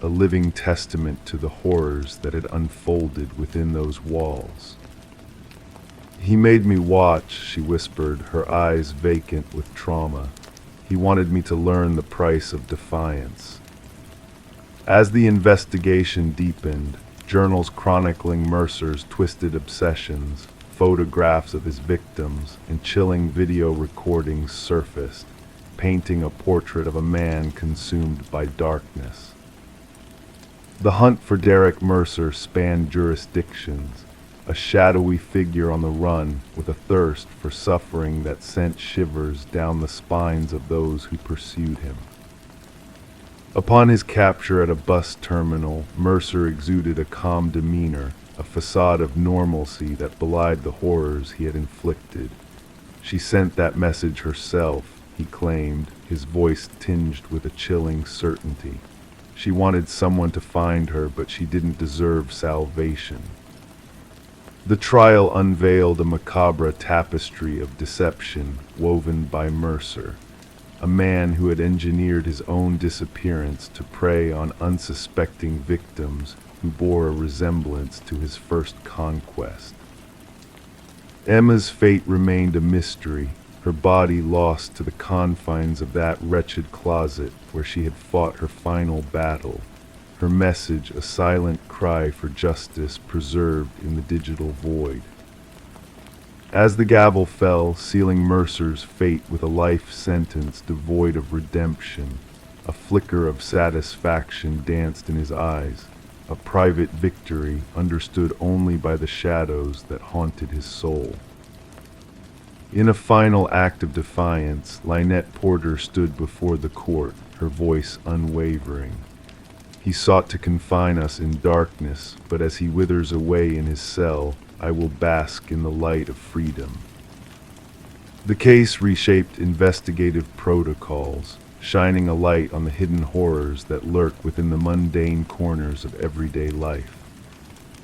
a living testament to the horrors that had unfolded within those walls. "He made me watch," she whispered, her eyes vacant with trauma. "He wanted me to learn the price of defiance." As the investigation deepened, journals chronicling Mercer's twisted obsessions, photographs of his victims, and chilling video recordings surfaced, painting a portrait of a man consumed by darkness. The hunt for Derek Mercer spanned jurisdictions, a shadowy figure on the run with a thirst for suffering that sent shivers down the spines of those who pursued him. Upon his capture at a bus terminal, Mercer exuded a calm demeanor, a facade of normalcy that belied the horrors he had inflicted. She sent that message herself, he claimed, his voice tinged with a chilling certainty. She wanted someone to find her, but she didn't deserve salvation. The trial unveiled a macabre tapestry of deception woven by Mercer, a man who had engineered his own disappearance to prey on unsuspecting victims who bore a resemblance to his first conquest. Emma's fate remained a mystery, her body lost to the confines of that wretched closet where she had fought her final battle, her message a silent cry for justice preserved in the digital void. As the gavel fell, sealing Mercer's fate with a life sentence devoid of redemption, a flicker of satisfaction danced in his eyes, a private victory understood only by the shadows that haunted his soul. In a final act of defiance, Lynette Porter stood before the court, her voice unwavering. He sought to confine us in darkness, but as he withers away in his cell, I will bask in the light of freedom. The case reshaped investigative protocols, shining a light on the hidden horrors that lurk within the mundane corners of everyday life.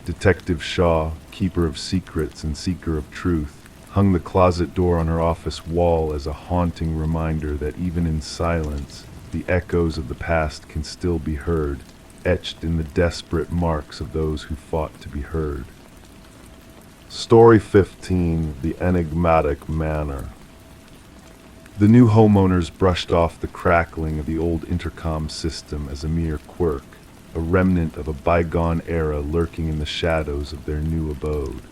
Detective Shaw, keeper of secrets and seeker of truth, hung the closet door on her office wall as a haunting reminder that even in silence, the echoes of the past can still be heard, etched in the desperate marks of those who fought to be heard. Story 15, The Enigmatic Manor. The new homeowners brushed off the crackling of the old intercom system as a mere quirk, a remnant of a bygone era lurking in the shadows of their new abode.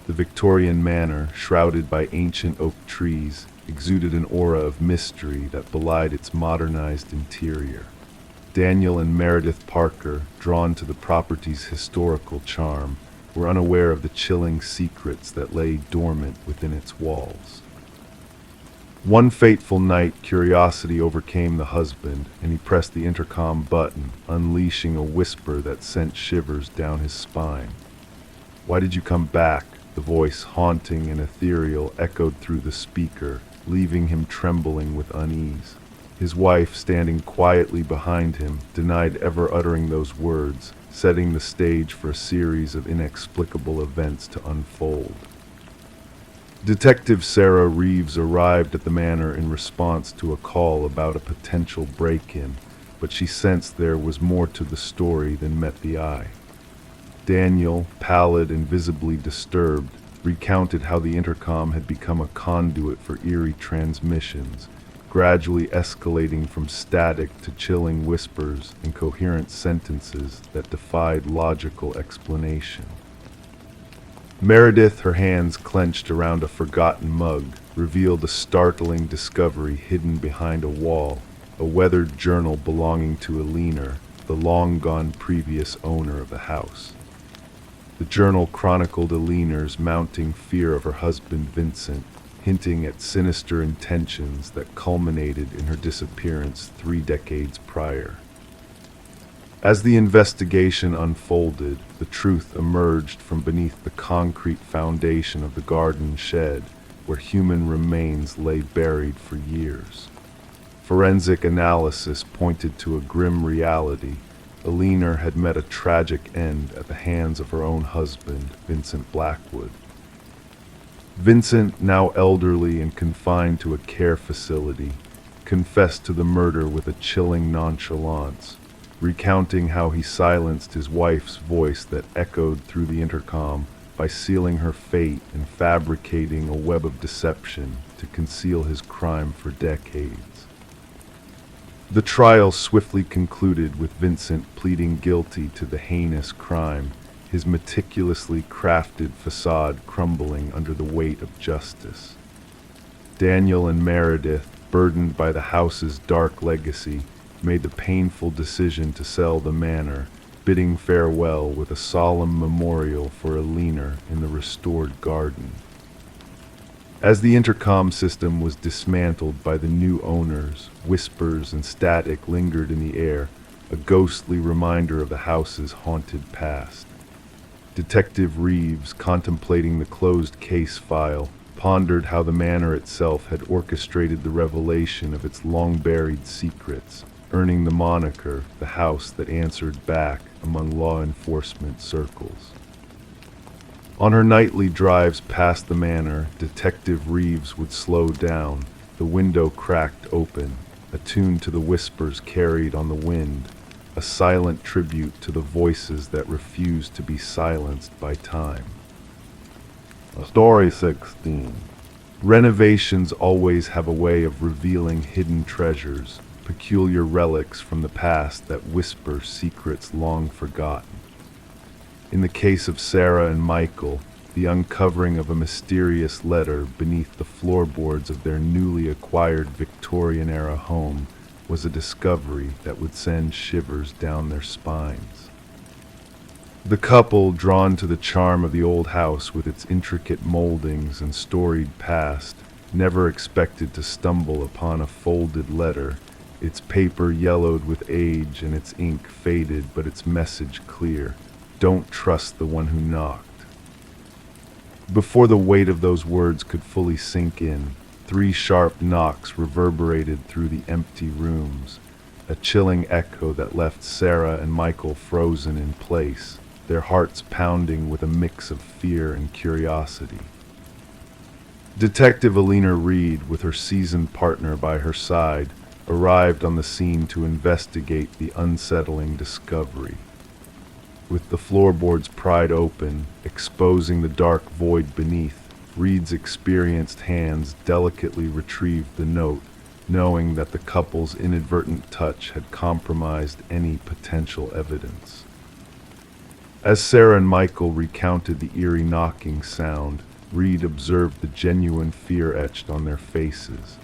The Victorian manor, shrouded by ancient oak trees, exuded an aura of mystery that belied its modernized interior. Daniel and Meredith Parker, drawn to the property's historical charm, were unaware of the chilling secrets that lay dormant within its walls. One fateful night, curiosity overcame the husband, and he pressed the intercom button, unleashing a whisper that sent shivers down his spine. "Why did you come back?" The voice, haunting and ethereal, echoed through the speaker, leaving him trembling with unease. His wife, standing quietly behind him, denied ever uttering those words, setting the stage for a series of inexplicable events to unfold. Detective Sarah Reeves arrived at the manor in response to a call about a potential break-in, but she sensed there was more to the story than met the eye. Daniel, pallid and visibly disturbed, recounted how the intercom had become a conduit for eerie transmissions, gradually escalating from static to chilling whispers and coherent sentences that defied logical explanation. Meredith, her hands clenched around a forgotten mug, revealed a startling discovery hidden behind a wall, a weathered journal belonging to Eleanor, the long-gone previous owner of the house. The journal chronicled Eleanor's mounting fear of her husband Vincent, hinting at sinister intentions that culminated in her disappearance 3 decades prior. As the investigation unfolded, the truth emerged from beneath the concrete foundation of the garden shed, where human remains lay buried for years. Forensic analysis pointed to a grim reality. Eleanor had met a tragic end at the hands of her own husband, Vincent Blackwood. Vincent, now elderly and confined to a care facility, confessed to the murder with a chilling nonchalance, recounting how he silenced his wife's voice that echoed through the intercom by sealing her fate and fabricating a web of deception to conceal his crime for decades. The trial swiftly concluded with Vincent pleading guilty to the heinous crime, his meticulously crafted facade crumbling under the weight of justice. Daniel and Meredith, burdened by the house's dark legacy, made the painful decision to sell the manor, bidding farewell with a solemn memorial for Alina in the restored garden. As the intercom system was dismantled by the new owners, whispers and static lingered in the air, a ghostly reminder of the house's haunted past. Detective Reeves, contemplating the closed case file, pondered how the manor itself had orchestrated the revelation of its long-buried secrets, earning the moniker, the house that answered back, among law enforcement circles. On her nightly drives past the manor, Detective Reeves would slow down, the window cracked open, attuned to the whispers carried on the wind, a silent tribute to the voices that refused to be silenced by time. Story 16. Renovations always have a way of revealing hidden treasures, peculiar relics from the past that whisper secrets long forgotten. In the case of Sarah and Michael, the uncovering of a mysterious letter beneath the floorboards of their newly acquired Victorian-era home was a discovery that would send shivers down their spines. The couple, drawn to the charm of the old house with its intricate moldings and storied past, never expected to stumble upon a folded letter, its paper yellowed with age and its ink faded, but its message clear. Don't trust the one who knocked. Before the weight of those words could fully sink in, 3 sharp knocks reverberated through the empty rooms, a chilling echo that left Sarah and Michael frozen in place, their hearts pounding with a mix of fear and curiosity. Detective Alina Reed, with her seasoned partner by her side, arrived on the scene to investigate the unsettling discovery. With the floorboards pried open, exposing the dark void beneath, Reed's experienced hands delicately retrieved the note, knowing that the couple's inadvertent touch had compromised any potential evidence. As Sarah and Michael recounted the eerie knocking sound, Reed observed the genuine fear etched on their faces.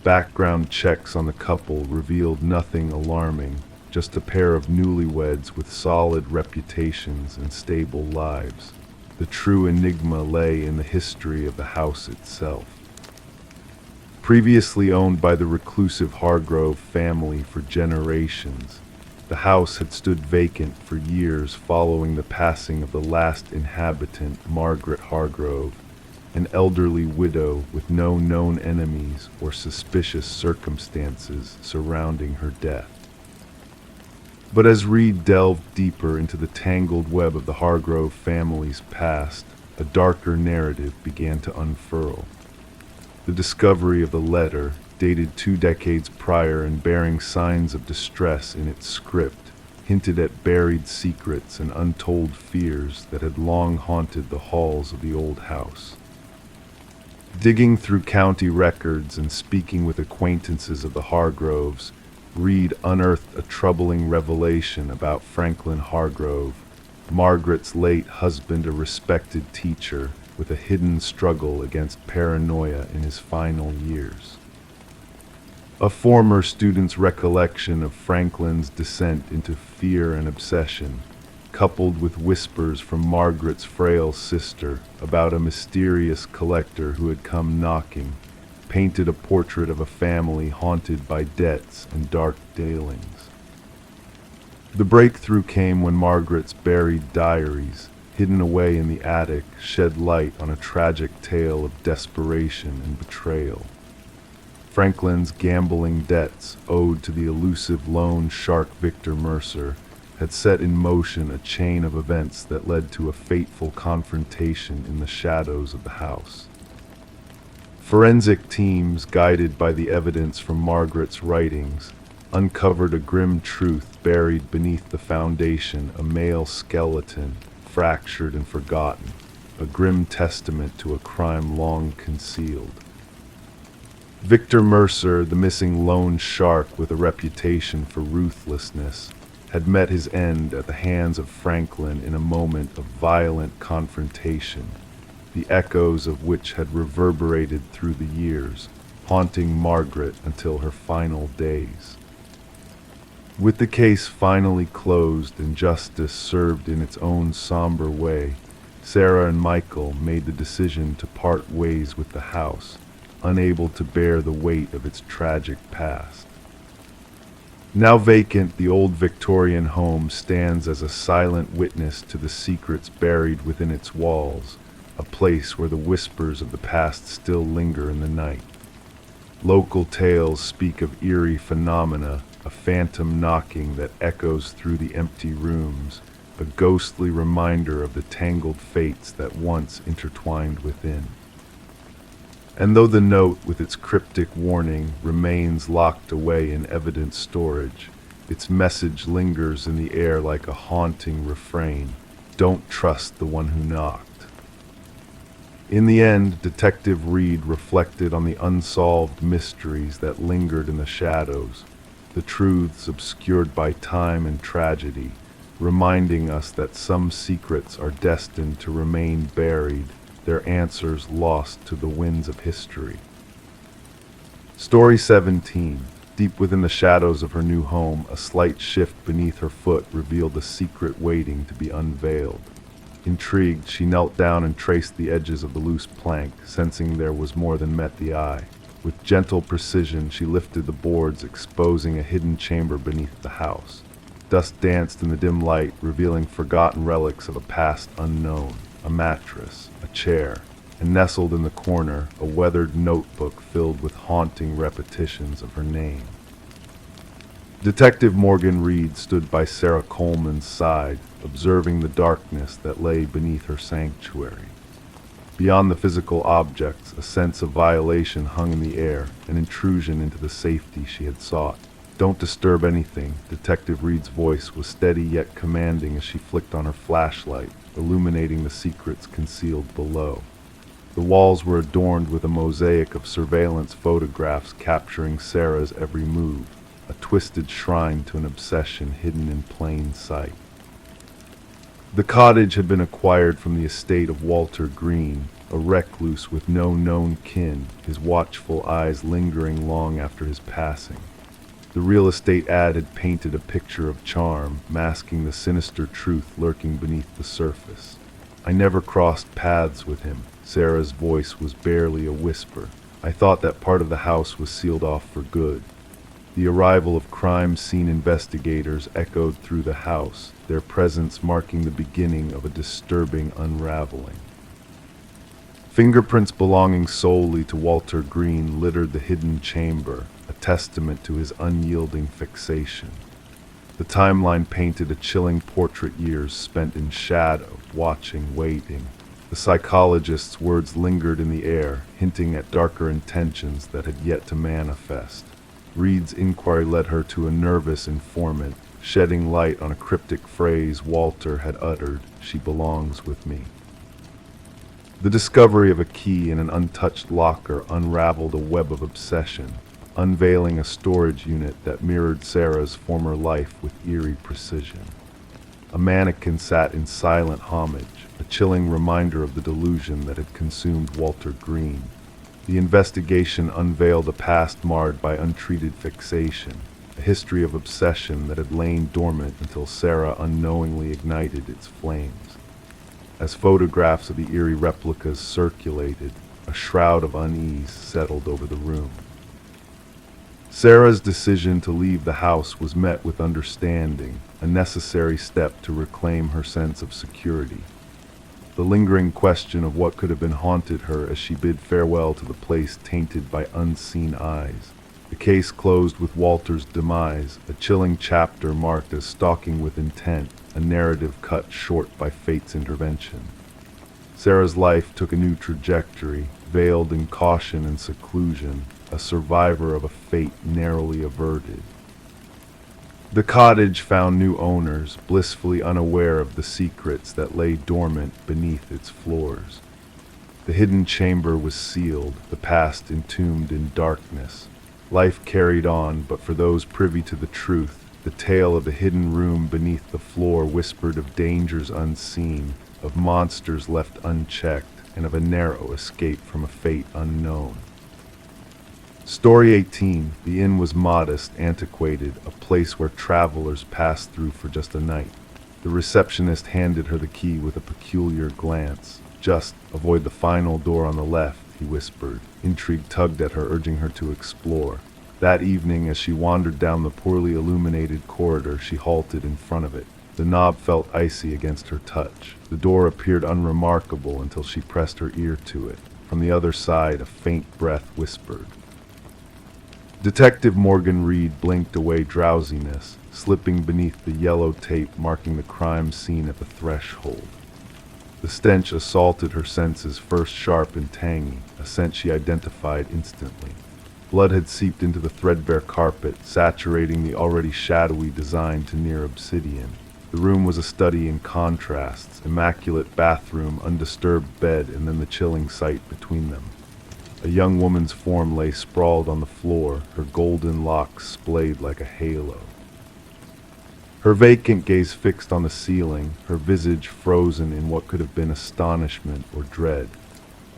Background checks on the couple revealed nothing alarming, just a pair of newlyweds with solid reputations and stable lives. The true enigma lay in the history of the house itself. Previously owned by the reclusive Hargrove family for generations, the house had stood vacant for years following the passing of the last inhabitant, Margaret Hargrove, an elderly widow with no known enemies or suspicious circumstances surrounding her death. But as Reed delved deeper into the tangled web of the Hargrove family's past, a darker narrative began to unfurl. The discovery of the letter, dated 2 decades prior and bearing signs of distress in its script, hinted at buried secrets and untold fears that had long haunted the halls of the old house. Digging through county records and speaking with acquaintances of the Hargroves, Reed unearthed a troubling revelation about Franklin Hargrove, Margaret's late husband, a respected teacher with a hidden struggle against paranoia in his final years. A former student's recollection of Franklin's descent into fear and obsession, coupled with whispers from Margaret's frail sister about a mysterious collector who had come knocking, painted a portrait of a family haunted by debts and dark dealings. The breakthrough came when Margaret's buried diaries, hidden away in the attic, shed light on a tragic tale of desperation and betrayal. Franklin's gambling debts, owed to the elusive loan shark Victor Mercer, had set in motion a chain of events that led to a fateful confrontation in the shadows of the house. Forensic teams, guided by the evidence from Margaret's writings, uncovered a grim truth buried beneath the foundation, a male skeleton, fractured and forgotten, a grim testament to a crime long concealed. Victor Mercer, the missing loan shark with a reputation for ruthlessness, had met his end at the hands of Franklin in a moment of violent confrontation, the echoes of which had reverberated through the years, haunting Margaret until her final days. With the case finally closed and justice served in its own somber way, Sarah and Michael made the decision to part ways with the house, unable to bear the weight of its tragic past. Now vacant, the old Victorian home stands as a silent witness to the secrets buried within its walls, a place where the whispers of the past still linger in the night. Local tales speak of eerie phenomena, a phantom knocking that echoes through the empty rooms, a ghostly reminder of the tangled fates that once intertwined within. And though the note with its cryptic warning remains locked away in evidence storage, its message lingers in the air like a haunting refrain: don't trust the one who knocked. In the end, Detective Reed reflected on the unsolved mysteries that lingered in the shadows, the truths obscured by time and tragedy, reminding us that some secrets are destined to remain buried, their answers lost to the winds of history. Story 17. Deep within the shadows of her new home, a slight shift beneath her foot revealed a secret waiting to be unveiled. Intrigued, she knelt down and traced the edges of the loose plank, sensing there was more than met the eye. With gentle precision, she lifted the boards, exposing a hidden chamber beneath the house. Dust danced in the dim light, revealing forgotten relics of a past unknown. A mattress, a chair, and nestled in the corner, a weathered notebook filled with haunting repetitions of her name. Detective Morgan Reed stood by Sarah Coleman's side, observing the darkness that lay beneath her sanctuary. Beyond the physical objects, a sense of violation hung in the air, an intrusion into the safety she had sought. "Don't disturb anything." Detective Reed's voice was steady yet commanding as she flicked on her flashlight, illuminating the secrets concealed below. The walls were adorned with a mosaic of surveillance photographs capturing Sarah's every move, a twisted shrine to an obsession hidden in plain sight. The cottage had been acquired from the estate of Walter Green, a recluse with no known kin, his watchful eyes lingering long after his passing. The real estate ad had painted a picture of charm, masking the sinister truth lurking beneath the surface. "I never crossed paths with him." Sarah's voice was barely a whisper. "I thought that part of the house was sealed off for good." The arrival of crime scene investigators echoed through the house, their presence marking the beginning of a disturbing unraveling. Fingerprints belonging solely to Walter Green littered the hidden chamber, a testament to his unyielding fixation. The timeline painted a chilling portrait: years spent in shadow, watching, waiting. The psychologist's words lingered in the air, hinting at darker intentions that had yet to manifest. Reed's inquiry led her to a nervous informant, shedding light on a cryptic phrase Walter had uttered: "She belongs with me." The discovery of a key in an untouched locker unraveled a web of obsession, unveiling a storage unit that mirrored Sarah's former life with eerie precision. A mannequin sat in silent homage, a chilling reminder of the delusion that had consumed Walter Green. The investigation unveiled a past marred by untreated fixation, a history of obsession that had lain dormant until Sarah unknowingly ignited its flames. As photographs of the eerie replicas circulated, a shroud of unease settled over the room. Sarah's decision to leave the house was met with understanding, a necessary step to reclaim her sense of security. The lingering question of what could have been haunted her as she bid farewell to the place tainted by unseen eyes. The case closed with Walter's demise, a chilling chapter marked as stalking with intent, a narrative cut short by fate's intervention. Sarah's life took a new trajectory, veiled in caution and seclusion, a survivor of a fate narrowly averted. The cottage found new owners, blissfully unaware of the secrets that lay dormant beneath its floors. The hidden chamber was sealed, the past entombed in darkness. Life carried on, but for those privy to the truth, the tale of the hidden room beneath the floor whispered of dangers unseen, of monsters left unchecked, and of a narrow escape from a fate unknown. Story 18. The inn was modest, antiquated, a place where travelers passed through for just a night. The receptionist handed her the key with a peculiar glance. "Just avoid the final door on the left," he whispered. Intrigue tugged at her, urging her to explore. That evening, as she wandered down the poorly illuminated corridor, she halted in front of it. The knob felt icy against her touch. The door appeared unremarkable until she pressed her ear to it. From the other side, a faint breath whispered. Detective Morgan Reed blinked away drowsiness, slipping beneath the yellow tape marking the crime scene at the threshold. The stench assaulted her senses, first sharp and tangy, a scent she identified instantly. Blood had seeped into the threadbare carpet, saturating the already shadowy design to near obsidian. The room was a study in contrasts, immaculate bathroom, undisturbed bed, and then the chilling sight between them. A young woman's form lay sprawled on the floor, her golden locks splayed like a halo. Her vacant gaze fixed on the ceiling, her visage frozen in what could have been astonishment or dread.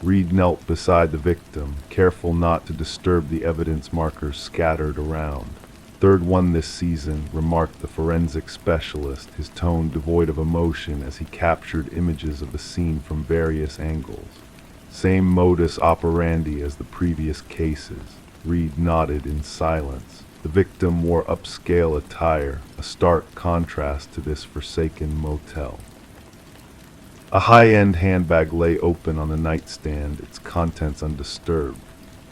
Reed knelt beside the victim, careful not to disturb the evidence markers scattered around. "Third one this season," remarked the forensic specialist, his tone devoid of emotion as he captured images of the scene from various angles. "Same modus operandi as the previous cases." Reed nodded in silence. The victim wore upscale attire, a stark contrast to this forsaken motel. A high-end handbag lay open on the nightstand, its contents undisturbed.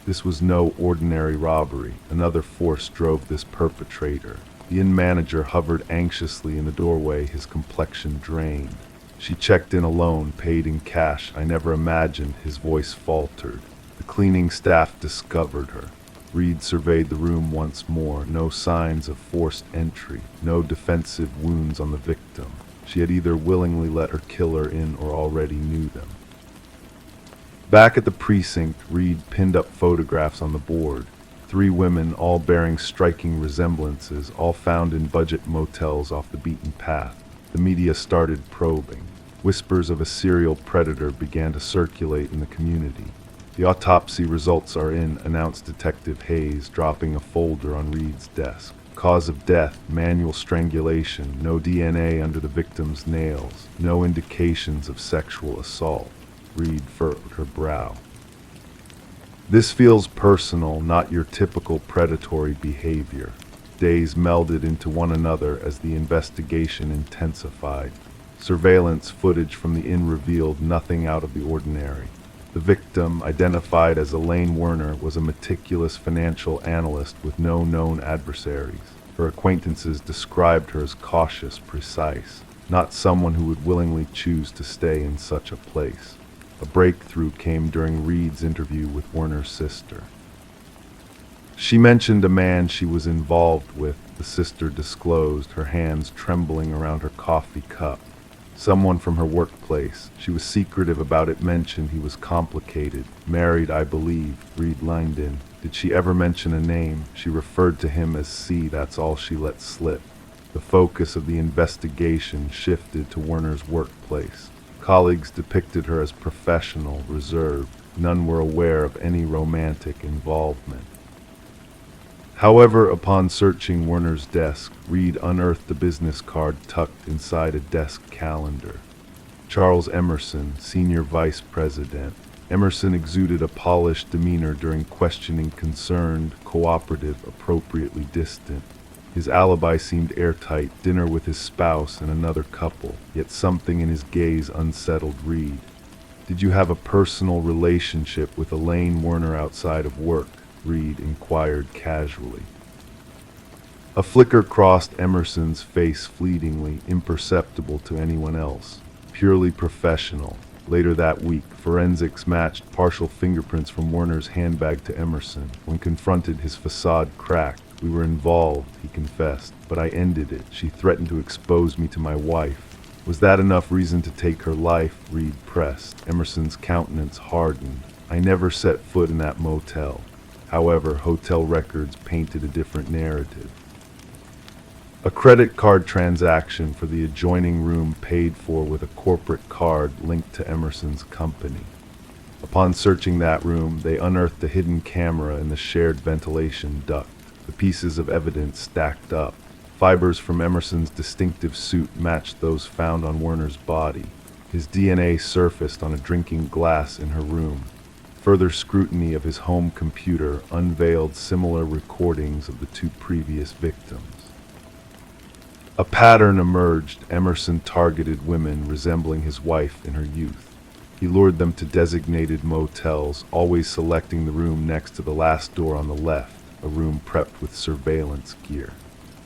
This was no ordinary robbery. Another force drove this perpetrator. The inn manager hovered anxiously in the doorway, his complexion drained. "She checked in alone, paid in cash. I never imagined," his voice faltered. The cleaning staff discovered her. Reed surveyed the room once more. No signs of forced entry, no defensive wounds on the victim. She had either willingly let her killer in or already knew them. Back at the precinct, Reed pinned up photographs on the board. 3 women, all bearing striking resemblances, all found in budget motels off the beaten path. The media started probing. Whispers of a serial predator began to circulate in the community. "The autopsy results are in," announced Detective Hayes, dropping a folder on Reed's desk. "Cause of death, manual strangulation, no DNA under the victim's nails, no indications of sexual assault." Reed furrowed her brow. "This feels personal, not your typical predatory behavior." Days melded into one another as the investigation intensified. Surveillance footage from the inn revealed nothing out of the ordinary. The victim, identified as Elaine Werner, was a meticulous financial analyst with no known adversaries. Her acquaintances described her as cautious, precise, not someone who would willingly choose to stay in such a place. A breakthrough came during Reed's interview with Werner's sister. She mentioned a man she was involved with, the sister disclosed, her hands trembling around her coffee cup. Someone from her workplace. She was secretive about it, mentioned he was complicated. "Married, I believe," Reed lined in. "Did she ever mention a name?" "She referred to him as C, that's all she let slip." The focus of the investigation shifted to Werner's workplace. Colleagues depicted her as professional, reserved. None were aware of any romantic involvement. However, upon searching Werner's desk, Reed unearthed a business card tucked inside a desk calendar. Charles Emerson, Senior Vice President. Emerson exuded a polished demeanor during questioning, concerned, cooperative, appropriately distant. His alibi seemed airtight, dinner with his spouse and another couple, yet something in his gaze unsettled Reed. "Did you have a personal relationship with Elaine Werner outside of work?" Reed inquired casually. A flicker crossed Emerson's face fleetingly, imperceptible to anyone else. "Purely professional." Later that week, forensics matched partial fingerprints from Werner's handbag to Emerson. When confronted, his facade cracked. "We were involved," he confessed, "but I ended it. She threatened to expose me to my wife." "Was that enough reason to take her life?" Reed pressed. Emerson's countenance hardened. "I never set foot in that motel." However, hotel records painted a different narrative. A credit card transaction for the adjoining room paid for with a corporate card linked to Emerson's company. Upon searching that room, they unearthed a hidden camera in the shared ventilation duct. The pieces of evidence stacked up. Fibers from Emerson's distinctive suit matched those found on Werner's body. His DNA surfaced on a drinking glass in her room. Further scrutiny of his home computer unveiled similar recordings of the two previous victims. A pattern emerged. Emerson targeted women resembling his wife in her youth. He lured them to designated motels, always selecting the room next to the last door on the left, a room prepped with surveillance gear.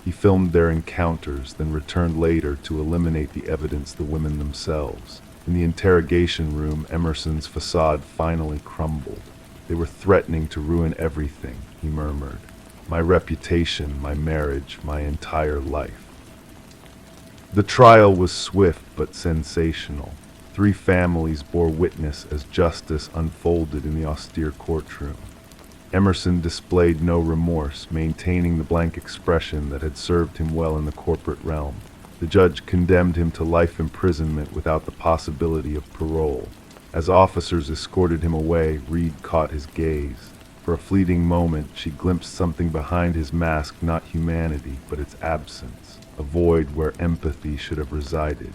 He filmed their encounters, then returned later to eliminate the evidence, the women themselves. In the interrogation room, Emerson's facade finally crumbled. They were threatening to ruin everything, he murmured. My reputation, my marriage, my entire life. The trial was swift but sensational. 3 families bore witness as justice unfolded in the austere courtroom. Emerson displayed no remorse, maintaining the blank expression that had served him well in the corporate realm. The judge condemned him to life imprisonment without the possibility of parole. As officers escorted him away, Reed caught his gaze. For a fleeting moment, she glimpsed something behind his mask, not humanity, but its absence, a void where empathy should have resided.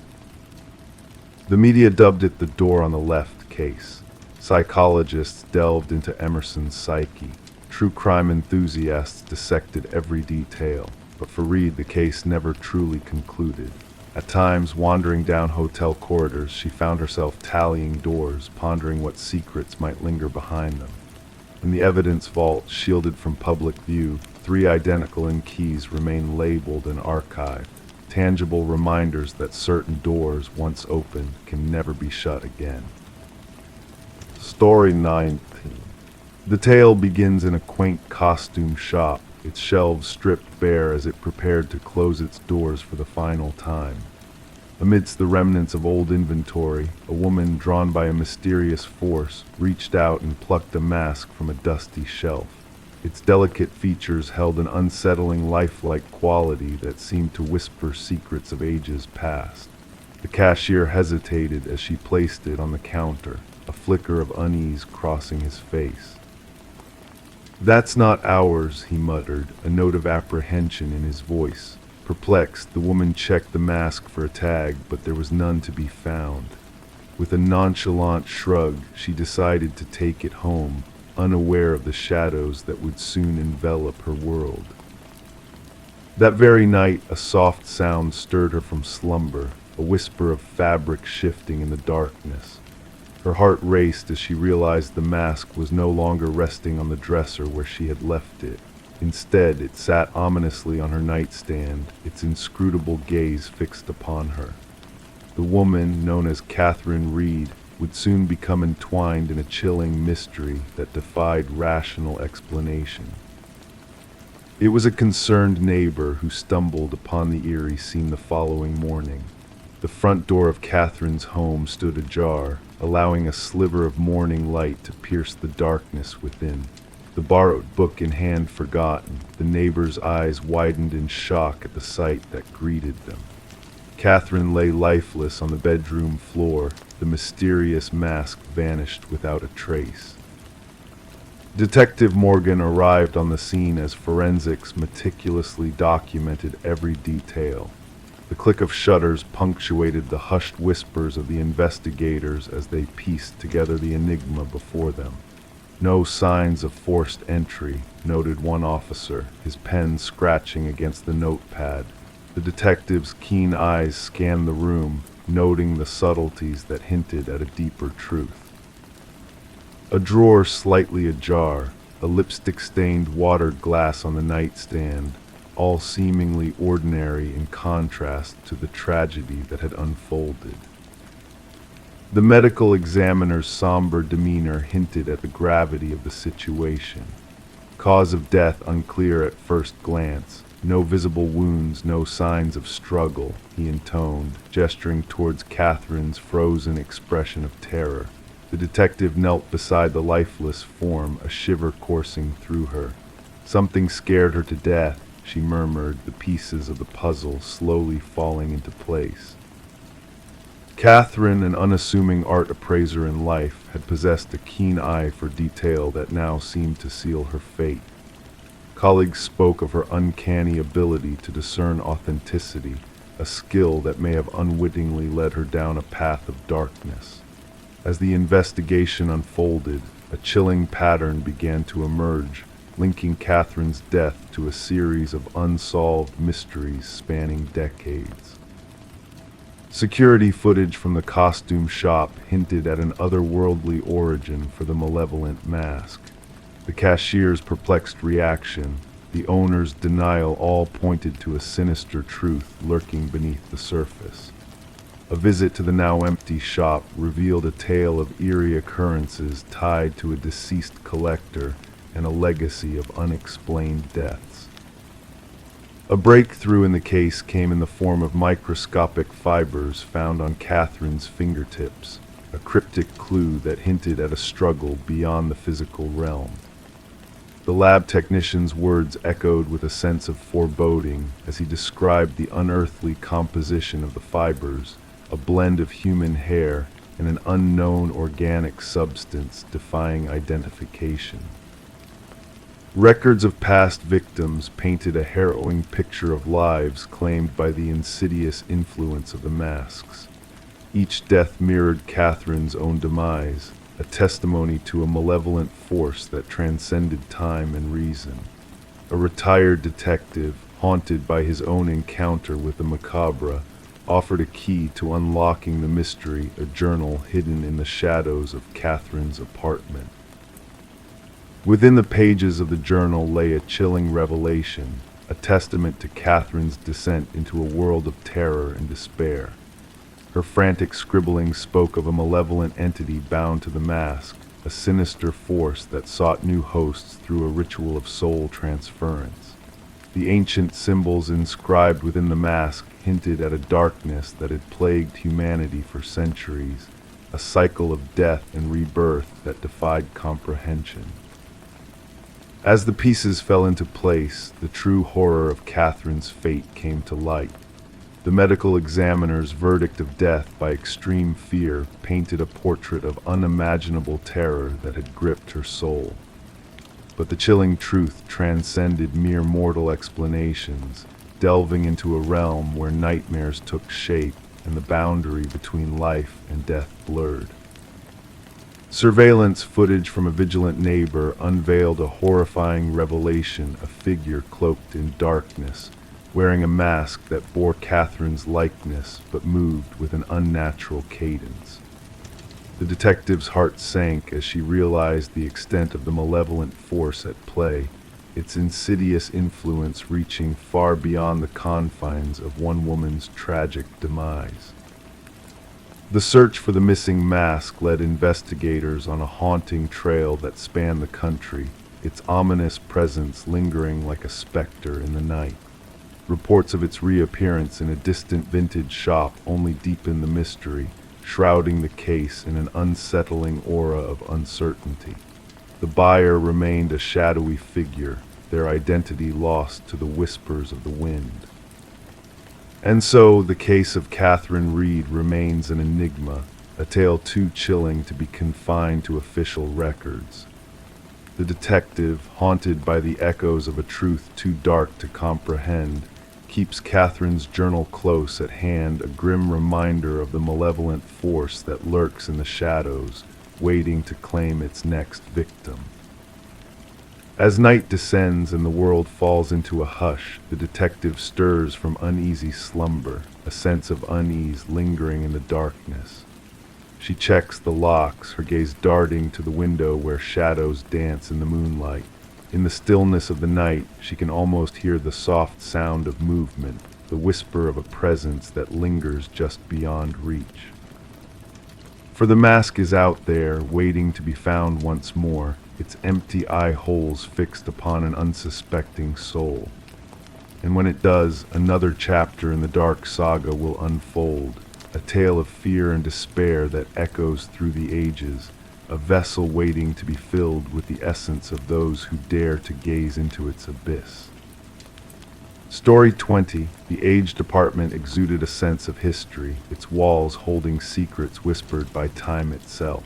The media dubbed it the door on the left case. Psychologists delved into Emerson's psyche. True crime enthusiasts dissected every detail. But for Reed, the case never truly concluded. At times, wandering down hotel corridors, she found herself tallying doors, pondering what secrets might linger behind them. In the evidence vault, shielded from public view, 3 identical keys remain labeled and archived, tangible reminders that certain doors, once opened, can never be shut again. Story 19. The tale begins in a quaint costume shop, its shelves stripped bare as it prepared to close its doors for the final time. Amidst the remnants of old inventory, a woman drawn by a mysterious force reached out and plucked a mask from a dusty shelf. Its delicate features held an unsettling lifelike quality that seemed to whisper secrets of ages past. The cashier hesitated as she placed it on the counter, a flicker of unease crossing his face. "That's not ours," he muttered, a note of apprehension in his voice. Perplexed, the woman checked the mask for a tag, but there was none to be found. With a nonchalant shrug, she decided to take it home, unaware of the shadows that would soon envelop her world. That very night, a soft sound stirred her from slumber, a whisper of fabric shifting in the darkness. Her heart raced as she realized the mask was no longer resting on the dresser where she had left it. Instead, it sat ominously on her nightstand, its inscrutable gaze fixed upon her. The woman, known as Catherine Reed, would soon become entwined in a chilling mystery that defied rational explanation. It was a concerned neighbor who stumbled upon the eerie scene the following morning. The front door of Catherine's home stood ajar, allowing a sliver of morning light to pierce the darkness within. The borrowed book in hand forgotten, the neighbor's eyes widened in shock at the sight that greeted them. Catherine lay lifeless on the bedroom floor, the mysterious mask vanished without a trace. Detective Morgan arrived on the scene as forensics meticulously documented every detail. The click of shutters punctuated the hushed whispers of the investigators as they pieced together the enigma before them. "No signs of forced entry," noted one officer, his pen scratching against the notepad. The detective's keen eyes scanned the room, noting the subtleties that hinted at a deeper truth. A drawer slightly ajar, a lipstick-stained watered glass on the nightstand, all seemingly ordinary in contrast to the tragedy that had unfolded. The medical examiner's somber demeanor hinted at the gravity of the situation. Cause of death unclear at first glance. No visible wounds, no signs of struggle, he intoned, gesturing towards Catherine's frozen expression of terror. The detective knelt beside the lifeless form, a shiver coursing through her. "Something scared her to death," she murmured, the pieces of the puzzle slowly falling into place. Catherine, an unassuming art appraiser in life, had possessed a keen eye for detail that now seemed to seal her fate. Colleagues spoke of her uncanny ability to discern authenticity, a skill that may have unwittingly led her down a path of darkness. As the investigation unfolded, a chilling pattern began to emerge, linking Catherine's death to a series of unsolved mysteries spanning decades. Security footage from the costume shop hinted at an otherworldly origin for the malevolent mask. The cashier's perplexed reaction, the owner's denial all pointed to a sinister truth lurking beneath the surface. A visit to the now empty shop revealed a tale of eerie occurrences tied to a deceased collector and a legacy of unexplained deaths. A breakthrough in the case came in the form of microscopic fibers found on Catherine's fingertips, a cryptic clue that hinted at a struggle beyond the physical realm. The lab technician's words echoed with a sense of foreboding as he described the unearthly composition of the fibers, a blend of human hair and an unknown organic substance defying identification. Records of past victims painted a harrowing picture of lives claimed by the insidious influence of the masks. Each death mirrored Catherine's own demise, a testimony to a malevolent force that transcended time and reason. A retired detective, haunted by his own encounter with the macabre, offered a key to unlocking the mystery, a journal hidden in the shadows of Catherine's apartment. Within the pages of the journal lay a chilling revelation, a testament to Catherine's descent into a world of terror and despair. Her frantic scribbling spoke of a malevolent entity bound to the mask, a sinister force that sought new hosts through a ritual of soul transference. The ancient symbols inscribed within the mask hinted at a darkness that had plagued humanity for centuries, a cycle of death and rebirth that defied comprehension. As the pieces fell into place, the true horror of Catherine's fate came to light. The medical examiner's verdict of death by extreme fear painted a portrait of unimaginable terror that had gripped her soul. But the chilling truth transcended mere mortal explanations, delving into a realm where nightmares took shape and the boundary between life and death blurred. Surveillance footage from a vigilant neighbor unveiled a horrifying revelation, a figure cloaked in darkness, wearing a mask that bore Catherine's likeness but moved with an unnatural cadence. The detective's heart sank as she realized the extent of the malevolent force at play, its insidious influence reaching far beyond the confines of one woman's tragic demise. The search for the missing mask led investigators on a haunting trail that spanned the country, its ominous presence lingering like a specter in the night. Reports of its reappearance in a distant vintage shop only deepened the mystery, shrouding the case in an unsettling aura of uncertainty. The buyer remained a shadowy figure, their identity lost to the whispers of the wind. And so the case of Catherine Reed remains an enigma, a tale too chilling to be confined to official records. The detective, haunted by the echoes of a truth too dark to comprehend, keeps Catherine's journal close at hand, a grim reminder of the malevolent force that lurks in the shadows, waiting to claim its next victim. As night descends and the world falls into a hush, the detective stirs from uneasy slumber, a sense of unease lingering in the darkness. She checks the locks, her gaze darting to the window where shadows dance in the moonlight. In the stillness of the night, she can almost hear the soft sound of movement, the whisper of a presence that lingers just beyond reach. For the mask is out there, waiting to be found once more, its empty eye holes fixed upon an unsuspecting soul. And when it does, another chapter in the dark saga will unfold, a tale of fear and despair that echoes through the ages, a vessel waiting to be filled with the essence of those who dare to gaze into its abyss. Story 20. The aged apartment exuded a sense of history, its walls holding secrets whispered by time itself.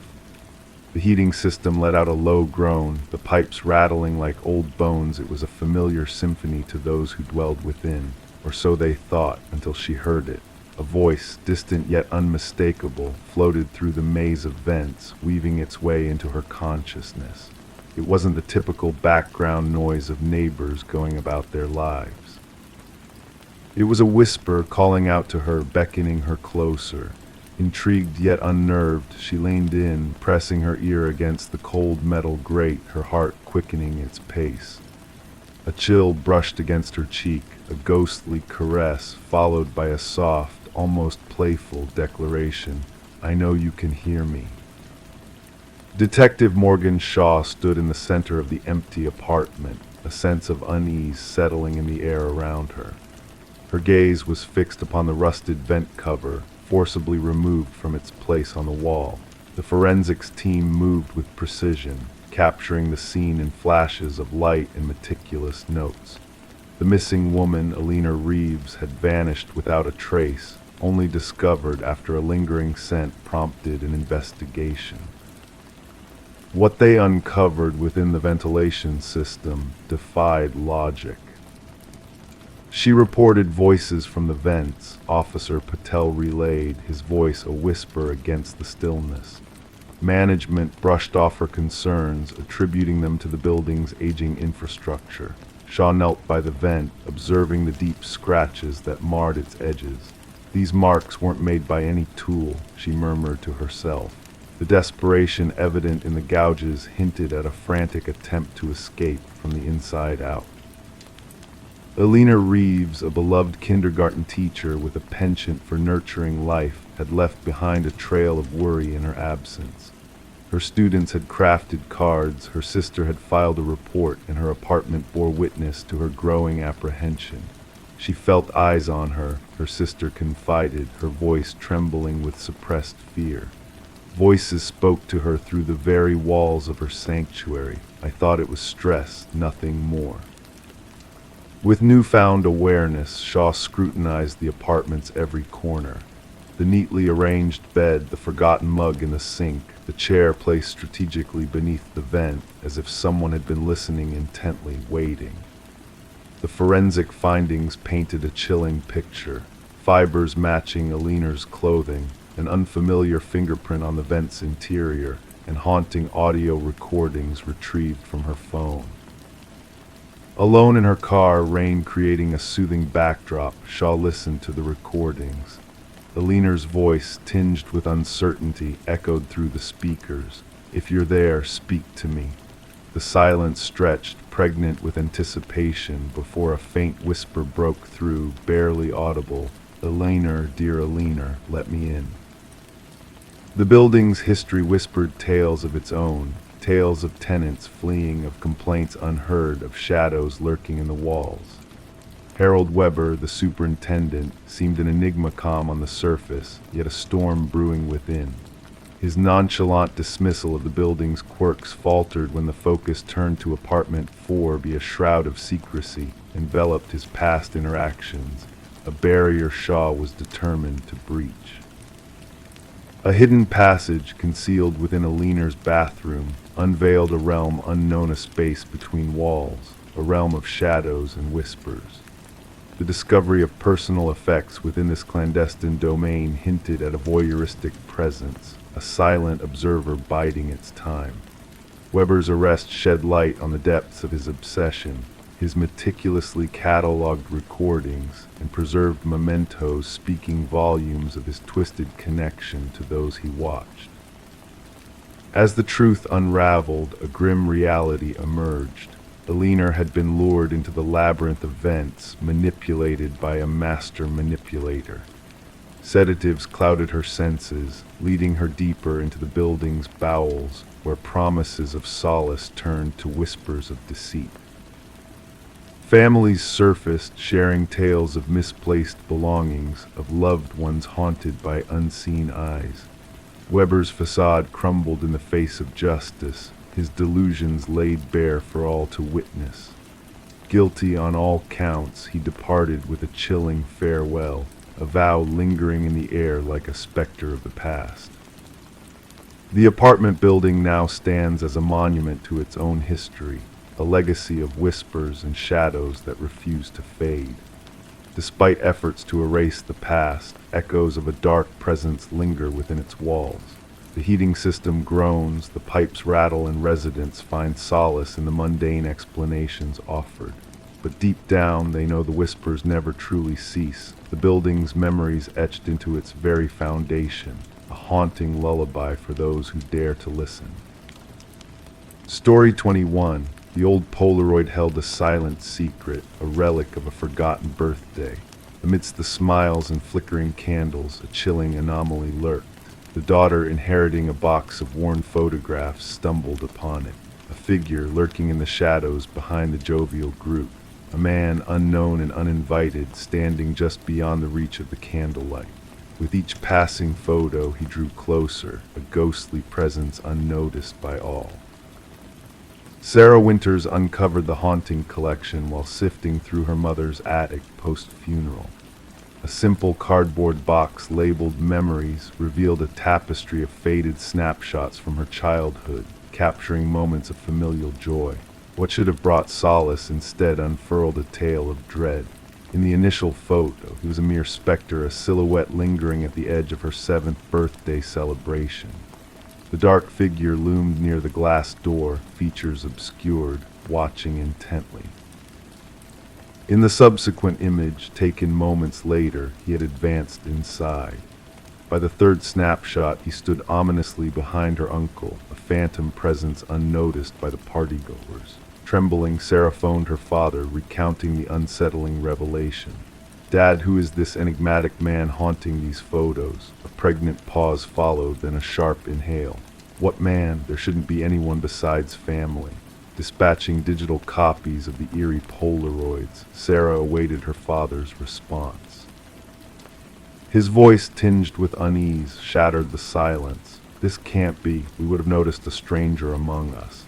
The heating system let out a low groan, the pipes rattling like old bones. It was a familiar symphony to those who dwelled within, or so they thought until she heard it. A voice, distant yet unmistakable, floated through the maze of vents, weaving its way into her consciousness. It wasn't the typical background noise of neighbors going about their lives. It was a whisper calling out to her, beckoning her closer. Intrigued yet unnerved, she leaned in, pressing her ear against the cold metal grate, her heart quickening its pace. A chill brushed against her cheek, a ghostly caress, followed by a soft, almost playful declaration, "I know you can hear me." Detective Morgan Shaw stood in the center of the empty apartment, a sense of unease settling in the air around her. Her gaze was fixed upon the rusted vent cover, forcibly removed from its place on the wall. The forensics team moved with precision, capturing the scene in flashes of light and meticulous notes. The missing woman, Alina Reeves, had vanished without a trace, only discovered after a lingering scent prompted an investigation. What they uncovered within the ventilation system defied logic. She reported voices from the vents, Officer Patel relayed, his voice a whisper against the stillness. Management brushed off her concerns, attributing them to the building's aging infrastructure. Shaw knelt by the vent, observing the deep scratches that marred its edges. These marks weren't made by any tool, she murmured to herself. The desperation evident in the gouges hinted at a frantic attempt to escape from the inside out. Alina Reeves, a beloved kindergarten teacher with a penchant for nurturing life, had left behind a trail of worry in her absence. Her students had crafted cards, her sister had filed a report, and her apartment bore witness to her growing apprehension. She felt eyes on her, her sister confided, her voice trembling with suppressed fear. Voices spoke to her through the very walls of her sanctuary. I thought it was stress, nothing more. With newfound awareness, Shaw scrutinized the apartment's every corner. The neatly arranged bed, the forgotten mug in the sink, the chair placed strategically beneath the vent, as if someone had been listening intently, waiting. The forensic findings painted a chilling picture. Fibers matching Alina's clothing, an unfamiliar fingerprint on the vent's interior, and haunting audio recordings retrieved from her phone. Alone in her car, rain creating a soothing backdrop, Shaw listened to the recordings. Alina's voice, tinged with uncertainty, echoed through the speakers. "If you're there, speak to me." The silence stretched, pregnant with anticipation, before a faint whisper broke through, barely audible. "Alina, dear Alina, let me in." The building's history whispered tales of its own. Tales of tenants fleeing, of complaints unheard, of shadows lurking in the walls. Harold Weber, the superintendent, seemed an enigma calm on the surface, yet a storm brewing within. His nonchalant dismissal of the building's quirks faltered when the focus turned to apartment 4B. A shroud of secrecy enveloped his past interactions, a barrier Shaw was determined to breach. A hidden passage concealed within Alina's bathroom unveiled a realm unknown, a space between walls, a realm of shadows and whispers. The discovery of personal effects within this clandestine domain hinted at a voyeuristic presence, a silent observer biding its time. Weber's arrest shed light on the depths of his obsession. His meticulously catalogued recordings and preserved mementos speaking volumes of his twisted connection to those he watched. As the truth unraveled, a grim reality emerged. Alina had been lured into the labyrinth of vents, manipulated by a master manipulator. Sedatives clouded her senses, leading her deeper into the building's bowels, where promises of solace turned to whispers of deceit. Families surfaced, sharing tales of misplaced belongings, of loved ones haunted by unseen eyes. Weber's facade crumbled in the face of justice, his delusions laid bare for all to witness. Guilty on all counts, he departed with a chilling farewell, a vow lingering in the air like a specter of the past. The apartment building now stands as a monument to its own history, a legacy of whispers and shadows that refuse to fade. Despite efforts to erase the past, echoes of a dark presence linger within its walls. The heating system groans, the pipes rattle, and residents find solace in the mundane explanations offered. But deep down, they know the whispers never truly cease, the building's memories etched into its very foundation, a haunting lullaby for those who dare to listen. Story 21. The old Polaroid held a silent secret, a relic of a forgotten birthday. Amidst the smiles and flickering candles, a chilling anomaly lurked. The daughter, inheriting a box of worn photographs, stumbled upon it. A figure lurking in the shadows behind the jovial group. A man unknown and uninvited, standing just beyond the reach of the candlelight. With each passing photo, he drew closer, a ghostly presence unnoticed by all. Sarah Winters uncovered the haunting collection while sifting through her mother's attic post-funeral. A simple cardboard box labeled Memories revealed a tapestry of faded snapshots from her childhood, capturing moments of familial joy. What should have brought solace instead unfurled a tale of dread. In the initial photo, he was a mere specter, a silhouette lingering at the edge of her 7th birthday celebration. The dark figure loomed near the glass door, features obscured, watching intently. In the subsequent image, taken moments later, he had advanced inside. By the 3rd snapshot, he stood ominously behind her uncle, a phantom presence unnoticed by the partygoers. Trembling, Sarah phoned her father, recounting the unsettling revelation. "Dad, who is this enigmatic man haunting these photos?" A pregnant pause followed, then a sharp inhale. "What man? There shouldn't be anyone besides family." Dispatching digital copies of the eerie Polaroids, Sarah awaited her father's response. His voice, tinged with unease, shattered the silence. "This can't be. We would have noticed a stranger among us."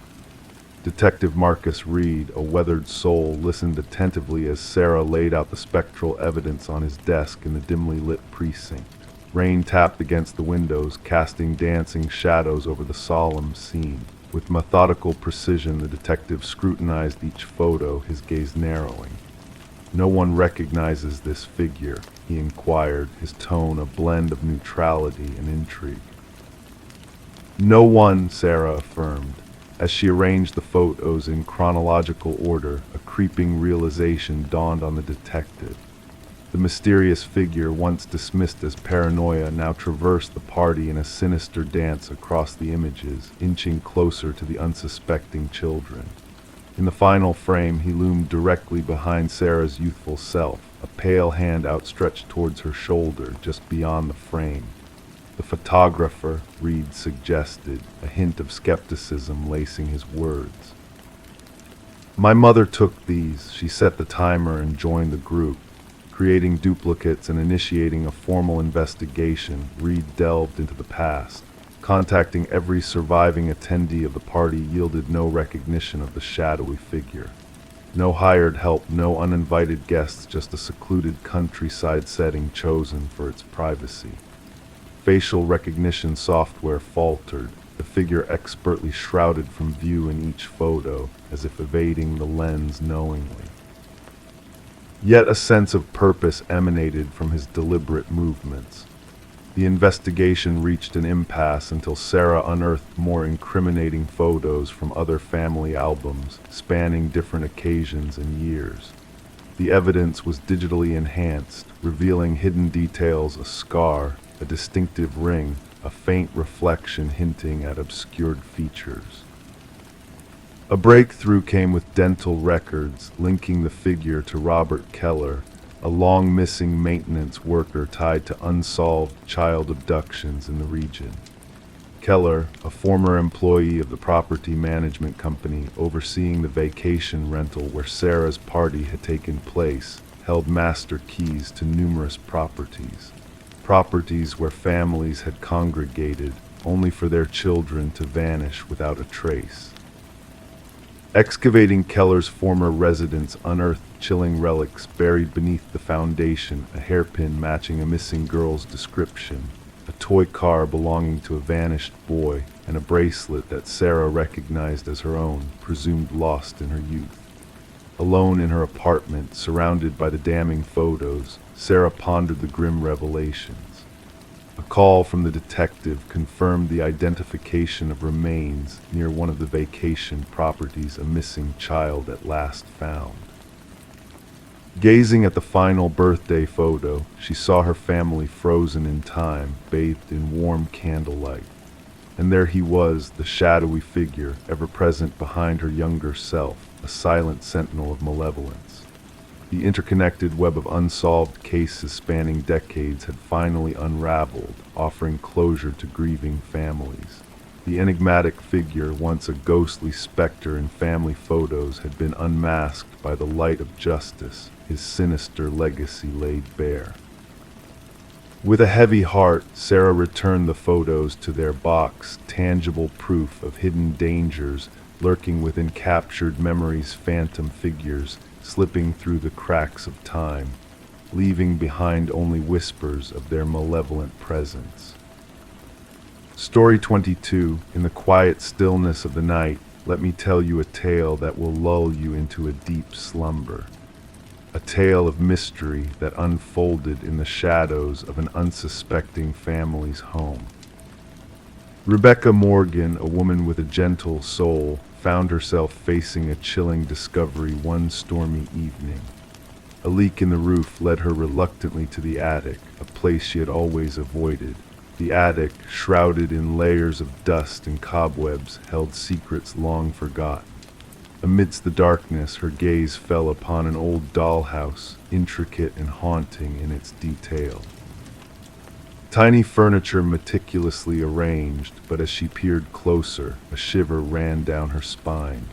Detective Marcus Reed, a weathered soul, listened attentively as Sarah laid out the spectral evidence on his desk in the dimly lit precinct. Rain tapped against the windows, casting dancing shadows over the solemn scene. With methodical precision, the detective scrutinized each photo, his gaze narrowing. "No one recognizes this figure?" he inquired, his tone a blend of neutrality and intrigue. "No one," Sarah affirmed. As she arranged the photos in chronological order, a creeping realization dawned on the detective. The mysterious figure, once dismissed as paranoia, now traversed the party in a sinister dance across the images, inching closer to the unsuspecting children. In the final frame, he loomed directly behind Sarah's youthful self, a pale hand outstretched towards her shoulder, just beyond the frame. "The photographer," Reed suggested, a hint of skepticism lacing his words. "My mother took these." She set the timer and joined the group. Creating duplicates and initiating a formal investigation, Reed delved into the past. Contacting every surviving attendee of the party yielded no recognition of the shadowy figure. No hired help, no uninvited guests, just a secluded countryside setting chosen for its privacy. Facial recognition software faltered, the figure expertly shrouded from view in each photo, as if evading the lens knowingly. Yet a sense of purpose emanated from his deliberate movements. The investigation reached an impasse until Sarah unearthed more incriminating photos from other family albums, spanning different occasions and years. The evidence was digitally enhanced, revealing hidden details, a scar, a distinctive ring, a faint reflection hinting at obscured features. A breakthrough came with dental records, linking the figure to Robert Keller, a long-missing maintenance worker tied to unsolved child abductions in the region. Keller, a former employee of the property management company overseeing the vacation rental where Sarah's party had taken place, held master keys to numerous properties where families had congregated, only for their children to vanish without a trace. Excavating Keller's former residence unearthed chilling relics buried beneath the foundation, a hairpin matching a missing girl's description, a toy car belonging to a vanished boy, and a bracelet that Sarah recognized as her own, presumed lost in her youth. Alone in her apartment, surrounded by the damning photos, Sarah pondered the grim revelations. A call from the detective confirmed the identification of remains near one of the vacation properties a missing child at last found. Gazing at the final birthday photo, she saw her family frozen in time, bathed in warm candlelight. And there he was, the shadowy figure, ever present behind her younger self, a silent sentinel of malevolence. The interconnected web of unsolved cases spanning decades had finally unraveled, offering closure to grieving families. The enigmatic figure, once a ghostly specter in family photos, had been unmasked by the light of justice, his sinister legacy laid bare. With a heavy heart, Sarah returned the photos to their box, tangible proof of hidden dangers lurking within captured memories, phantom figures slipping through the cracks of time, leaving behind only whispers of their malevolent presence. Story 22. In the quiet stillness of the night, let me tell you a tale that will lull you into a deep slumber. A tale of mystery that unfolded in the shadows of an unsuspecting family's home. Rebecca Morgan, a woman with a gentle soul, found herself facing a chilling discovery one stormy evening. A leak in the roof led her reluctantly to the attic, a place she had always avoided. The attic, shrouded in layers of dust and cobwebs, held secrets long forgotten. Amidst the darkness, her gaze fell upon an old dollhouse, intricate and haunting in its detail. Tiny furniture meticulously arranged, but as she peered closer, a shiver ran down her spine.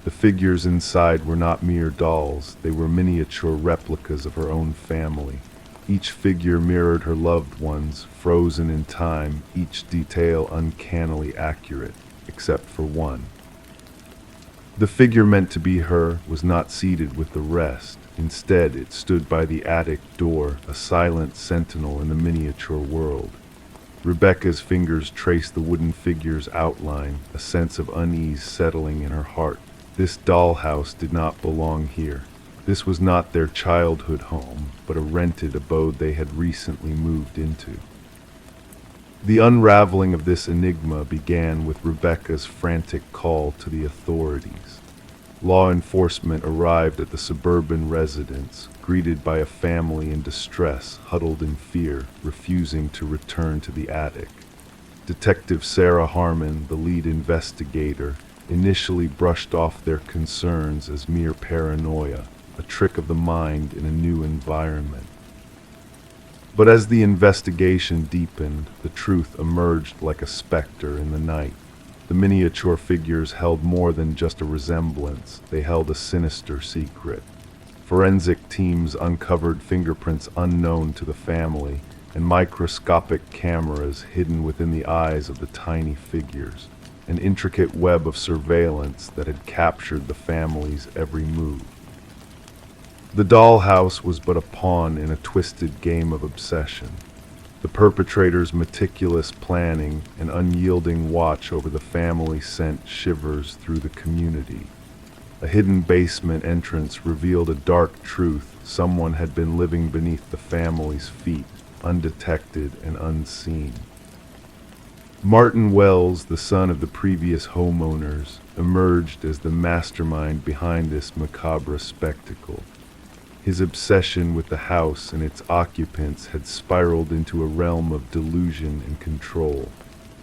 The figures inside were not mere dolls, they were miniature replicas of her own family. Each figure mirrored her loved ones, frozen in time, each detail uncannily accurate, except for one. The figure meant to be her was not seated with the rest. Instead, it stood by the attic door, a silent sentinel in the miniature world. Rebecca's fingers traced the wooden figure's outline, a sense of unease settling in her heart. This dollhouse did not belong here. This was not their childhood home, but a rented abode they had recently moved into. The unraveling of this enigma began with Rebecca's frantic call to the authorities. Law enforcement arrived at the suburban residence, greeted by a family in distress, huddled in fear, refusing to return to the attic. Detective Sarah Harmon, the lead investigator, initially brushed off their concerns as mere paranoia, a trick of the mind in a new environment. But as the investigation deepened, the truth emerged like a specter in the night. The miniature figures held more than just a resemblance, they held a sinister secret. Forensic teams uncovered fingerprints unknown to the family, and microscopic cameras hidden within the eyes of the tiny figures, an intricate web of surveillance that had captured the family's every move. The dollhouse was but a pawn in a twisted game of obsession. The perpetrator's meticulous planning and unyielding watch over the family sent shivers through the community. A hidden basement entrance revealed a dark truth: someone had been living beneath the family's feet, undetected and unseen. Martin Wells, the son of the previous homeowners, emerged as the mastermind behind this macabre spectacle. His obsession with the house and its occupants had spiraled into a realm of delusion and control.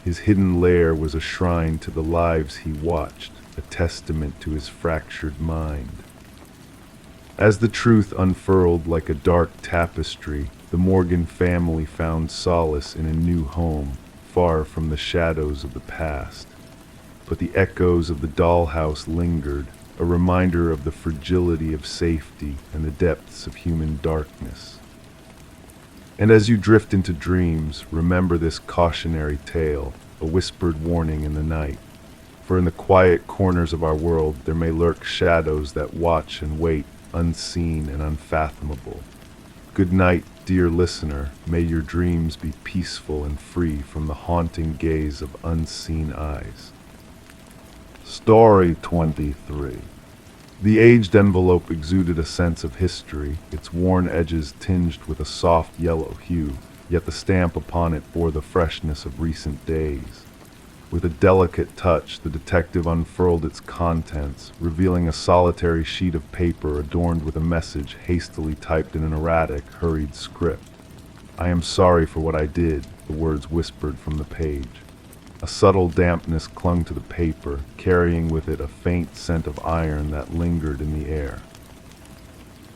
His hidden lair was a shrine to the lives he watched, a testament to his fractured mind. As the truth unfurled like a dark tapestry, the Morgan family found solace in a new home, far from the shadows of the past. But the echoes of the dollhouse lingered, a reminder of the fragility of safety and the depths of human darkness. And as you drift into dreams, remember this cautionary tale, a whispered warning in the night. For in the quiet corners of our world there may lurk shadows that watch and wait, unseen and unfathomable. Good night, dear listener. May your dreams be peaceful and free from the haunting gaze of unseen eyes. Story 23. The aged envelope exuded a sense of history, its worn edges tinged with a soft yellow hue, yet the stamp upon it bore the freshness of recent days. With a delicate touch, the detective unfurled its contents, revealing a solitary sheet of paper adorned with a message hastily typed in an erratic, hurried script. "I am sorry for what I did," the words whispered from the page. A subtle dampness clung to the paper, carrying with it a faint scent of iron that lingered in the air.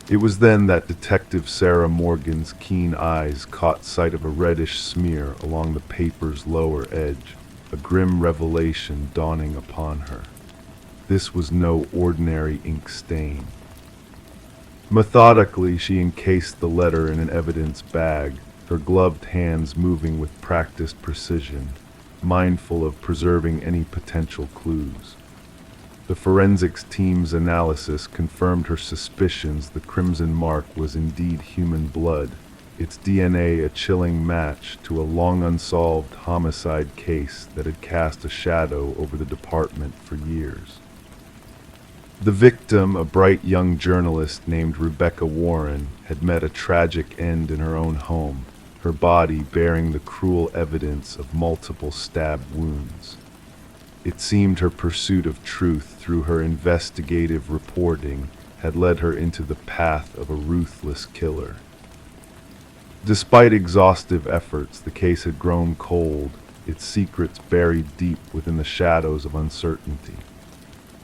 It was then that Detective Sarah Morgan's keen eyes caught sight of a reddish smear along the paper's lower edge, a grim revelation dawning upon her. This was no ordinary ink stain. Methodically, she encased the letter in an evidence bag, her gloved hands moving with practiced precision, mindful of preserving any potential clues. The forensics team's analysis confirmed her suspicions the crimson mark was indeed human blood, its DNA a chilling match to a long unsolved homicide case that had cast a shadow over the department for years. The victim, a bright young journalist named Rebecca Warren, had met a tragic end in her own home, her body bearing the cruel evidence of multiple stab wounds. It seemed her pursuit of truth through her investigative reporting had led her into the path of a ruthless killer. Despite exhaustive efforts, the case had grown cold, its secrets buried deep within the shadows of uncertainty.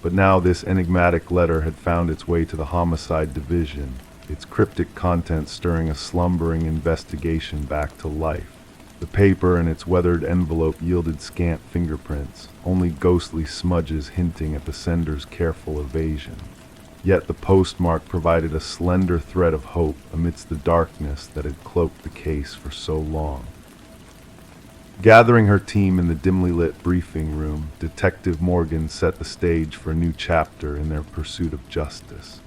But now this enigmatic letter had found its way to the homicide division, its cryptic content stirring a slumbering investigation back to life. The paper and its weathered envelope yielded scant fingerprints, only ghostly smudges hinting at the sender's careful evasion. Yet the postmark provided a slender thread of hope amidst the darkness that had cloaked the case for so long. Gathering her team in the dimly lit briefing room, Detective Morgan set the stage for a new chapter in their pursuit of justice.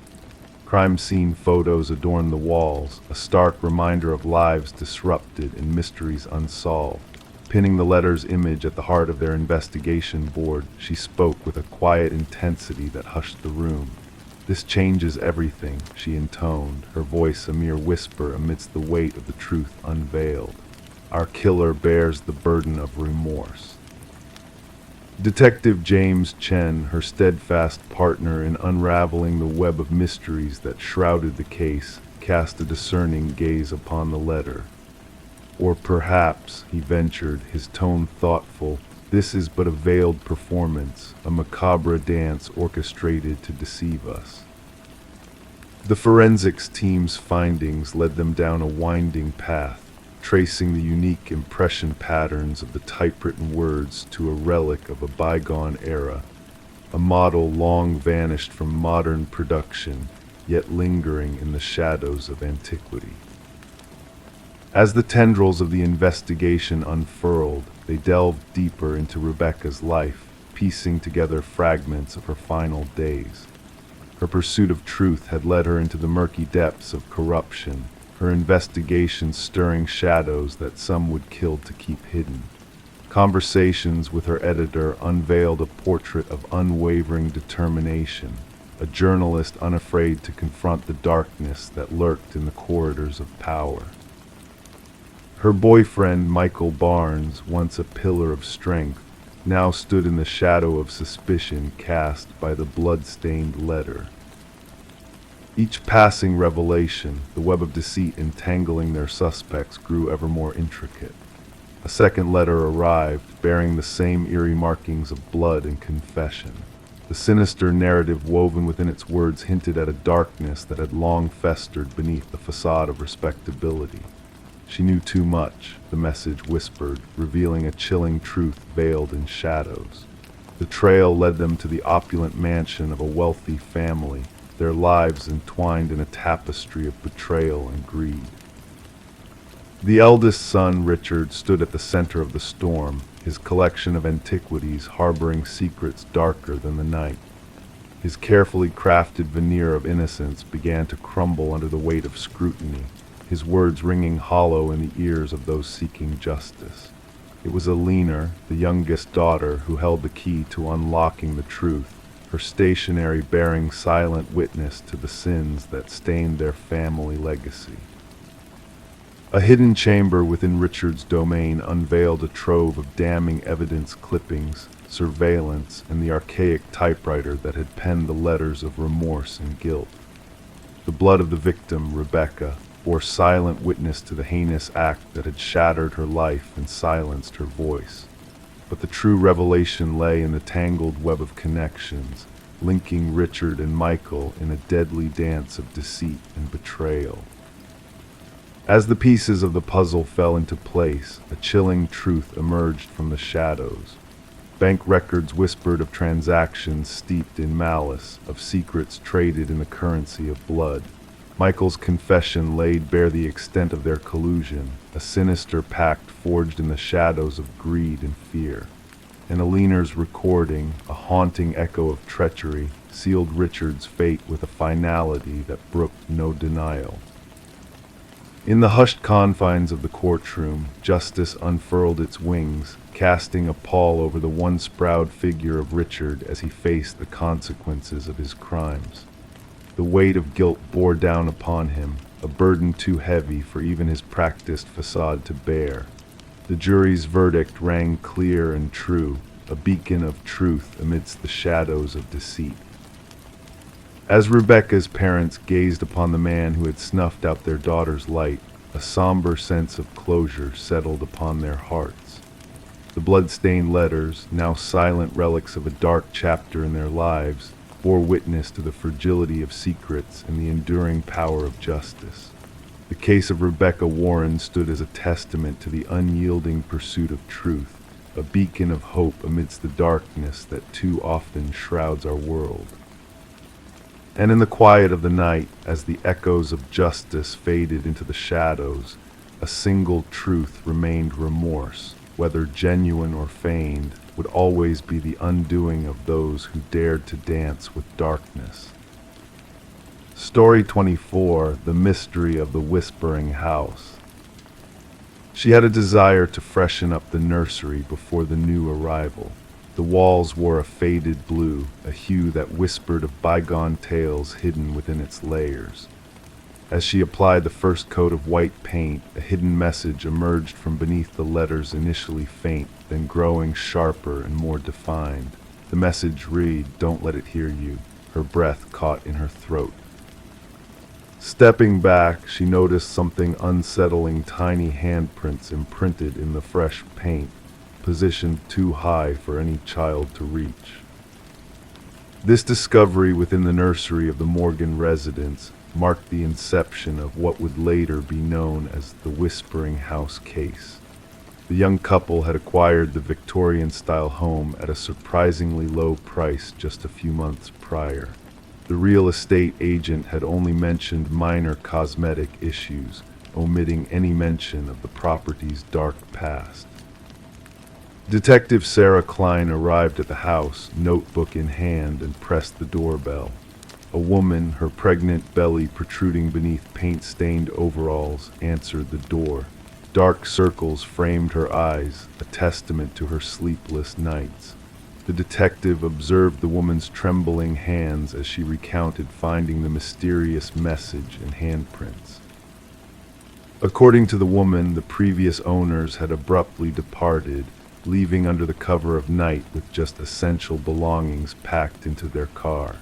Crime scene photos adorned the walls, a stark reminder of lives disrupted and mysteries unsolved. Pinning the letter's image at the heart of their investigation board, she spoke with a quiet intensity that hushed the room. "This changes everything," she intoned, her voice a mere whisper amidst the weight of the truth unveiled. "Our killer bears the burden of remorse." Detective James Chen, her steadfast partner in unraveling the web of mysteries that shrouded the case, cast a discerning gaze upon the letter. "Or perhaps," he ventured, his tone thoughtful, "this is but a veiled performance, a macabre dance orchestrated to deceive us." The forensics team's findings led them down a winding path, tracing the unique impression patterns of the typewritten words to a relic of a bygone era, a model long vanished from modern production, yet lingering in the shadows of antiquity. As the tendrils of the investigation unfurled, they delved deeper into Rebecca's life, piecing together fragments of her final days. Her pursuit of truth had led her into the murky depths of corruption, her investigation stirring shadows that some would kill to keep hidden. Conversations with her editor unveiled a portrait of unwavering determination, a journalist unafraid to confront the darkness that lurked in the corridors of power. Her boyfriend, Michael Barnes, once a pillar of strength, now stood in the shadow of suspicion cast by the blood-stained letter. Each passing revelation, the web of deceit entangling their suspects, grew ever more intricate. A second letter arrived, bearing the same eerie markings of blood and confession. The sinister narrative woven within its words hinted at a darkness that had long festered beneath the facade of respectability. She knew too much, the message whispered, revealing a chilling truth veiled in shadows. The trail led them to the opulent mansion of a wealthy family, their lives entwined in a tapestry of betrayal and greed. The eldest son, Richard, stood at the center of the storm, his collection of antiquities harboring secrets darker than the night. His carefully crafted veneer of innocence began to crumble under the weight of scrutiny, his words ringing hollow in the ears of those seeking justice. It was Alina, the youngest daughter, who held the key to unlocking the truth, her stationery bearing silent witness to the sins that stained their family legacy. A hidden chamber within Richard's domain unveiled a trove of damning evidence clippings, surveillance, and the archaic typewriter that had penned the letters of remorse and guilt. The blood of the victim, Rebecca, bore silent witness to the heinous act that had shattered her life and silenced her voice. But the true revelation lay in the tangled web of connections, linking Richard and Michael in a deadly dance of deceit and betrayal. As the pieces of the puzzle fell into place, a chilling truth emerged from the shadows. Bank records whispered of transactions steeped in malice, of secrets traded in the currency of blood. Michael's confession laid bare the extent of their collusion, a sinister pact forged in the shadows of greed and fear. And Alina's recording, a haunting echo of treachery, sealed Richard's fate with a finality that brooked no denial. In the hushed confines of the courtroom, justice unfurled its wings, casting a pall over the once proud figure of Richard as he faced the consequences of his crimes. The weight of guilt bore down upon him, a burden too heavy for even his practiced facade to bear. The jury's verdict rang clear and true, a beacon of truth amidst the shadows of deceit. As Rebecca's parents gazed upon the man who had snuffed out their daughter's light, a somber sense of closure settled upon their hearts. The blood-stained letters, now silent relics of a dark chapter in their lives, bore witness to the fragility of secrets and the enduring power of justice. The case of Rebecca Warren stood as a testament to the unyielding pursuit of truth, a beacon of hope amidst the darkness that too often shrouds our world. And in the quiet of the night, as the echoes of justice faded into the shadows, a single truth remained: remorse, whether genuine or feigned, would always be the undoing of those who dared to dance with darkness. Story 24, The Mystery of the Whispering House. She had a desire to freshen up the nursery before the new arrival. The walls wore a faded blue, a hue that whispered of bygone tales hidden within its layers. As she applied the first coat of white paint, a hidden message emerged from beneath the letters, initially faint, then growing sharper and more defined. The message read, "Don't let it hear you." Her breath caught in her throat. Stepping back, she noticed something unsettling: tiny handprints imprinted in the fresh paint, positioned too high for any child to reach. This discovery within the nursery of the Morgan residence marked the inception of what would later be known as the Whispering House case. The young couple had acquired the Victorian-style home at a surprisingly low price just a few months prior. The real estate agent had only mentioned minor cosmetic issues, omitting any mention of the property's dark past. Detective Sarah Klein arrived at the house, notebook in hand, and pressed the doorbell. A woman, her pregnant belly protruding beneath paint-stained overalls, answered the door. Dark circles framed her eyes, a testament to her sleepless nights. The detective observed the woman's trembling hands as she recounted finding the mysterious message and handprints. According to the woman, the previous owners had abruptly departed, leaving under the cover of night with just essential belongings packed into their car.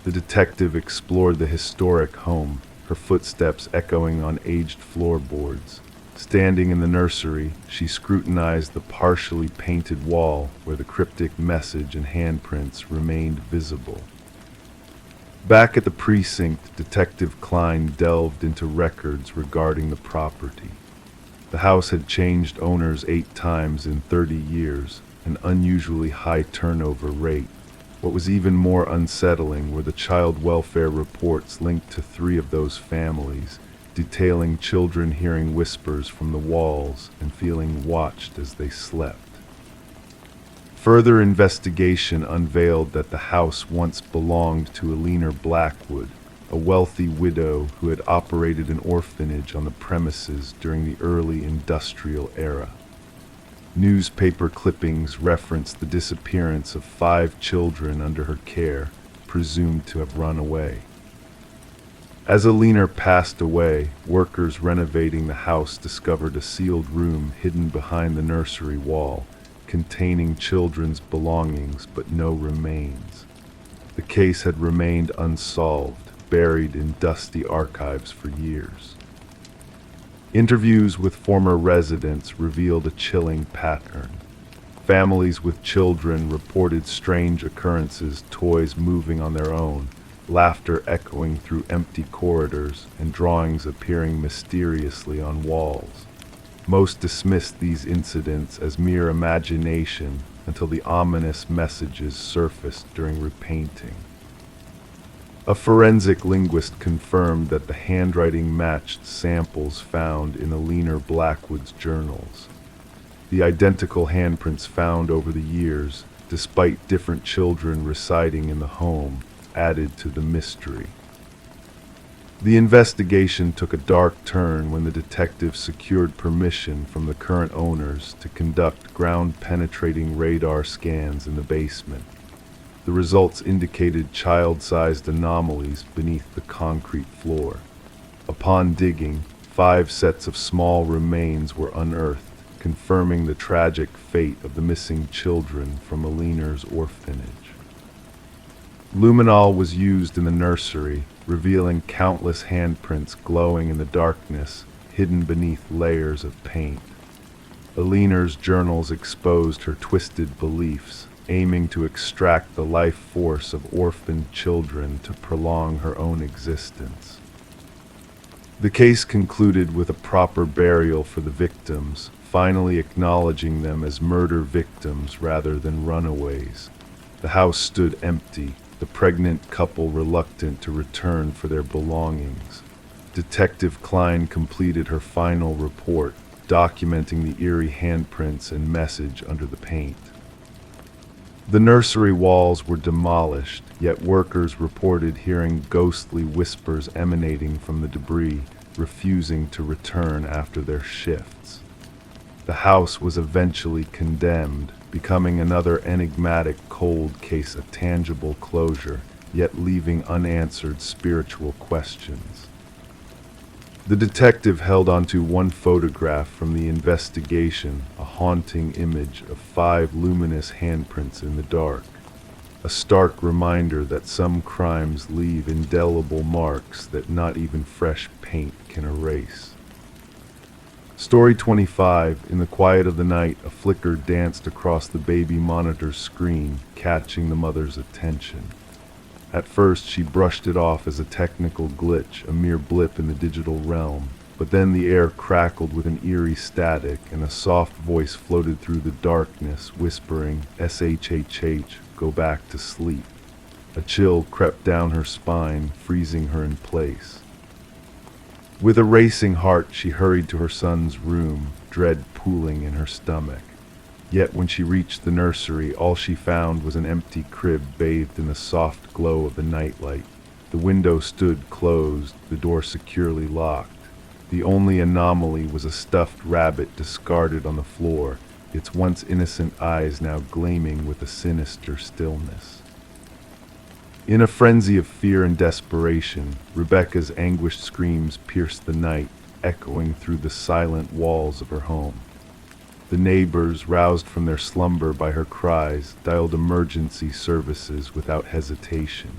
The detective explored the historic home, her footsteps echoing on aged floorboards. Standing in the nursery, she scrutinized the partially painted wall where the cryptic message and handprints remained visible. Back at the precinct, Detective Klein delved into records regarding the property. The house had changed owners 8 times in 30 years, an unusually high turnover rate. What was even more unsettling were the child welfare reports linked to 3 of those families, detailing children hearing whispers from the walls and feeling watched as they slept. Further investigation unveiled that the house once belonged to Eleanor Blackwood, a wealthy widow who had operated an orphanage on the premises during the early industrial era. Newspaper clippings referenced the disappearance of 5 children under her care, presumed to have run away. As Eleanor passed away, workers renovating the house discovered a sealed room hidden behind the nursery wall, containing children's belongings but no remains. The case had remained unsolved, buried in dusty archives for years. Interviews with former residents revealed a chilling pattern. Families with children reported strange occurrences, toys moving on their own, laughter echoing through empty corridors, and drawings appearing mysteriously on walls. Most dismissed these incidents as mere imagination until the ominous messages surfaced during repainting. A forensic linguist confirmed that the handwriting matched samples found in Eleanor Blackwood's journals. The identical handprints found over the years, despite different children residing in the home, added to the mystery. The investigation took a dark turn when the detectives secured permission from the current owners to conduct ground-penetrating radar scans in the basement. The results indicated child-sized anomalies beneath the concrete floor. Upon digging, 5 sets of small remains were unearthed, confirming the tragic fate of the missing children from Eleanor's orphanage. Luminol was used in the nursery, revealing countless handprints glowing in the darkness, hidden beneath layers of paint. Eleanor's journals exposed her twisted beliefs, aiming to extract the life force of orphaned children to prolong her own existence. The case concluded with a proper burial for the victims, finally acknowledging them as murder victims rather than runaways. The house stood empty, the pregnant couple reluctant to return for their belongings. Detective Klein completed her final report, documenting the eerie handprints and message under the paint. The nursery walls were demolished, yet workers reported hearing ghostly whispers emanating from the debris, refusing to return after their shifts. The house was eventually condemned, becoming another enigmatic cold case of tangible closure, yet leaving unanswered spiritual questions. The detective held onto one photograph from the investigation, a haunting image of 5 luminous handprints in the dark, a stark reminder that some crimes leave indelible marks that not even fresh paint can erase. Story 25. In the quiet of the night, a flicker danced across the baby monitor's screen, catching the mother's attention. At first, she brushed it off as a technical glitch, a mere blip in the digital realm. But then the air crackled with an eerie static, and a soft voice floated through the darkness, whispering, "SHHH, go back to sleep." A chill crept down her spine, freezing her in place. With a racing heart, she hurried to her son's room, dread pooling in her stomach. Yet when she reached the nursery, all she found was an empty crib bathed in the soft glow of the nightlight. The window stood closed, the door securely locked. The only anomaly was a stuffed rabbit discarded on the floor, its once innocent eyes now gleaming with a sinister stillness. In a frenzy of fear and desperation, Rebecca's anguished screams pierced the night, echoing through the silent walls of her home. The neighbors, roused from their slumber by her cries, dialed emergency services without hesitation.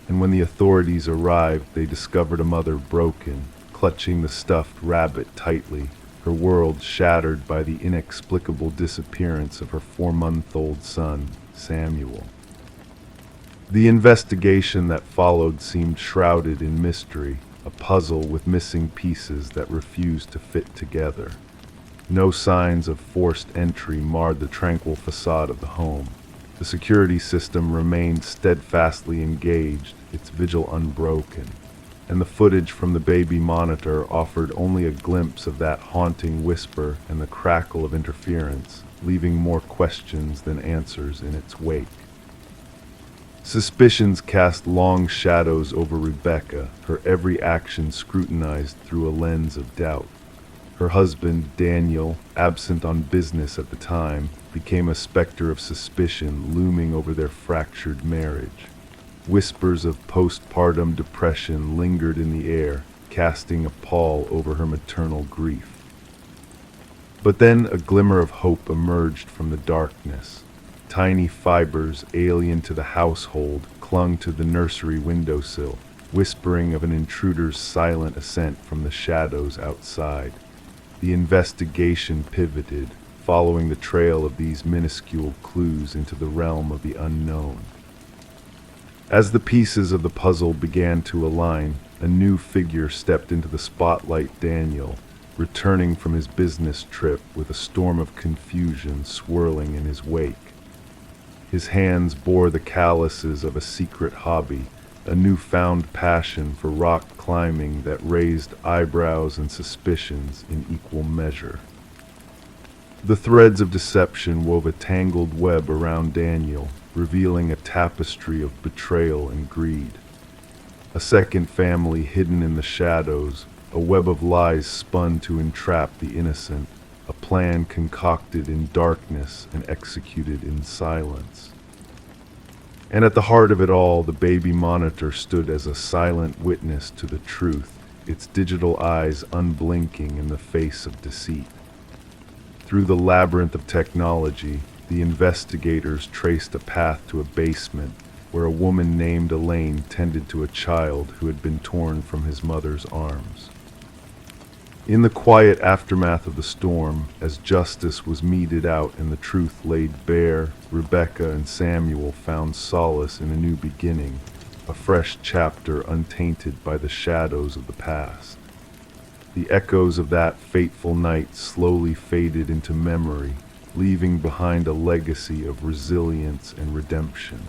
And when the authorities arrived, they discovered a mother broken, clutching the stuffed rabbit tightly, her world shattered by the inexplicable disappearance of her 4-month-old son, Samuel. The investigation that followed seemed shrouded in mystery, a puzzle with missing pieces that refused to fit together. No signs of forced entry marred the tranquil facade of the home. The security system remained steadfastly engaged, its vigil unbroken. and the footage from the baby monitor offered only a glimpse of that haunting whisper and the crackle of interference, leaving more questions than answers in its wake. Suspicions cast long shadows over Rebecca, her every action scrutinized through a lens of doubt. Her husband, Daniel, absent on business at the time, became a specter of suspicion looming over their fractured marriage. Whispers of postpartum depression lingered in the air, casting a pall over her maternal grief. But then a glimmer of hope emerged from the darkness. Tiny fibers alien to the household clung to the nursery windowsill, whispering of an intruder's silent ascent from the shadows outside. The investigation pivoted, following the trail of these minuscule clues into the realm of the unknown. As the pieces of the puzzle began to align, a new figure stepped into the spotlight. Daniel, returning from his business trip with a storm of confusion swirling in his wake. His hands bore the calluses of a secret hobby, a newfound passion for rock climbing that raised eyebrows and suspicions in equal measure. The threads of deception wove a tangled web around Daniel, revealing a tapestry of betrayal and greed. A second family hidden in the shadows, a web of lies spun to entrap the innocent, a plan concocted in darkness and executed in silence. And at the heart of it all, the baby monitor stood as a silent witness to the truth, its digital eyes unblinking in the face of deceit. Through the labyrinth of technology, the investigators traced a path to a basement where a woman named Elaine tended to a child who had been torn from his mother's arms. In the quiet aftermath of the storm, as justice was meted out and the truth laid bare, Rebecca and Samuel found solace in a new beginning, a fresh chapter untainted by the shadows of the past. The echoes of that fateful night slowly faded into memory, leaving behind a legacy of resilience and redemption.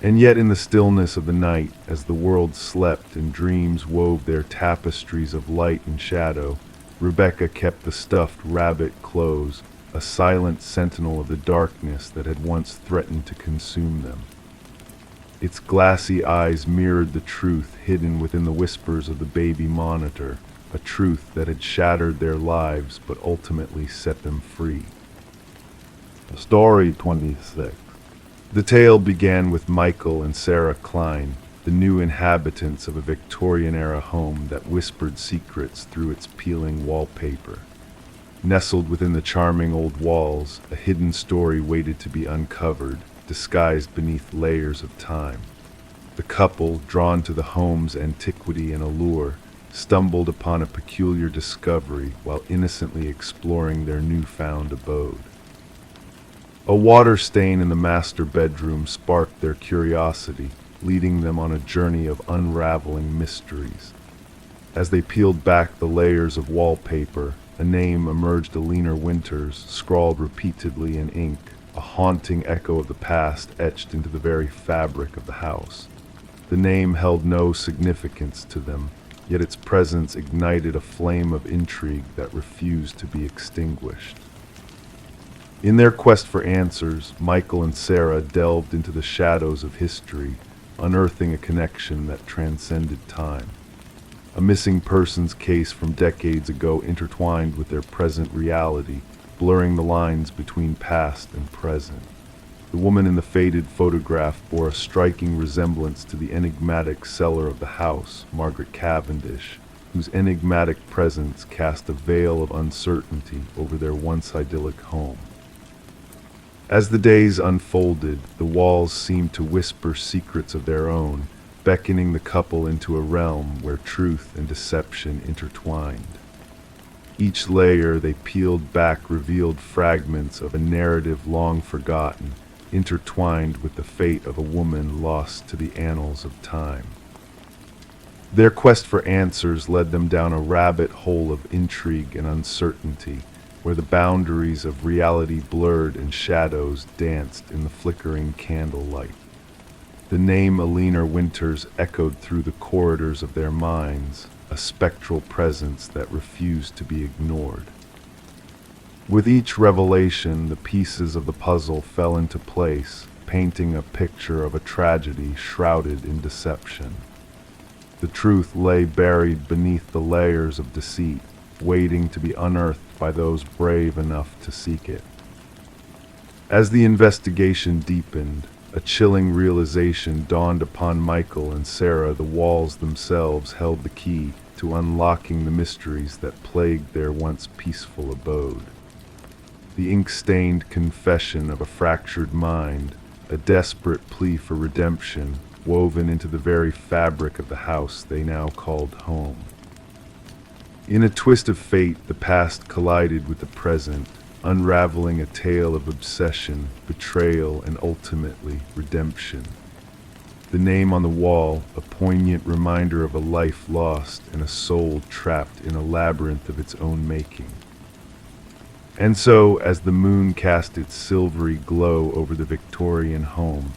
And yet in the stillness of the night, as the world slept and dreams wove their tapestries of light and shadow, Rebecca kept the stuffed rabbit close, a silent sentinel of the darkness that had once threatened to consume them. Its glassy eyes mirrored the truth hidden within the whispers of the baby monitor, a truth that had shattered their lives but ultimately set them free. Story 26. The tale began with Michael and Sarah Klein, the new inhabitants of a Victorian-era home that whispered secrets through its peeling wallpaper. Nestled within the charming old walls, a hidden story waited to be uncovered, disguised beneath layers of time. The couple, drawn to the home's antiquity and allure, stumbled upon a peculiar discovery while innocently exploring their newfound abode. A water stain in the master bedroom sparked their curiosity, leading them on a journey of unraveling mysteries. As they peeled back the layers of wallpaper, a name emerged: Alina Winters, scrawled repeatedly in ink, a haunting echo of the past etched into the very fabric of the house. The name held no significance to them, yet its presence ignited a flame of intrigue that refused to be extinguished. In their quest for answers, Michael and Sarah delved into the shadows of history, unearthing a connection that transcended time. A missing persons case from decades ago intertwined with their present reality, blurring the lines between past and present. The woman in the faded photograph bore a striking resemblance to the enigmatic seller of the house, Margaret Cavendish, whose enigmatic presence cast a veil of uncertainty over their once idyllic home. As the days unfolded, the walls seemed to whisper secrets of their own, beckoning the couple into a realm where truth and deception intertwined. Each layer they peeled back revealed fragments of a narrative long forgotten, intertwined with the fate of a woman lost to the annals of time. Their quest for answers led them down a rabbit hole of intrigue and uncertainty, where the boundaries of reality blurred and shadows danced in the flickering candlelight. The name Alina Winters echoed through the corridors of their minds, a spectral presence that refused to be ignored. With each revelation, the pieces of the puzzle fell into place, painting a picture of a tragedy shrouded in deception. The truth lay buried beneath the layers of deceit, waiting to be unearthed by those brave enough to seek it. As the investigation deepened, a chilling realization dawned upon Michael and Sarah. The walls themselves held the key to unlocking the mysteries that plagued their once peaceful abode. The ink-stained confession of a fractured mind, a desperate plea for redemption, woven into the very fabric of the house they now called home. In a twist of fate, the past collided with the present, unraveling a tale of obsession, betrayal, and ultimately redemption. The name on the wall, a poignant reminder of a life lost and a soul trapped in a labyrinth of its own making. And so, as the moon cast its silvery glow over the Victorian home,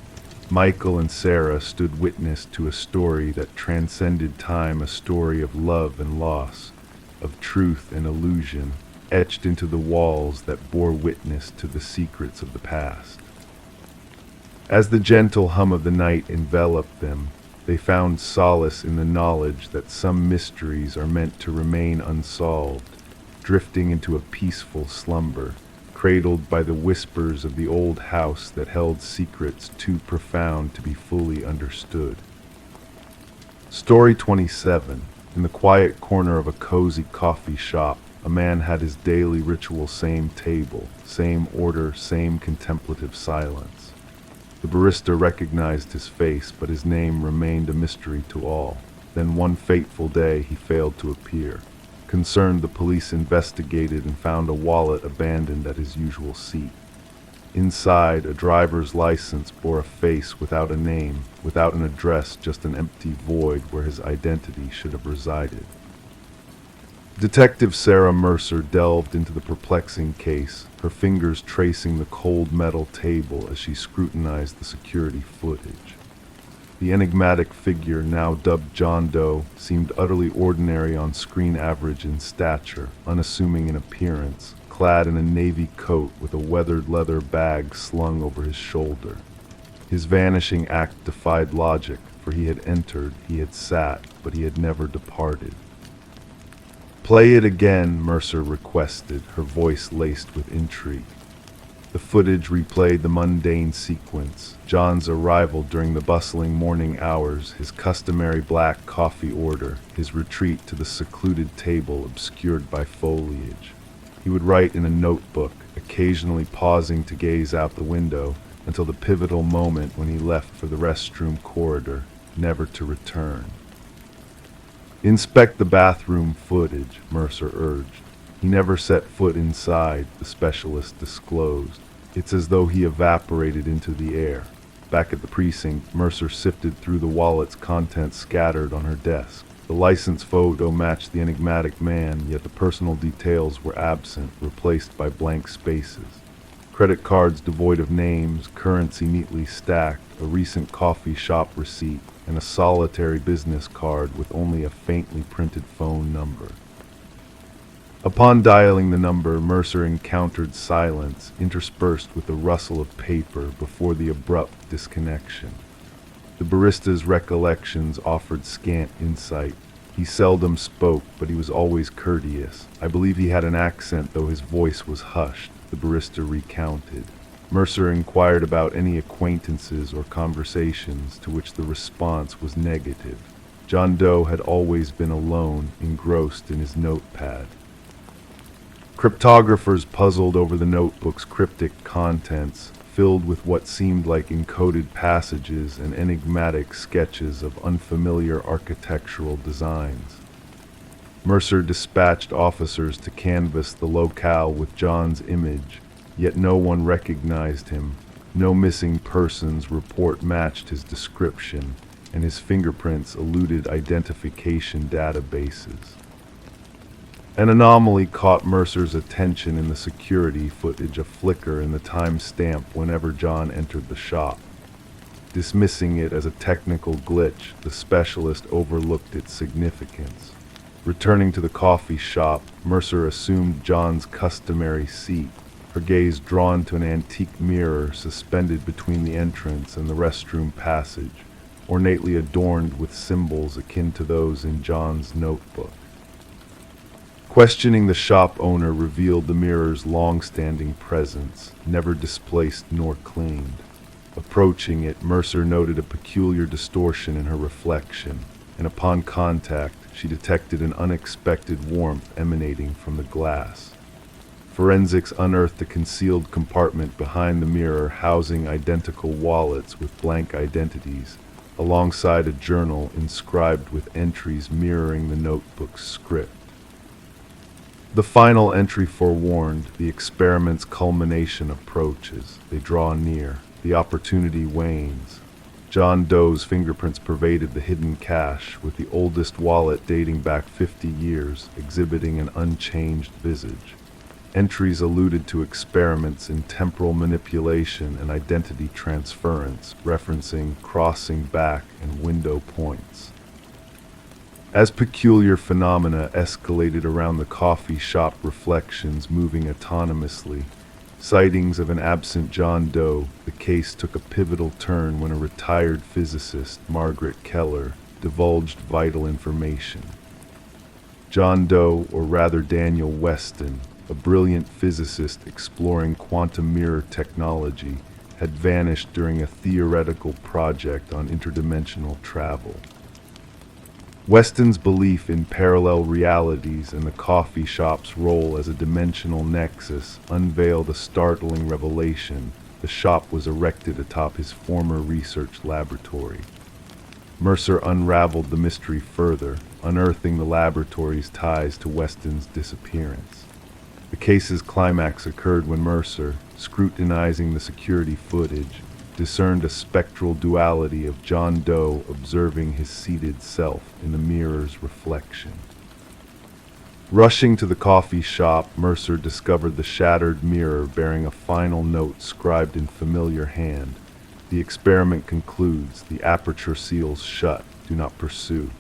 Michael and Sarah stood witness to a story that transcended time, a story of love and loss, of truth and illusion, etched into the walls that bore witness to the secrets of the past. As the gentle hum of the night enveloped them, they found solace in the knowledge that some mysteries are meant to remain unsolved, drifting into a peaceful slumber, cradled by the whispers of the old house that held secrets too profound to be fully understood. Story 27. In the quiet corner of a cozy coffee shop, a man had his daily ritual: same table, same order, same contemplative silence. The barista recognized his face, but his name remained a mystery to all. Then one fateful day he failed to appear. Concerned, the police investigated and found a wallet abandoned at his usual seat. Inside, a driver's license bore a face without a name, without an address, just an empty void where his identity should have resided. Detective Sarah Mercer delved into the perplexing case, her fingers tracing the cold metal table as she scrutinized the security footage. The enigmatic figure, now dubbed John Doe, seemed utterly ordinary on screen, average in stature, unassuming in appearance, clad in a navy coat with a weathered leather bag slung over his shoulder. His vanishing act defied logic, for he had entered, he had sat, but he had never departed. "Play it again," Mercer requested, her voice laced with intrigue. The footage replayed the mundane sequence: John's arrival during the bustling morning hours, his customary black coffee order, his retreat to the secluded table obscured by foliage. He would write in a notebook, occasionally pausing to gaze out the window, until the pivotal moment when he left for the restroom corridor, never to return. "Inspect the bathroom footage," Mercer urged. "He never set foot inside," the specialist disclosed. "It's as though he evaporated into the air." Back at the precinct, Mercer sifted through the wallet's contents scattered on her desk. The license photo matched the enigmatic man, yet the personal details were absent, replaced by blank spaces. Credit cards devoid of names, currency neatly stacked, a recent coffee shop receipt, and a solitary business card with only a faintly printed phone number. Upon dialing the number, Mercer encountered silence, interspersed with the rustle of paper before the abrupt disconnection. The barista's recollections offered scant insight. He seldom spoke, but he was always courteous. "I believe he had an accent, though his voice was hushed," the barista recounted. Mercer inquired about any acquaintances or conversations, to which the response was negative. John Doe had always been alone, engrossed in his notepad. Cryptographers puzzled over the notebook's cryptic contents, filled with what seemed like encoded passages and enigmatic sketches of unfamiliar architectural designs. Mercer dispatched officers to canvass the locale with John's image, yet no one recognized him. No missing persons report matched his description, and his fingerprints eluded identification databases. An anomaly caught Mercer's attention in the security footage, a flicker in the time stamp whenever John entered the shop. Dismissing it as a technical glitch, the specialist overlooked its significance. Returning to the coffee shop, Mercer assumed John's customary seat, her gaze drawn to an antique mirror suspended between the entrance and the restroom passage, ornately adorned with symbols akin to those in John's notebook. Questioning the shop owner revealed the mirror's long-standing presence, never displaced nor cleaned. Approaching it, Mercer noted a peculiar distortion in her reflection, and upon contact, she detected an unexpected warmth emanating from the glass. Forensics unearthed a concealed compartment behind the mirror housing identical wallets with blank identities, alongside a journal inscribed with entries mirroring the notebook's script. The final entry forewarned, the experiment's culmination approaches. They draw near. The opportunity wanes. John Doe's fingerprints pervaded the hidden cache, with the oldest wallet dating back 50 years, exhibiting an unchanged visage. Entries alluded to experiments in temporal manipulation and identity transference, referencing crossing back and window points. As peculiar phenomena escalated around the coffee shop, reflections moving autonomously, sightings of an absent John Doe, the case took a pivotal turn when a retired physicist, Margaret Keller, divulged vital information. John Doe, or rather Daniel Weston, a brilliant physicist exploring quantum mirror technology, had vanished during a theoretical project on interdimensional travel. Weston's belief in parallel realities and the coffee shop's role as a dimensional nexus unveiled a startling revelation. The shop was erected atop his former research laboratory. Mercer unraveled the mystery further, unearthing the laboratory's ties to Weston's disappearance. The case's climax occurred when Mercer, scrutinizing the security footage, discerned a spectral duality of John Doe observing his seated self in the mirror's reflection. Rushing to the coffee shop, Mercer discovered the shattered mirror bearing a final note scribed in familiar hand. The experiment concludes, the aperture seals shut, do not pursue.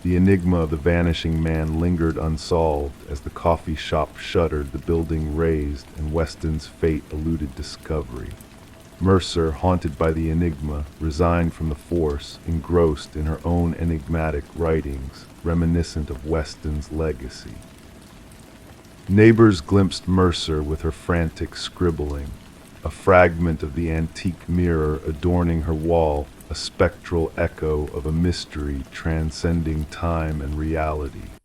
The enigma of the vanishing man lingered unsolved. As the coffee shop shuttered, the building razed, and Weston's fate eluded discovery. Mercer, haunted by the enigma, resigned from the force, engrossed in her own enigmatic writings, reminiscent of Weston's legacy. Neighbors glimpsed Mercer with her frantic scribbling, a fragment of the antique mirror adorning her wall, a spectral echo of a mystery transcending time and reality.